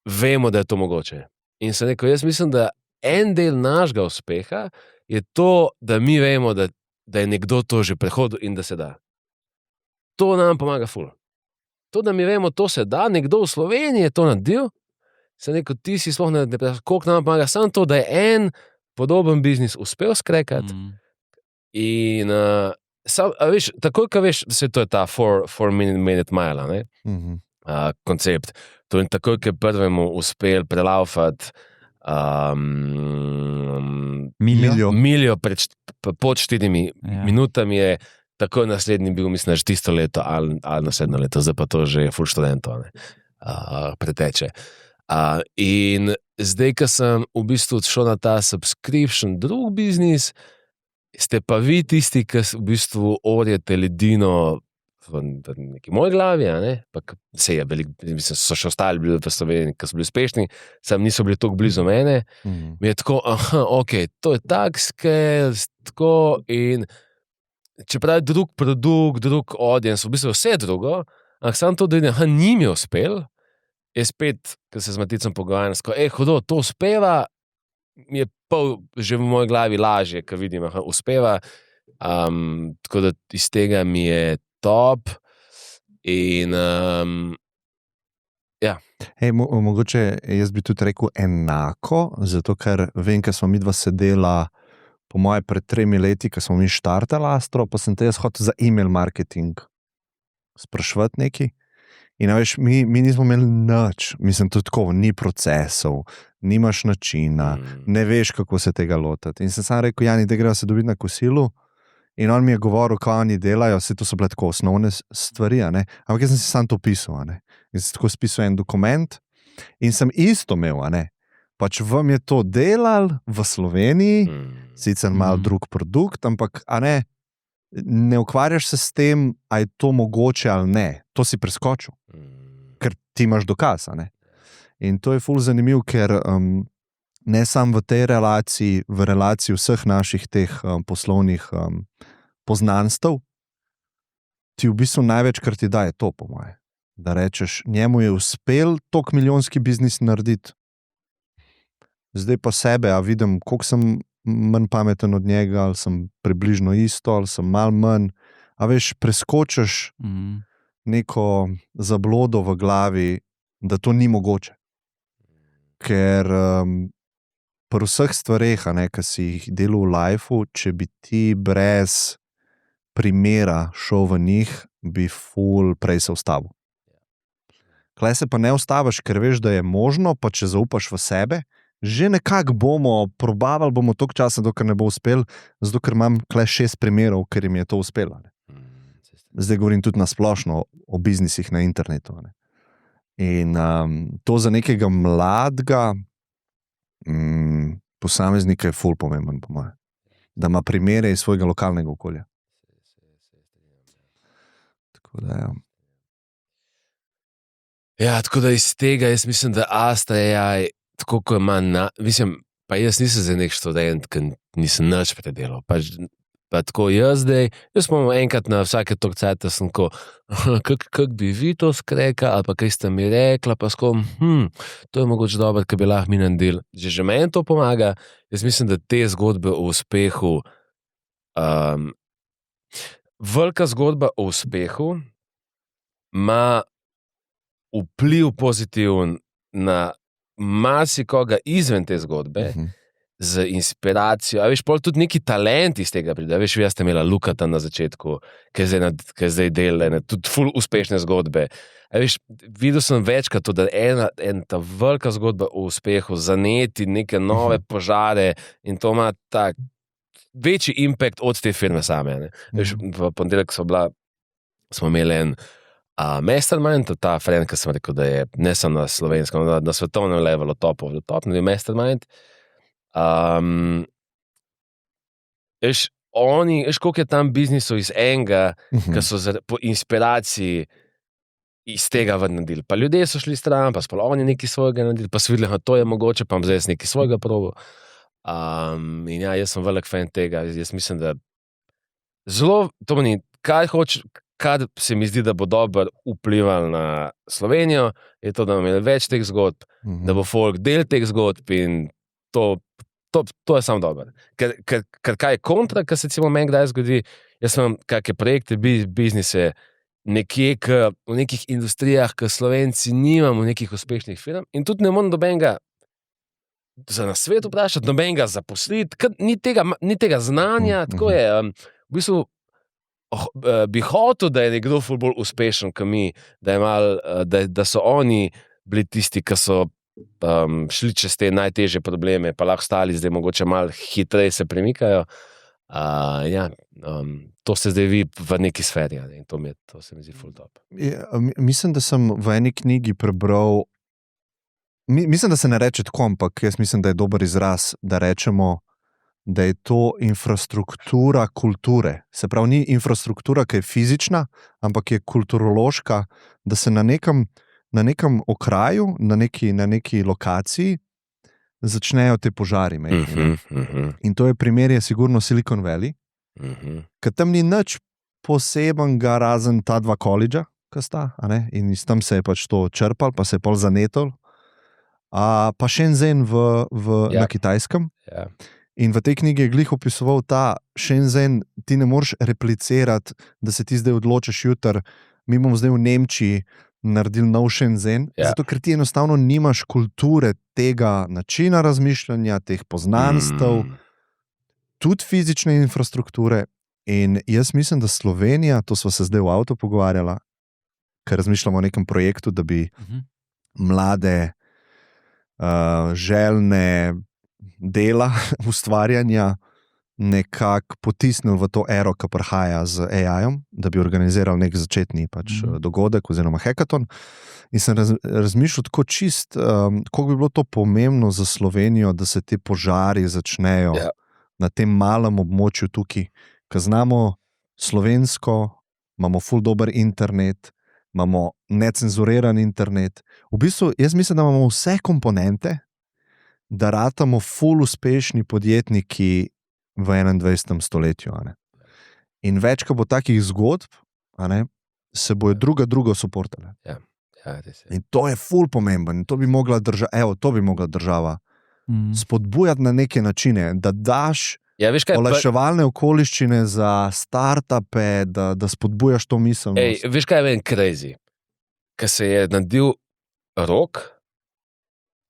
vemo, da je to mogoče. In sem rekel, jaz mislim, da en del našega uspeha je to, da mi vemo, da je nekdo to že prehodil in da se da. To nam pomaga ful. To, da mi vemo, to se da, nekdo v Sloveniji je to naredil, sem rekel, ti si sploh ne koliko nam pomaga, samo to, da je en podoben biznis uspel skrekati. In veš, takoj, ko veš, da se to je ta 4-minute mile, ne? Koncept. To in takoj, ko je prvemu uspel prelaufati miljo pod 4 minutami je takoj naslednji bil, mislim, že tisto leto ali naslednjo leto, zdaj pa to že je ful študentov preteče. In zdaj, ko sem v bistvu šel na ta subscription drug biznis, ste pa vi tisti, ki v bistvu orjete ledino v neki moji glavi, pa se je veliko, mislim, so še ostali bili v Sloveniji, ki so bili uspešni, sam niso bili toliko blizu mene, mi je tako, ok, to je tak scale, tako in čeprav je drug produkt, drug audience, v bistvu vse drugo, ampak sam to, da njim je uspel, je spet, ko se z Maticom pogovarjam, hudo, to uspeva, mi je pol že v moji glavi lažje, ko vidim, uspeva, tako da iz tega mi je top in ja. Mogoče jaz bi tudi rekel enako, zato ker vem, ker smo midva sedela po moje pred 3 leti, ko smo mi štartali Astro, pa sem te jaz hotel za email marketing spraševati neki. In veš, mi nismo imeli nič, mislim, tudi tako, ni procesov, nimaš načina, ne veš, kako se tega lotati. In sem sam rekel, Jani, da greva se dobiti na kosilu, in on mi je govoril, kaj oni delajo, vse to so bile tako osnovne stvari, ampak jaz sem si sam to pisal, in sem tako spisal en dokument in sem isto imel, pač vam je to delal v Sloveniji, sicer malo drug produkt, ampak ne ukvarjaš se s tem, a je to mogoče ali ne. To si preskočil, ker ti imaš dokaz. In to je ful zanimiv, ker ne samo v tej relaciji, v relaciji vseh naših teh poslovnih poznanstev, ti v bistvu največkrat ti daje to, po moje. Da rečeš, njemu je uspel toliko milijonski biznis narediti, zdaj pa sebe, a vidim, koliko sem manj pameten od njega, ali sem približno isto, ali sem malo manj. A veš, preskočiš neko zablodo v glavi, da to ni mogoče. Ker pri vseh stvareh, ki si jih delal v lifeu, če bi ti brez primera šel v njih, bi ful prej se ustavil. Klej se pa ne ustaviš, ker veš, da je možno, pa če zaupaš v sebe, že nekako bomo probavali, bomo toliko časa, dokler ne bo uspel, zato ker imam klej 6 primerov, ker jim je to uspelo. Zdaj govorim tudi na splošno o biznisih na internetu. In to za nekega mladega posameznika je ful pomemben, po moje. Da ima primere iz svojega lokalnega okolja. Tako da, ja. Ja, tako da iz tega jaz mislim, da Astra AI tako, ko ima, mislim, pa jaz nisem za nek študent, ki nisem nič predelal. Pa tako jaz zdaj, jaz smo enkrat na vsake toliko cajta sem ko, kako bi vi to skrekali, ali pa kaj ste mi rekla, pa sko, to je mogoče dobro, ki bi lahko mi naredili. Že meni to pomaga. Jaz mislim, da te zgodbe o uspehu, velika zgodba o uspehu ima vpliv pozitiven na marsikoga izven te zgodbe, z inspiracijo. A veš, pol tudi neki talent iz tega pride. Veš, vi ste imela Lukata na začetku, ki je zdaj dela, tudi ful uspešne zgodbe. A veš, videl sem večkrat to, da ena ta velika zgodba o uspehu zaneti neke nove požare in to ima tak večji impact od te firme same. Veš, v ponedeljek smo imeli en mastermind, ta friend, ki sem rekel, da je ne samo na slovenskem, na svetovnem levelu top mastermind. Veš, koliko je tam biznisov iz enega, ki so po inspiraciji iz tega naredili. Pa ljudje so šli stran, pa sploh oni nekaj svojega naredili, pa so videli, da to je mogoče, pa zdaj nekaj svojega probo. In ja, jaz sem velik fan tega. Jaz mislim, da zelo, to meni, kar se mi zdi, da bo dobro vplivalo na Slovenijo, je to, da bomo imeli več teh zgodb, da bo folk del teh zgodb in to je samo dobro. Ker kaj je kontra, kar se recimo meni kdaj zgodi, jaz imam kakšne projekte, biznise, nekje v nekih industrijah, ki Slovenci nimamo nekih uspešnih firm in tudi ne morem nobenega za na svet vprašati, nobenega zaposliti, ni tega znanja, tako je. V bistvu bi hotel, da je nekdo ful bolj uspešen, kot mi, da so oni bili tisti, ki so šli čez te najtežje probleme, pa lahko stali zdaj mogoče malo hitreje se premikajo. To se zdaj vi v neki sferi in to se mi zdi ful top. Mislim, da sem v eni knjigi prebral, mislim, da se ne reče tako, ampak jaz mislim, da je dober izraz, da rečemo, da je to infrastruktura kulture. Se pravi, ni infrastruktura, ki je fizična, ampak je kulturološka, da se na nekem okraju, na neki lokaciji začnejo te požari. In to je primer, je sigurno Silicon Valley, ker tam ni nič posebenega razen ta dva koledža, ki sta, in iz tam se je pač to črpal, pa se je pol zanetel. Pa Shenzhen na Kitajskem. In v tej knjigi je glih opisoval ta Shenzhen, ti ne moreš replicirati, da se ti zdaj odločiš jutri, mi bomo zdaj v Nemčiji naredili nov Shenzhen, zato ker ti enostavno nimaš kulture tega načina razmišljanja, teh poznanstev, tudi fizične infrastrukture. In jaz mislim, da Slovenija, to sva se zdaj v avtu pogovarjala, ker razmišljamo o nekem projektu, da bi mlade željne dela, ustvarjanja nekako potisnili v to ero, ki prihaja z AI-om, da bi organizirali nek začetni dogodek oziroma hackathon. In sem razmišljal tako čist, koliko bi bilo to pomembno za Slovenijo, da se te požari začnejo na tem malem območju tukaj, ker znamo slovensko, imamo ful dober internet, imamo necenzuriran internet. V bistvu, jaz mislim, da imamo vse komponente, da ratamo ful uspešni podjetniki v 21. stoletju. In več, ko bo takih zgodb, se bojo drugo suportale. In to je ful pomemben. In to bi mogla država spodbujati na neke načine, da daš olajševalne okoliščine za startupe, da spodbujaš to miselnost. Veš kaj je meni crazy? Ker se je nadil Rog,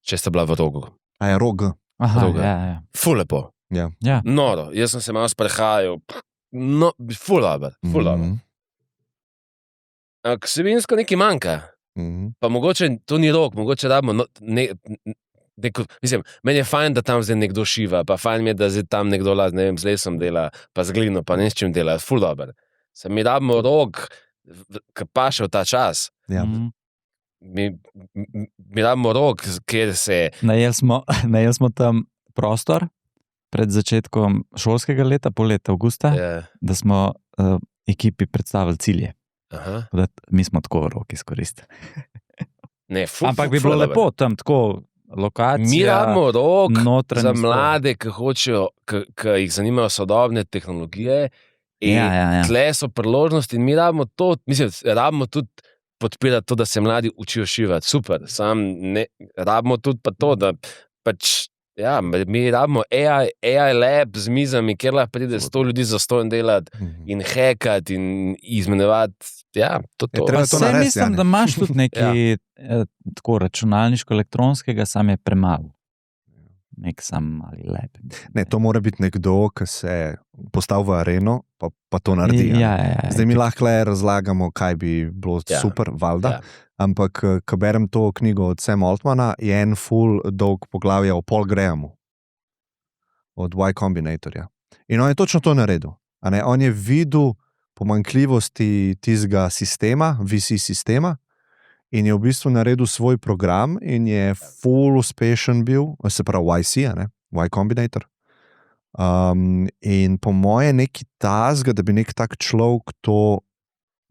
če sta bila v Rogu. A je Rog? Ja. Ful lepo. Ja. Noro, jaz sem se malo sprehajal, ful dober. Ampak vsebinsko nekaj manjka. Pa mogoče to ni Rog, mogoče rabimo mislim, meni je fajn, da tam zdaj nekdo šiva, pa fajn mi je, da zdaj tam nekdo z lesom dela, pa z glino, pa ne s čim dela, ful dober. Se mi rabimo Rog, ki paše v ta čas. Ja. Mi rabimo Rog, kjer se... Najeli smo tam prostor pred začetkom šolskega leta, pol leta avgusta, da smo ekipi predstavili cilje. Mi smo tako Rog izkoristili. Ampak bi bilo lepo tam tako lokacija. Mi rabimo Rog za mlade, ki hočejo, ki jih zanimajo sodobne tehnologije in tle so priložnosti in mi rabimo to, rabimo tudi podpirati to, da se mladi učijo šivati. Super, rabimo tudi pa to, da pač, mi rabimo AI lab z mizami, kjer lahko pride 100 ljudi za 100 delati in hackati in izmenjevati. To. Mislim, da imaš tudi nekaj tako računalniško-elektronskega, sam je premalo. Nek sam mali lab. Ne, to mora biti nekdo, ki se postavi v areno, pa to naredi. Zdaj mi lahko razlagamo, kaj bi bilo super, valjda. Ampak, ko berem to knjigo od Sama Altmana, je en ful dolg poglavje o Paul Grahamu, od Y Combinatorja. In on je točno to naredil. On je videl pomanjkljivosti tistega sistema, VC sistema, in je v bistvu naredil svoj program in je ful uspešen bil, se pravi YC, Y Combinator. In po moje neki tazga, da bi nek tak človek to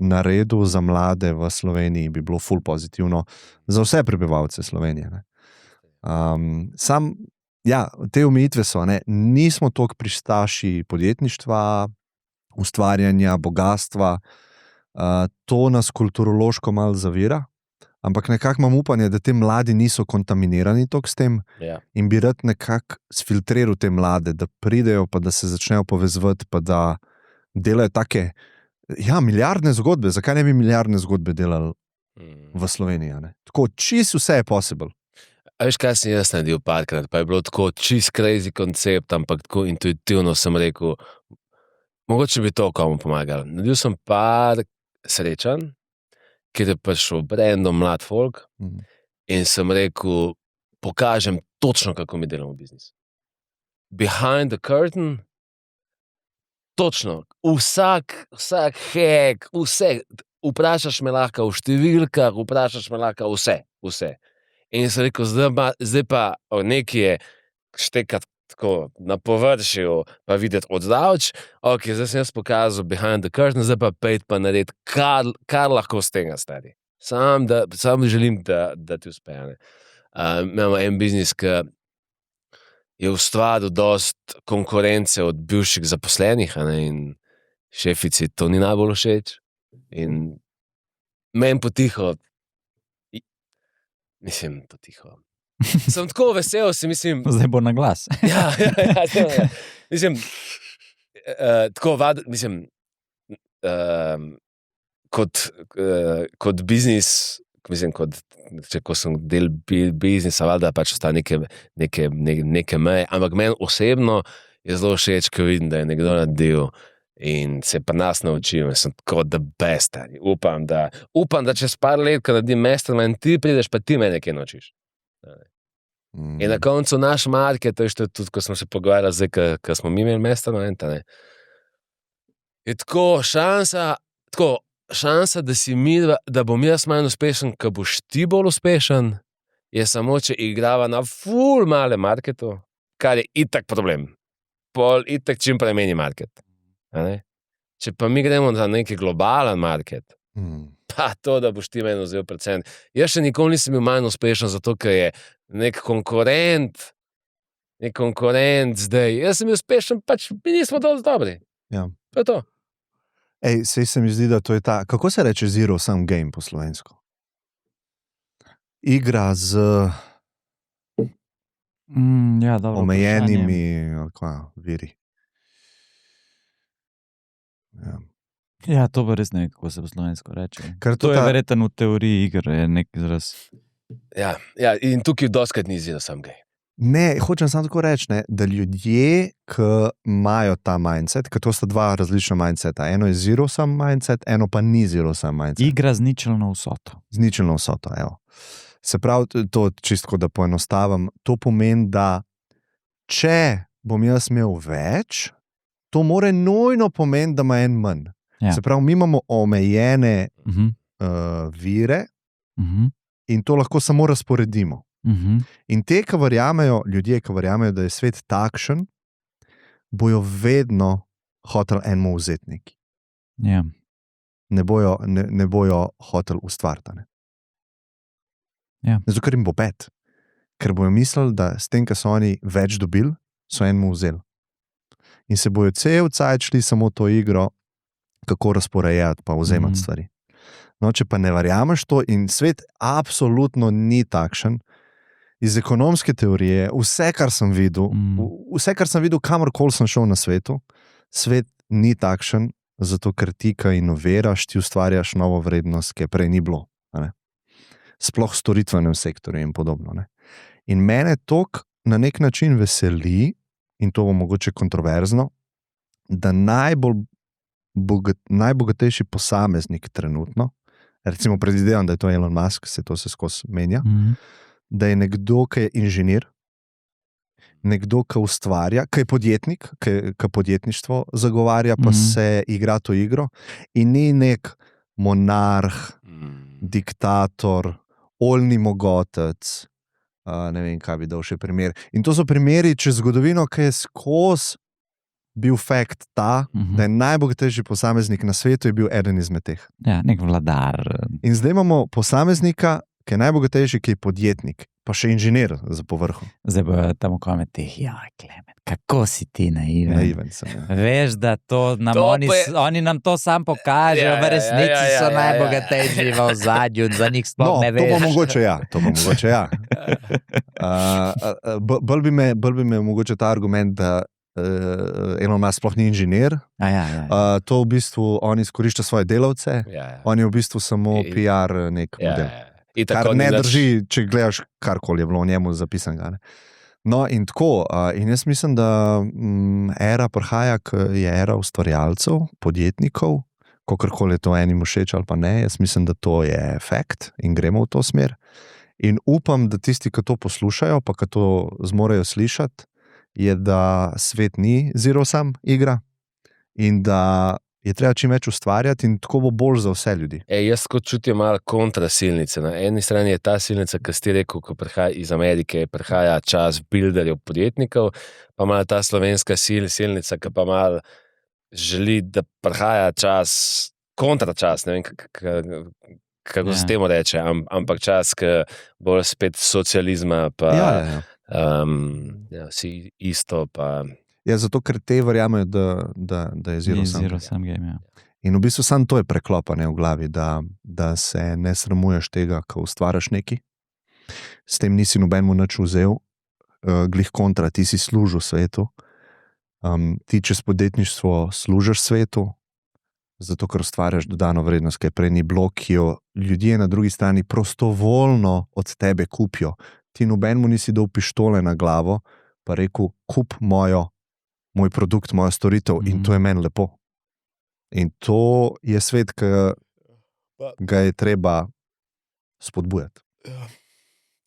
naredil za mlade v Sloveniji, bi bilo ful pozitivno za vse prebivalce Slovenije. Ne. Te omejitve so, ne, nismo toliko pristaši podjetništva, ustvarjanja, bogatstva, to nas kulturološko malo zavira, ampak nekako imam upanje, da te mladi niso kontaminirani toliko s tem in bi rad nekako sfiltriral te mlade, da pridejo pa da se začnejo povezovati, pa da delajo take, milijardne zgodbe, zakaj ne bi milijardne zgodbe delali v Sloveniji, ne? Tako, čisto vse je possible. A veš, kaj sem jaz naredil parkrat, pa je bilo tako čist crazy koncept, ampak tako intuitivno sem rekel, mogoče bi to komu pomagal. Naredil sem par srečanj, kjer je prišel random mlad folk in sem rekel, pokažem točno, kako mi delamo biznis. Behind the curtain, točno, vsak hack, vse, vprašaš me lahko v številkah, vprašaš me lahko vse. In sem rekel, zdaj pa nekaj je štekati tako na površju, pa videti oddalč, zdaj sem jaz pokazal behind the curtain, zdaj pa pejt pa narediti, kar lahko s tega stari. Sam želim, da ti uspe. Imamo en biznis, ki je ustvaril dost konkurence od bivših zaposlenih, in šefici to ni najbolj všeč. In meni potiho, potiho. Sem tako vesel, mislim... Zdaj bo na glas. Ja. Mislim, tako mislim, kot biznis, mislim, ko sem del biznisa, valjda pač ostaja neke meje, ampak meni osebno je zelo všeč, ko vidim, da je nekdo naredil in se pa nas naučil, sem tako the best. Upam, da čez par let, ko naredim mastermind, ti prideš, pa ti me nekaj naučiš. In na koncu naš market, to je tudi, ko smo se pogovarjali zdaj, ko smo mi imeli mastermind, je tako šansa, da bom jaz manj uspešen, ko boš ti bolj uspešen, je samo, če igrava na ful male marketu, kar je itak problem. Pol itak čim premeni market. Če pa mi gremo za neki globalen market, pa to, da boš ti meni vzel %. Jaz še nikoli nisem bil manj uspešen, zato ker je nek konkurent zdaj. Jaz sem bil uspešen, pač mi nismo dovolj dobri. Ja. To je to. Sej se mi zdi, da to je ta, kako se reče zero sum game po slovensko? Igra z omejenimi viri. Ja, to pa res ne, kako se po slovensko reče. To je verjetno v teoriji igre, je nek izraz. Ja, in tukaj dostakrat ni zero sum game. Ne, hočem samo tako reči, da ljudje, ki imajo ta mindset, ker to sta dva različna mindseta, eno je zero sum mindset, eno pa ni zero sum mindset. Igra z ničelno vsoto. Z ničelno vsoto, evo. Se pravi, to čistko, da poenostavim, to pomeni, da če bom jaz imel več, to more nujno pomeni, da ima en manj. Ja. Se pravi, mi imamo omejene vire in to lahko samo razporedimo. In te, ki verjamejo, ljudje, ki verjamejo, da je svet takšen, bojo vedno hoteli enemu vzeti neki. Ja. Ne bojo hoteli ustvariti. Ja. Zato, ker jim bo bed. Ker bojo mislili, da s tem, ko so oni več dobili, so enemu vzeli. In se bojo cel cajt šli samo to igro, kako razporejati pa vzemati stvari. No, če pa ne verjameš to in svet absolutno ni takšen, iz ekonomske teorije, vse, kar sem videl, kamorkoli sem šel na svetu, svet ni takšen, zato ker ti, ki inoviraš, ti ustvarjaš novo vrednost, ki je prej ni bilo. Sploh v storitvenem sektorju in podobno. In mene toliko na nek način veseli, in to bo mogoče kontroverzno, da najbogatejši posameznik trenutno, recimo predvidevam, da je to Elon Musk, se to se skozi menja, da je nekdo, ki je inženir, nekdo, ki ustvarja, ki je podjetnik, ki podjetništvo zagovarja, pa se igra to igro in ni nek monarh, diktator, oljni mogotec, ne vem, kaj bi dal še primer. In to so primeri čez zgodovino, ki je skozi bil fakt ta, da je najbogatejši posameznik na svetu je bil eden izmed teh. Ja, nek vladar. In zdaj imamo posameznika, ki je najbogatejši, ki je podjetnik, pa še inženir za povrhu. Zdaj bo tam komentar, ja, Klemen, kako si ti naiven. Naiven sem. Ja. Veš, da to nam To oni, pa je- oni nam to sam pokažejo, v resnici so najbogatejši v ozadju, za njih sploh ne To veš. bo mogoče ja. Bolj bi me mogoče ta argument, da Elon Musk sploh ni inženir. Ja. To v bistvu on izkorišča svoje delavce, on je v bistvu samo PR nek model. Kar ne drži, če gledaš karkoli je bilo v njemu zapisanega. Ne? No in tako, in jaz mislim, da era prihaja, je era ustvarjalcev, podjetnikov, kakorkoli je to enim všeč ali pa ne, jaz mislim, da to je fakt in gremo v to smer. In upam, da tisti, ki to poslušajo, pa ki to zmorejo slišati, je, da svet ni zero-sum igra in da je treba čim več ustvarjati in tako bo bolj za vse ljudi. Jaz kot čutim malo kontrasilnice. Na eni strani je ta silnica, ki ste rekel, ko prihaja iz Amerike, prihaja čas builderjev, podjetnikov, pa ima ta slovenska silnica, ki pa malo želi, da prihaja čas, kontračas, ne vem, kako se temu reče, ampak čas, ki bolj spet socializma, pa vsi isto, pa... Ja, zato, ker te verjamejo, da je zero-sum game. Ja. In v bistvu samo to je preklopanje v glavi, da se ne sramuješ tega, ko ustvariš nekaj. S tem nisi nobenemu nič vzel, glih kontra, ti si služil svetu. Ti čez podjetništvo služiš svetu, zato ker ustvarjaš dodano vrednost, ki je prej ni bilo, ki jo ljudje na drugi strani prostovoljno od tebe kupijo. Ti nobenemu nisi dal pištole na glavo, pa rekel, kup moj produkt, mojo storitev in to je meni lepo. In to je svet, ki ga je treba spodbujati. Ja,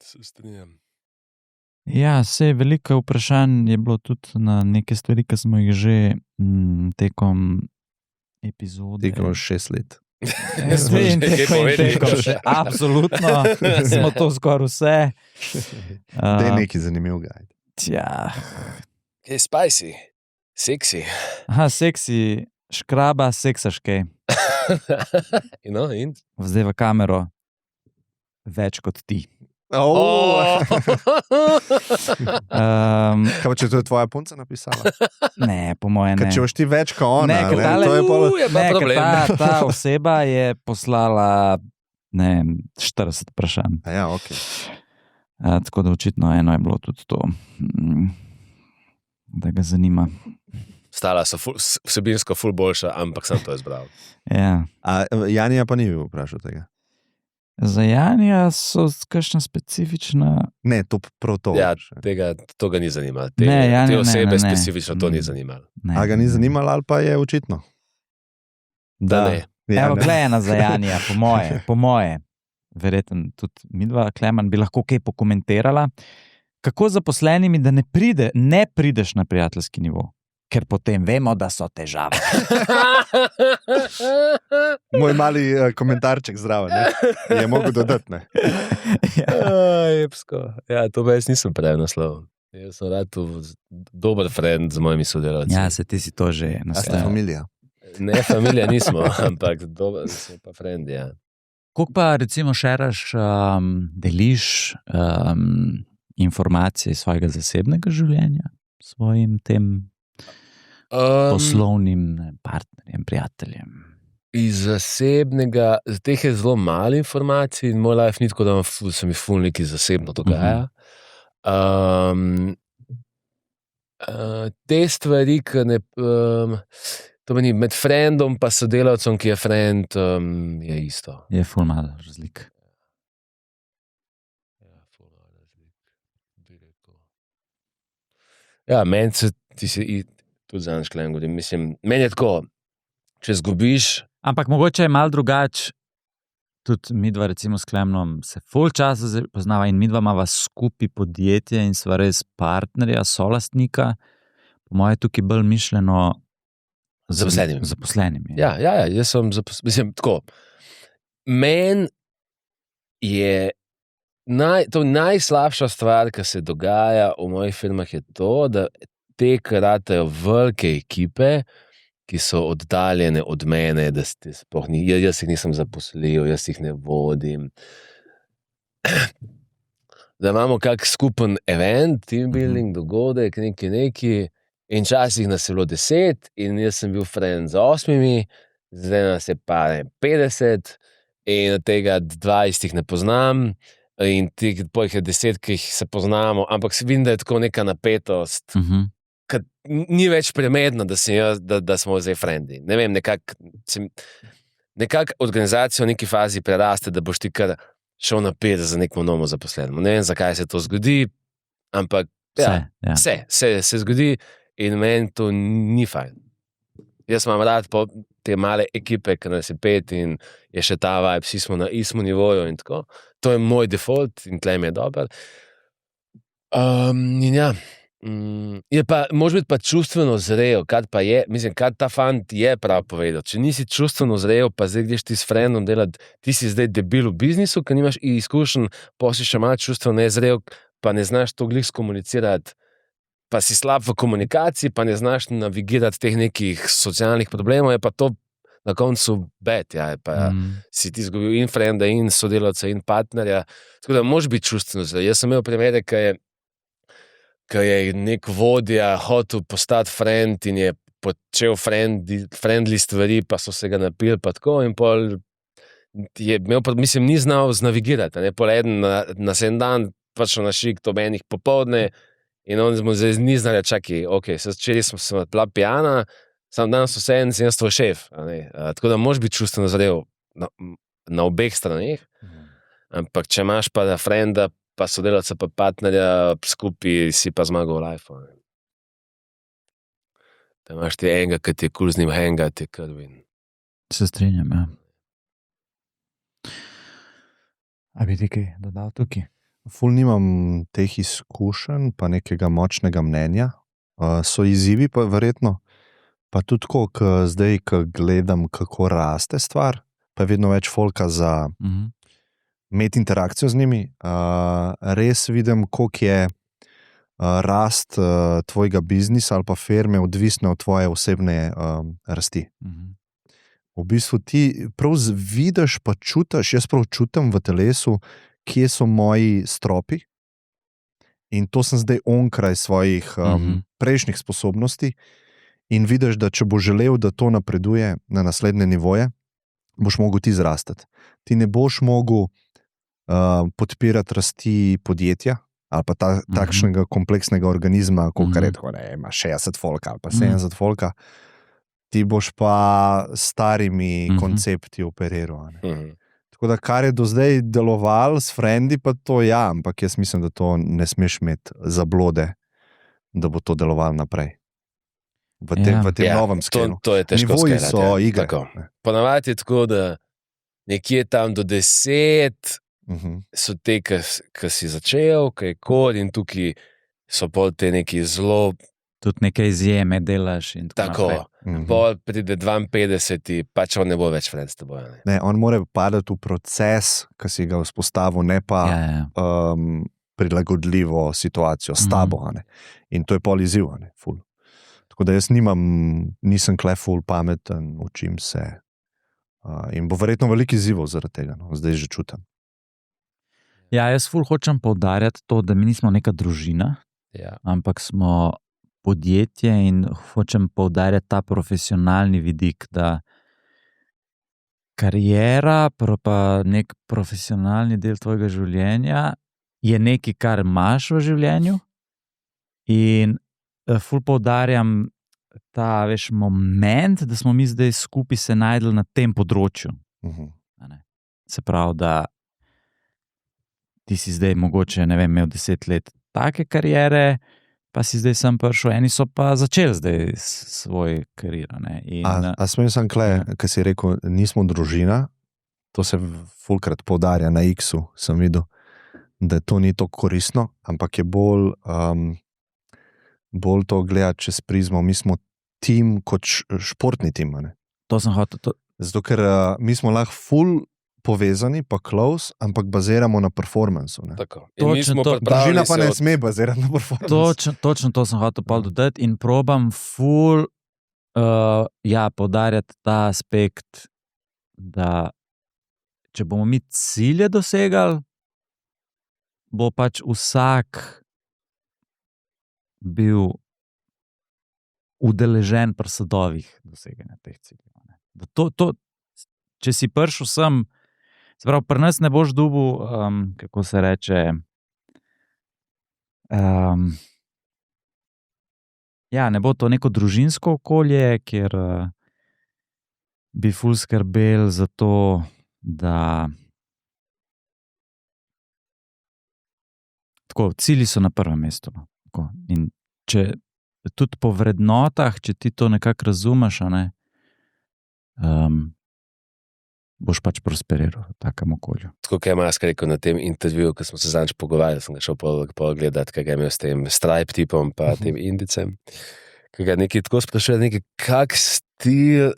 se strinjam. Ja, sej veliko vprašanj je bilo tudi na neke stvari, ki smo jih že tekom epizode. Tekom 6 let. Absolutno, smo to skoraj vse. Da je nekaj zanimivega. Tja. Je spicy, seksi. Aha, seksi, škraba, seksaškej. In? Zdaj v kamero več kot ti. Kaj pa, če to je tvoja punca napisala? Ne, po moje ne. Če boš ti več kot ona, Ne, ker to je pol... ta oseba je poslala 40 vprašanj. Ja, ok. Tako da očitno eno je bilo tudi to, da ga zanima. Stala so vsebinsko ful boljša, ampak sem to izbral. Ja. Janija pa ni bil vprašal tega. Za Janija so kakšna specifična... Ne, to prav to. Ja, to ga ni zanimalo. Te osebe specifično to ni zanimalo. A ga ni zanimalo ali pa je očitno? Da ne. Evo, gledaj za Janija, po moje. Verjetno tudi midva, Klemen, bi lahko kaj pokomentirala. Kako zaposlenimi, da ne prideš na prijateljski nivo? Ker potem vemo, da so težave. Moj mali komentarček zdravo, ne? Je mogel dodati, ne? Jepsko. Ja, to pa jaz nisem prej naslov. Jaz sem rad dober friend z mojimi sodelavci. Ja, se ti si to že A ste nastavil. familija? Ne, familija nismo, ampak dober, smo pa friend, ja. Koliko pa recimo šeraš, deliš informacije iz svojega zasebnega življenja svojim tem poslovnim partnerjem, prijateljem? Iz zasebnega, teh je zelo malo informacij in moj life ni tako, da se mi ful nekaj zasebno dogaja. Te stvari, ki ne... To meni med friendom pa sodelavcem, ki je friend, je isto. Je ful malo razlik. Ja, meni se, ti si tudi zanj šklen govorim, mislim, meni je tako, če zgubiš... Ampak mogoče je malo drugače, tudi midva recimo s Klemnom se ful časa poznava in midva imava skupaj podjetje in sva res partnerja, solastnika, po moje tukaj bolj mišljeno zaposlenimi. Ja, jaz sem mislim, tako, meni je najslabša stvar, ki se dogaja v mojih firmah, je to, da te kratajo velike ekipe, ki so oddaljene od mene, da ste sploh ni, jaz jih nisem zaposlil, jaz jih ne vodim. Da imamo kak skupen event, team building, dogodek, neki, in časih nas je bilo 10, in jaz sem bil friend z 8, zdaj nas je pa 50, in od tega 20 jih ne poznam, in tih je 10, ki jih se poznamo, ampak se vidim, da je tako neka napetost, ni več premedno, da smo zdaj frendi. Ne vem, nekak organizacijo v neki fazi preraste, da boš ti kar šel napet za nekom novo zaposlenim. Ne vem, zakaj se to zgodi, ampak se zgodi in meni to ni fajn. Jaz imam rad te male ekipe, ki nas je 5 in je še ta vibe, vsi smo na istem nivoju in tako. To je moj default in tle mi je dober. In ja, je pa, može biti pa čustveno zrel, kar pa je, mislim, kar ta fant je prav povedal. Če nisi čustveno zrel, pa zdaj greš ti s friendom delati, ti si zdaj debil v biznisu, ker nimaš izkušenj, pa si še malo čustveno nezrel, pa ne znaš to glih skomunicirati, pa si slab v komunikaciji, pa ne znaš navigirati teh nekih socialnih problemov, je pa to na koncu bad, ja, pa si ti izgubil in frenda, in sodelavca, in partnerja, tako da moraš biti čustveno zrel. Jaz sem imel primere, ko je nek vodja hotel postati friend in je počel friendly stvari, pa so se ga napili, pa tako, in pol je imel, mislim, ni znal znavigirati, pol eden na en dan pač na šik to menih popoldne in on smo zdaj ni znali, čakaj, ok, včeraj sem bila pijana, sam danes vse en sem jaz tvoj šef, tako da moraš biti čustveno zrel na obeh straneh, ampak če imaš pa frenda, pa sodelavca, pa partnerja skupaj, si pa zmagal v life. Da imaš ti enega, ki ti je cool z njim hangati, krvin. Se strinjam, ja. A bi ti kaj dodal tukaj? Ful nimam teh izkušenj, pa nekega močnega mnenja. So izzivi pa verjetno, pa tudi tako, zdaj, ko gledam, kako raste stvar, pa je vedno več folka za imeti interakcijo z njimi, res vidim, koliko je rast tvojega biznisa ali pa firme odvisna od tvoje osebne rasti. V bistvu ti prav vidiš, pa čutiš, jaz prav čutim v telesu, kje so moji stropi, in to sem zdaj onkraj svojih prejšnjih sposobnosti, in vidiš, da če bo želel, da to napreduje na naslednje nivoje, boš mogel ti zrastati. Ti ne boš mogel podpirati rasti podjetja ali pa takšnega kompleksnega organizma, kolikor je tako, ima 60 folka ali pa 70 folka, ti boš pa starimi koncepti operiral. Tako da, kar je do zdaj deloval s frendi, pa to ja, ampak jaz mislim, da to ne smeš imeti zablode, da bo to delovalo naprej. V tem novem skenu. To je težko nivoji skelati. So igre. Ponavadi je tako, da nekje tam do 10 so te, ki si začel, ki je kod, in tukaj so pol te neki zelo... Tudi neke izjeme delaš in tako. Pol pride 52, pač on ne bo več friend s teboj. Ne, on mora padati v proces, ki si ga vzpostavil, ne pa prilagodljivo situacijo s tabo. In to je pol izziv, ful. Tako da jaz nisem kle ful pameten, učim se. In bo verjetno veliko izzivov zaradi tega, zdaj že čutim. Ja, jaz ful hočem poudarjati to, da mi nismo neka družina, ampak smo podjetje, in hočem poudarjati ta profesionalni vidik, da kariera, pa nek profesionalni del tvojega življenja je nekaj, kar imaš v življenju, in ful poudarjam ta, moment, da smo mi zdaj skupaj se najdli na tem področju. Se pravi, da ti si zdaj mogoče, ne vem, imel 10 let take kariere, pa si zdaj sem prišel, eni so pa začeli zdaj svoj karier. A smem sam kle, ki si rekel, nismo družina, to se fulkrat poudarja na X-u, sem videl, da to ni to koristno, ampak je bolj to gledati čez prizmo, mi smo tim kot športni tim. To sem hotel. Zato, ker mi smo lahko ful povezani, pa close, ampak baziramo na performancu. Tako. Družina pa ne sme bazirati na performancu. Točno to sem hotel dodati in probam ful podarjati ta aspekt, da če bomo mi cilje dosegali, bo pač vsak bil udeležen pri sadovih doseganja teh ciljev. Če si prišel sem, se pravi, pri nas ne boš dobil, kako se reče, ne bo to neko družinsko okolje, kjer bi ful skrbel za to, da tako, cilji so na prvem mestu. Tako. In če tudi po vrednotah, če ti to nekako razumeš, boš pač prosperiral v takem okolju. Tako je Musk rekel na tem intervjuju, ko smo se zadnjič pogovarjali, sem ga šel pogledati, kaj ga je imel s tem Stripe tipom pa tem indicem. Kaj ga nekaj tako sprašuje, kak stil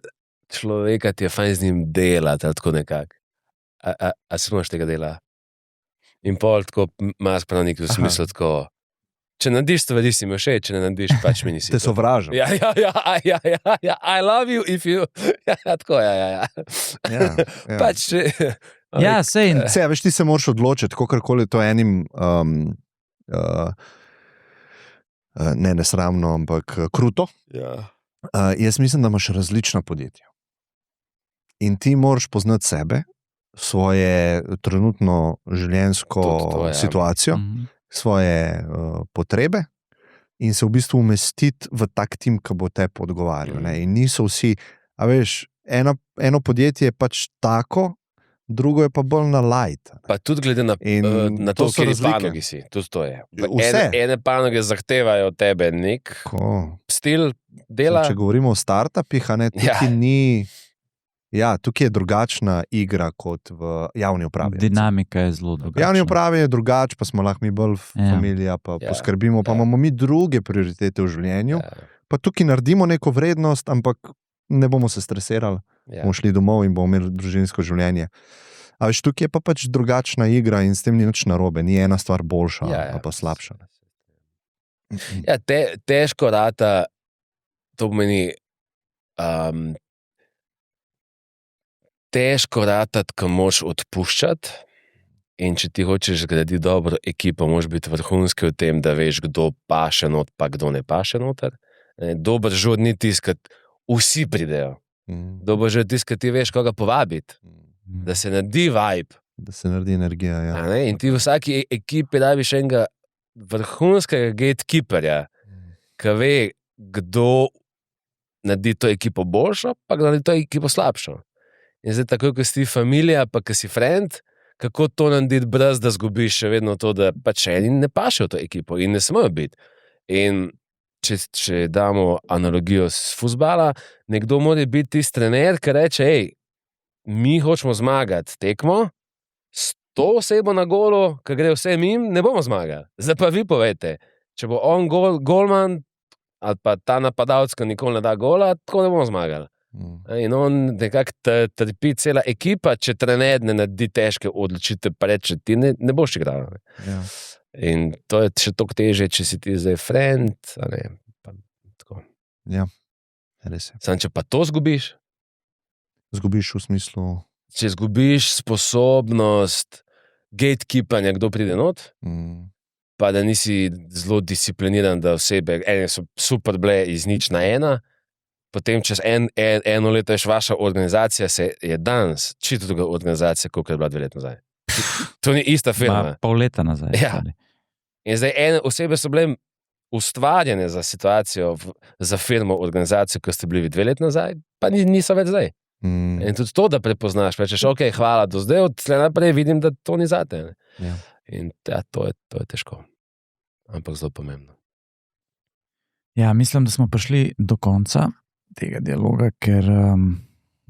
človeka ti je fajn z njim delati, ali tako nekako. A se moraš tega dela? In pol tako Musk pa na nekaj v smislu tako, če narediš stvari, si mi všeč, če ne narediš, pač mi nisi. Te sovražam. Ja, I love you if you... Tako, ja. Pač... sej. Veš, ti se moraš odločiti, kakorkoli to enim ne nesramno, ampak kruto. Ja. Jaz mislim, da imaš različna podjetja. In ti moraš poznati sebe, svoje trenutno življenjsko situacijo, svoje potrebe in se v bistvu umestiti v tak tim, ki bo te podgovarjal. In niso vsi, a veš, eno podjetje je pač tako, drugo je pa bolj na light. Pa tudi glede na to, kjer panogi si. Tudi to je. Ene panoge zahtevajo od tebe nek stil dela. Če govorimo o startupih, tukaj ni... Ja, tukaj je drugačna igra kot v javni upravi. Dinamika je zelo drugačna. V javni upravi je drugače, pa smo lahko mi bolj familija, pa poskrbimo, pa imamo mi druge prioritete v življenju. Pa tukaj naredimo neko vrednost, ampak ne bomo se stresirali, bomo šli domov in bomo imeli družinsko življenje. A veš, tukaj je pa pač drugačna igra in s tem ni nič narobe, ni ena stvar boljša, pa slabša. Ja, težko rata, to pomeni, težko ratati, ko moraš odpuščati, in če ti hočeš graditi dobro ekipo, moraš biti vrhunski v tem, da veš, kdo paše not, pa kdo ne paše noter. Dober žur ni tiskati, vsi pridejo. Dober žur tiskati, ti veš, koga povabiti, da se naredi vibe. Da se naredi energija, ja. In ti v vsaki ekipi rabiš enega vrhunskega gatekeeperja, ki ve, kdo naredi to ekipo boljšo, pa kdo naredi to ekipo slabšo. In zdaj tako, ko si familija, pa ko si friend, kako to narediti brez, da zgubiš še vedno to, da pač eni ne pašejo to ekipo in ne smejo biti. In če damo analogijo s fuzbala, nekdo mora biti tisti trener, ki reče, mi hočemo zmagati tekmo, s to osebo na golu, ki gre vse mim, ne bomo zmagali. Zdaj pa vi povejte, če bo on golman, ali pa ta napadalec, ki nikoli ne da gola, tako ne bomo zmagali. In on nekako trpi cela ekipa, če trener ne naredi težke odločitve, pa reče, ti ne boš igral. Ja. In to je še toliko teže, če si ti zdaj friend, tako. Ja, res je. Samo če pa to zgubiš? Zgubiš v smislu? Če zgubiš sposobnost gatekeepanja, kdo pride not, pa da nisi zelo discipliniran, da osebe, ene so super bile iz 0-1, potem čez eno leto je vaša organizacija, je danes čisto druga organizacija, koliko je bila 2 leta nazaj. To ni ista firma. Pol leta nazaj. Ja. In zdaj ene osebe so bile ustvarjene za situacijo, za firmo, organizacijo, ko ste bili 2 leta nazaj, pa niso več zdaj. In tudi to, da prepoznaš, rečeš, ok, hvala, do zdaj, od tle naprej vidim, da to ni zate. Ja. In to je težko. Ampak zelo pomembno. Ja, mislim, da smo prišli do konca tega dialoga, ker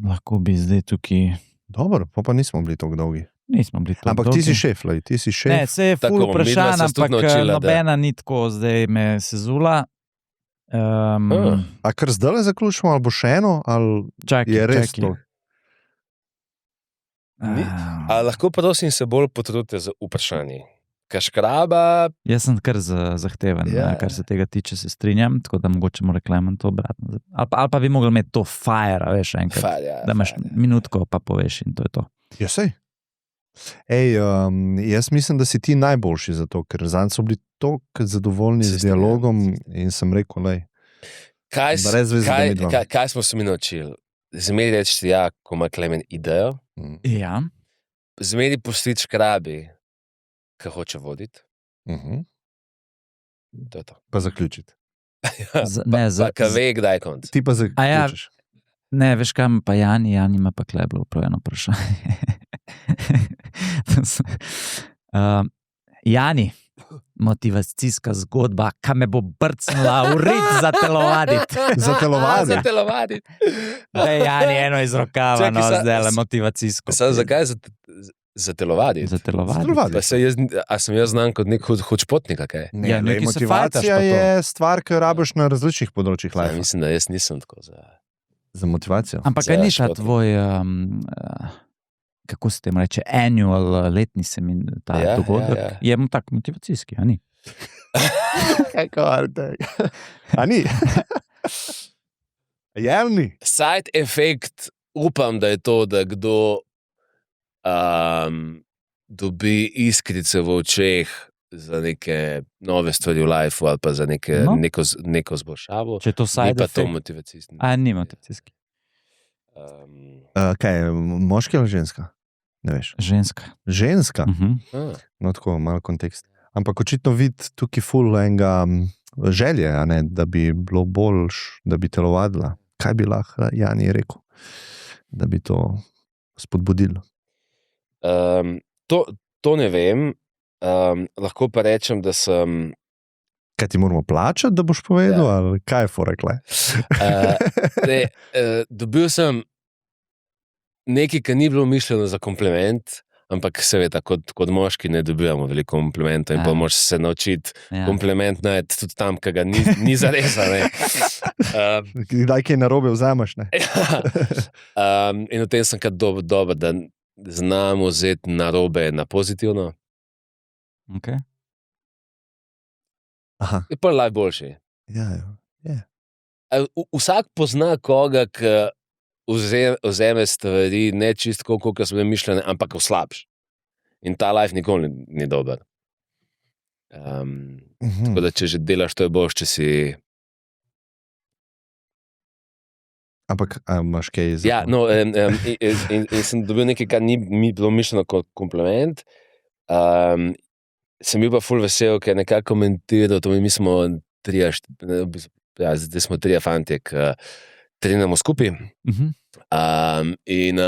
lahko bi zdaj tukaj... Dobro, pa nismo bili tako dolgi. Nismo bili tako dolgi. Ampak ti si šef, ti si šef. Ne, se je ful vprašan, ampak nobena ni tako, zdaj me sezula. A kar zdaj zaključimo, ali bo še eno, ali je res to? A lahko prosim se bolj potrudite za vprašanje? Kaškraba. Jaz sem kar zahteven, kar se tega tiče, se strinjam, tako da mogoče mora Klemen to obratno. Ali pa bi mogli imeti to fire, veš, enkrat, da imaš minutko, pa poveš in to je to. Ja, sej. Jaz mislim, da si ti najboljši za to, ker zanj so bili toliko zadovoljni z dialogom in sem rekel, lej. Kaj smo se mi naučili? Zmeri reči, ja, ko ima Klemen idejo. Ja. Zmeri pustiti škrabi, ki hoče voditi. To je to. Pa zaključiti. Ka ve, kdaj je konc. Ti pa zaključiš. Ne, veš kam, pa Jani ima pa kle bilo prav eno vprašanje. Jani, motivacijska zgodba, kam me bo brcnila v rit za telovaditi. Za telovaditi? Za telovaditi. Jani, eno iz rokava, no, zdaj motivacijsko. Zakaj za telovaditi? Za telovaditi. A sem jaz znam kot nek hočpotnik, kaj? Ne, motivacija je stvar, ki jo rabiš na različnih področjih life. Mislim, da jaz nisem tako za motivacijo. Ampak kaj ni ta tvoj, kako se tem reče, annual, letni dogodek, je tak motivacijski, a ni? Kako artek? A ni? Javni? Side effect, upam, da je to, da kdo dobi iskrice v očeh za neke nove stvari v lifeu ali pa za neko zboljšavo. Če to side effect? Ni pa to motivacijski. A ni motivacijski. Kaj je, moški ali ženska? Ne veš. Ženska. Ženska? No, tako, malo kontekst. Ampak očitno vidi tukaj ful enega želje, a ne, da bi bilo boljš, da bi telovadila. Kaj bi lahko Jani rekel, da bi to spodbudilo? To ne vem. Lahko pa rečem, da sem... Kaj ti moramo plačati, da boš povedal, ali kaj je forekle? Dobil sem nekaj, kar ni bilo mišljeno za kompliment, ampak seveda, kot moški ne dobivamo veliko komplimentov in pa moraš se naučiti kompliment najti tudi tam, ki ga ni zares. Kdaj kaj narobe vzameš, ne? In v tem sem kar dober, da znam vzeti narobe na pozitivno. Okay. Je pa najboljši. Ja. Vsak pozna koga, ki vzeme stvari ne čisto, koliko so bile mišljene, ampak slabš. In ta life nikoli ni dober. Tako da, če že delaš, to je boš, če si... Ampak imaš kaj za... Ja, no, in sem dobil nekaj, kar ni bilo mišljeno kot kompliment. Sem bil pa ful vesel, ker je nekako komentiral, to mi smo zdaj smo trije fantje, ki treniramo skupaj. In je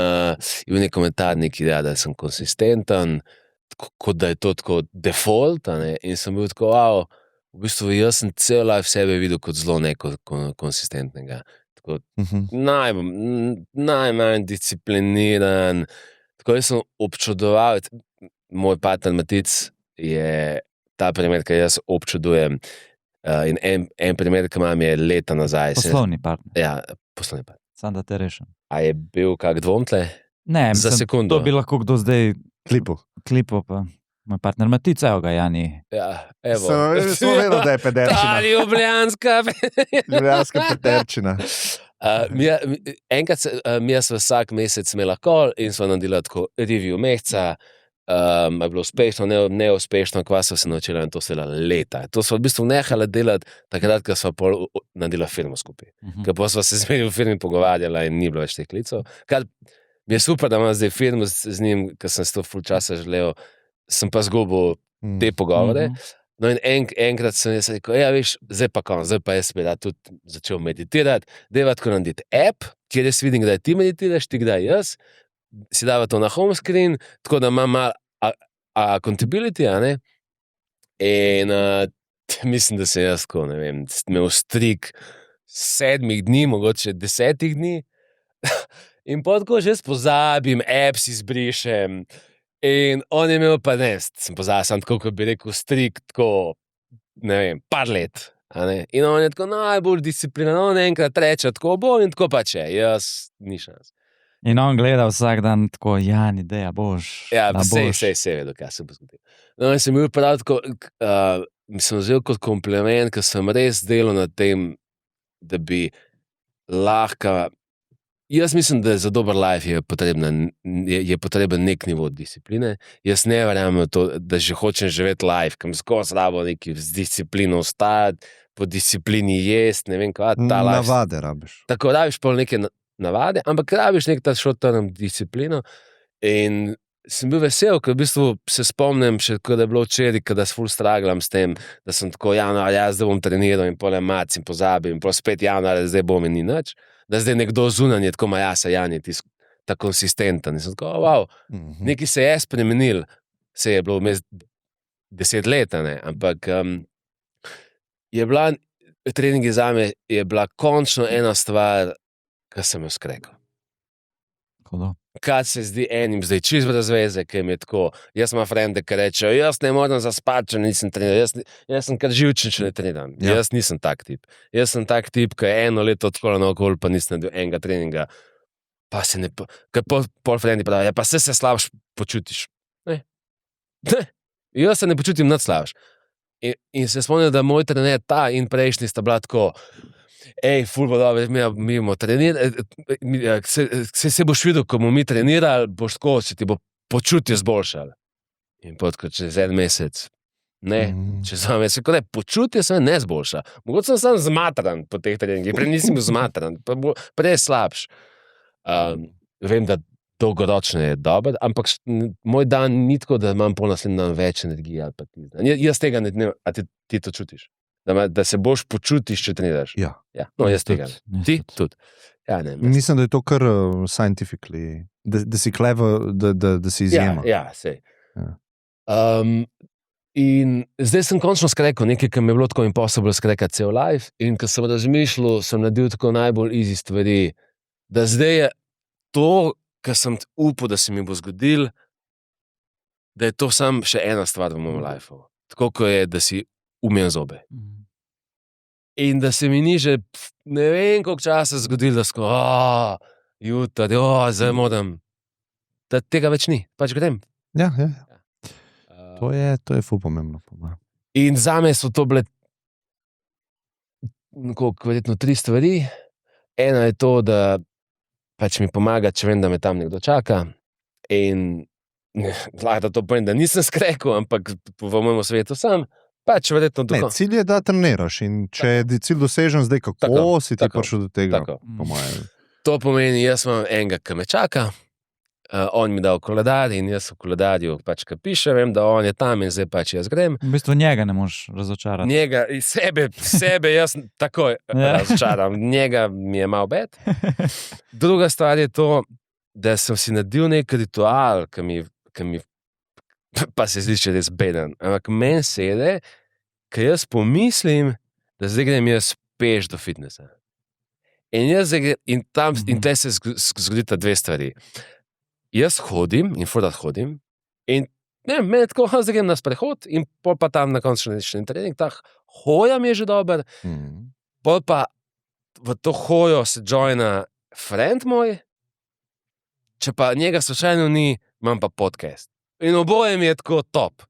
bil nek komentar neki, da sem konsistenten, kot da je to tako default, in sem bil tako, v bistvu jaz sem cel life sebe videl kot zelo nekonsistentnega. Najmanj discipliniran. Tako jaz sem občudoval, moj partner Matic je ta primer, ki jaz občudujem. In en primer, ki imam, je leta nazaj. Poslovni partner. Ja, poslovni partner. Sam da te rešim. A je bil kak dvom tle? Ne, za sekundo. To bi lahko kdo zdaj klipo pa. Moj partner Matic, evo ga, Jani. Ja, evo. Smo vedeli, da je pederčina. Ta ljubljanska. Ljubljanska pederčina. Enkrat mi smo vsak mesec imela call in smo naredili tako review meseca. Je bilo uspešno, neuspešno, kva so se naučila in to se leta. To so v bistvu nehali delati takrat, ko smo naredili firmo skupaj. Ker pa smo se zmeri v firmi pogovarjala in ni bilo več teh klicov. Kar mi je super, da imam zdaj firmo z njim, ker sem se to ful časa želel, sem pa zgubil te pogovore. No in enkrat sem jaz rekel, veš, zdaj pa jaz bi tudi začel meditirati, deva tako narediti app, kjer jaz vidim, kdaj ti meditiraš, ti kdaj jaz, si dava to na home screen, tako da imam malo accountability, in mislim, da sem jaz tako, ne vem, imel strik 7 dni, mogoče 10 dni, in pa tako že pozabim, apps izbrišem, in on je imel pa sem pozabil, sem tako, kot bi rekel, strik, tako, ne vem, par let, in on je tako najbolj discipliniran, on enkrat reče, tako bo in tako pa če, jaz ni šans. In on gleda vsak dan tako, Jan, ideja, boš. Ja, vse vedo, kaj se bo zgodilo. No, in sem bil prav tako, sem vzel kot kompliment, ker sem res delal na tem, da bi lahko. Jaz mislim, da za dober life je potreben nek nivo discipline. Jaz ne verjamem to, da že hočem živeti life, kam skozi rabo neki z disciplino ostati, po disciplini jesti, ne vem kva. Navade rabiš. Tako rabiš pol neke navade, ampak rabiš nek ta short-term disciplino. In sem bil vesel, ker v bistvu se spomnim še, da je bilo včeraj, kada s full straglam s tem, da sem tako januar, zdaj bom treniral in pol mac in pozabim, in pol spet januar, zdaj bom in ni nič. Da zdaj nekdo zunanje, tako majasa Jan je ta konsistenten. In sem tako, wow, nekaj se je spremenil, se je bilo vmes 10 let, ne? Ampak je bila, treningi zame je bila končno ena stvar, kar sem jo skrekel. Kaj se zdi enim zdaj čist brez veze, ki jim je tako, jaz imam frende, ki rečejo, jaz ne morem zaspati, če nisem treniral, jaz sem kar živčen, če ne treniram. Ja. Jaz nisem tak tip. Jaz sem tak tip, ki je 1 leto odkolo naokol, pa nisem naredil enega treninga, pa se ne, ker pol frendi pravijo, ja, pa se slabš počutiš. Ne. Jaz se ne počutim nad slabš. In se spomnim, da moj trener ta in prejšnji sta bila tako, ful bo dobro, mi bomo trenirali, se boš videl, ko bomo mi trenirali, boš tako, se ti bo počutje zboljšalo. In potem, čez 1 mesec, ne, čez 2 mesece, ko ne, počutje se ne zboljša. Mogoče sem sam zmatran po teh treningih, prej nisem bil zmatran, prej slabš. Vem, da dolgoročno je dober, ampak moj dan ni tako, da imam pol naslednji dan več energije. Jaz tega ne, a ti to čutiš? Da se boš počutiš, če treniraš. Ja. No, jaz tega ne. Ti tudi. Ja, ne, mislim, da je to kar scientifically, da si clever, da si izjema. Ja, sej. Ja. In zdaj sem končno skrekel nekaj, kar mi je bilo tako impossible skrekati cel life, in ko sem razmišljal, sem naredil tako najbolj easy stvari, da zdaj je to, kar sem upal, da se mi bo zgodil, da je to sam še ena stvar v mojem lifeu. Tako, ko je, da si umiem zobe. In da se mi ni že ne vem koliko časa zgodilo, da sko, jutri, zdaj moram, da tega več ni, pač grem. Ja. To je ful pomembno. In zame so to bile verjetno 3 stvari. Ena je to, da pač mi pomaga, če vem, da me tam nekdo čaka. In lahko da to povem, da nisem skrekel, ampak v mojem svetu sam. Pač verjetno ne, cilj je, da treniraš. In če je cilj dosežen, zdaj kako si ti prišel do tega? To pomeni, jaz imam enega, ki me čaka. On mi dal koledar in jaz v koledarju pač, ki piše, vem, da on je tam in zdaj pač jaz grem. V bistvu njega ne moreš razočarati. Njega, sebe jaz takoj razočaram. Njega mi je malo bed. Druga stvar je to, da sem si naredil nek ritual, ki mi pa se zdi še res beden. Ampak meni sede, ker jaz pomislim, da zdaj grem jaz peš do fitnesa. In te se zgodita 2 stvari. Jaz hodim in furat hodim in meni tako, zdaj grem na sprehod in pol pa tam na koncu še trening, ta hoja mi je že dober, pol pa v to hojo se joina friend moj, če pa njega slučajno ni, imam pa podcast. In oboje mi je tako top.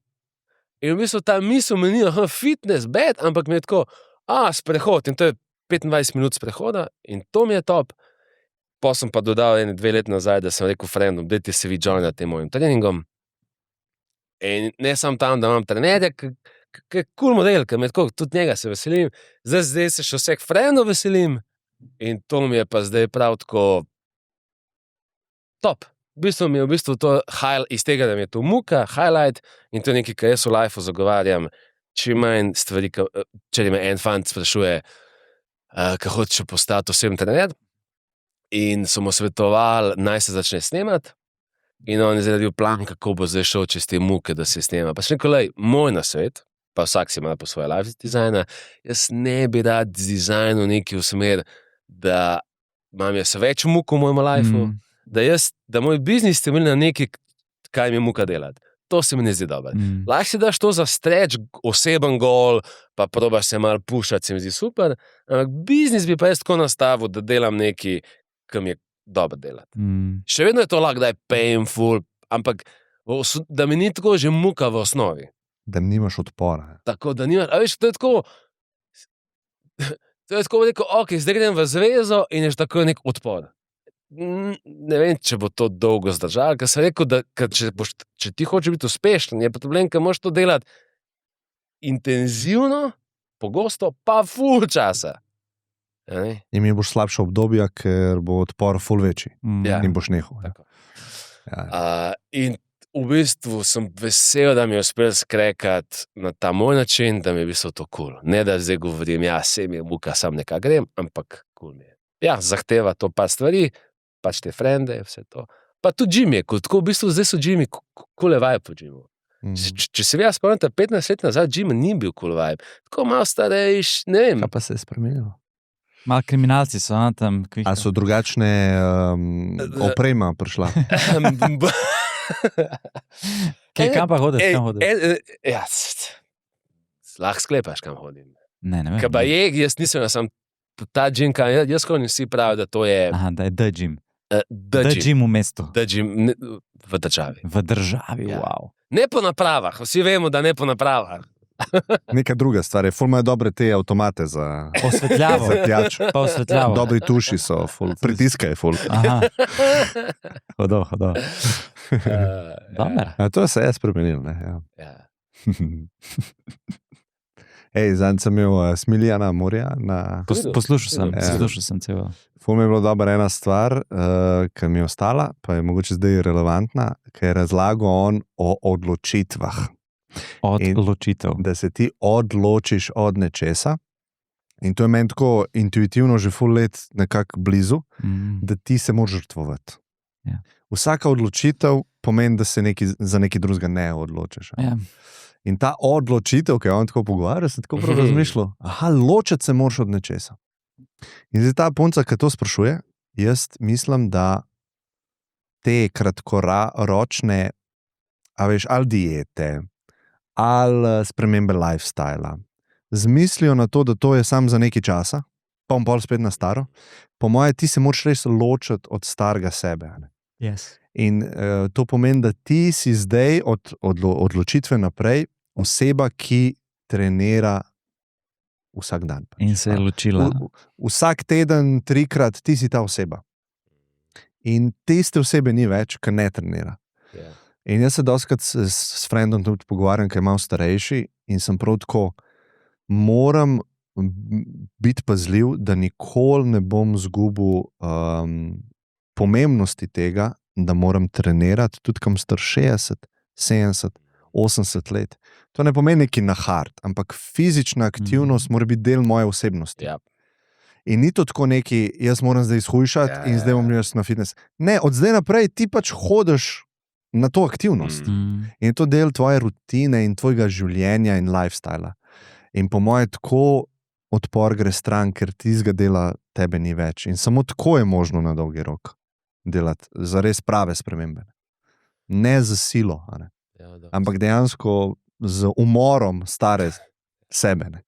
In v bistvu ta misel mi ni, fitness, bad, ampak mi je tako, sprehod in to je 25 minut sprehoda in to mi je top. Pa sem pa dodal 2 leti nazaj, da sem rekel frendom, dajte se vi joinati tem mojim treningom. In ne samo tam, da imam trenerja, ki je cool model, ker me tako, tudi njega se veselim. Zdaj se še vseh frendov veselim in to mi je pa zdaj prav tako top. V bistvu mi je to iz tega, da mi je to muka, highlight in to je nekaj, kar jaz v lifeu zagovarjam. Čim manj stvari, če me en fant sprašuje, kaj hoče postati osebni trener, in so mu svetovali, naj se začne snemati, in on je zaredil plan, kako bo zdaj šel čez te muke, da se snema. Pa še nekaj, moj nasvet, pa vsak si ima po svoje life dizajna, jaz ne bi rad dizajnil nekaj v smer, da imam jaz več muk v mojem lifeu, da moj biznis temelji na nekaj, kaj mi je muka delati. To se mi ne zdi dobro. Lahko si daš to za stretch, oseben gol, pa probaš se malo pušati, se mi zdi super, ampak biznis bi pa jaz tako nastavil, da delam nekaj, ki mi je dobro delati. Še vedno je to lahko, da je painful, ampak da mi ni tako že muka v osnovi. Da nimaš odpora. Tako, da nimaš, a veš, to je tako rekel, ok, zdaj grem v zvezo in je tako nek odpor. Ne vem, če bo to dolgo zdržalo, ker sem rekel, da če ti hočeš biti uspešen, je problem, ker moraš to delati intenzivno, pogosto, pa ful časa. In mi boš slabše obdobja, ker bo odpor ful večji. In boš nehal. In v bistvu sem vesel, da mi je uspel skrekati na ta moj način, da mi je bilo to kul. Ne, da zdaj govorim, se mi je muka, sam nekaj grem, ampak kul mi je. Ja, zahteva to pa stvari, pač te frende, vse to. Pa tudi Jimmy je, tako v bistvu zdaj so Jimmy kule vibe po Jimu. Če se jaz spomnim, 15 let nazaj Jimmy ni bil kul vibe. Tako malo starejš, ne vem. Kaj pa se je spremenilo? Malo kriminalci so tam. A so drugačne oprema prišla? Kam pa hodiš? Ja, lahko sklepaš, kam hodim. Ne vem. Kaj pa je, jaz nisem, ta Jim, jaz hodim, vsi pravijo, da to je... Aha, da je The Jim. The Jim v mestu. The Jim v državi. V državi, wow. Ne po napravah, vsi vemo, da ne po napravah. Neka druga stvar je, ful imajo dobre te avtomate za osvetljavo. Za pijač. Pa osvetljavo. Dobri tuši so, ful, pritiska je ful. Aha. Hodo. Dobar. To se je spremenil, ne? Ja. Ej, zanj sem imel Smiljana Morja na... Poslušal sem celo. Ful mi je bilo dobra ena stvar, ki mi je ostala, pa je mogoče zdaj relevantna, ker je razlagal on o odločitvah. Odločitev. Da se ti odločiš od nečesa. In to je meni tako intuitivno že ful let nekako blizu, da ti se moraš žrtvovati. Ja. Vsaka odločitev pomeni, da se za nekaj drugega ne odločiš. Ja. In ta odločitev, ki je on tako pogovarjal, sem tako prav razmišljal, ločiti se moraš od nečesa. In zdaj ta punca, ki to sprašuje, jaz mislim, da te kratkoročne, ali diete, ali spremembe lifestyla, zmislijo na to, da to je samo za nekaj časa, pa bom pol spet na staro. Po moje, ti se moraš res ločiti od starega sebe. Yes. In to pomeni, da ti si zdaj od odločitve naprej oseba, ki trenira vsak dan. In se je ločila. Vsak teden, 3-krat, ti si ta oseba. In tiste osebe ni več, ki ne trenira. Yeah. In jaz se dostikrat s frendom tudi pogovarjam, ki je malo starejši in sem prav tako, moram biti pazljiv, da nikoli ne bom izgubil pomembnosti tega, da moram trenirati, tudi kam star 60, 70, 80 let. To ne pomeni neki na hard, ampak fizična aktivnost mora biti del moje osebnosti. Yep. In ni to tako neki, jaz moram zdaj izhujšati in zdaj bom jaz na fitness. Ne, od zdaj naprej ti pač hodiš na to aktivnost. In je to del tvoje rutine in tvojega življenja in lifestyla. In po moje tako odpor gre stran, ker tistega dela tebe ni več. In samo tako je možno na dolgi rok delati za res prave spremembe. Ne z silo, ampak dejansko z umorom stare sebe.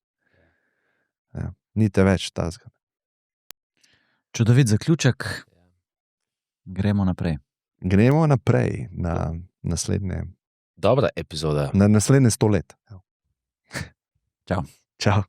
Ja, ni te več tazga. Čudovit zaključek. Gremo naprej. Gremo naprej na naslednje. Dobra epizoda. Na naslednje 100 let. Čau. Čau.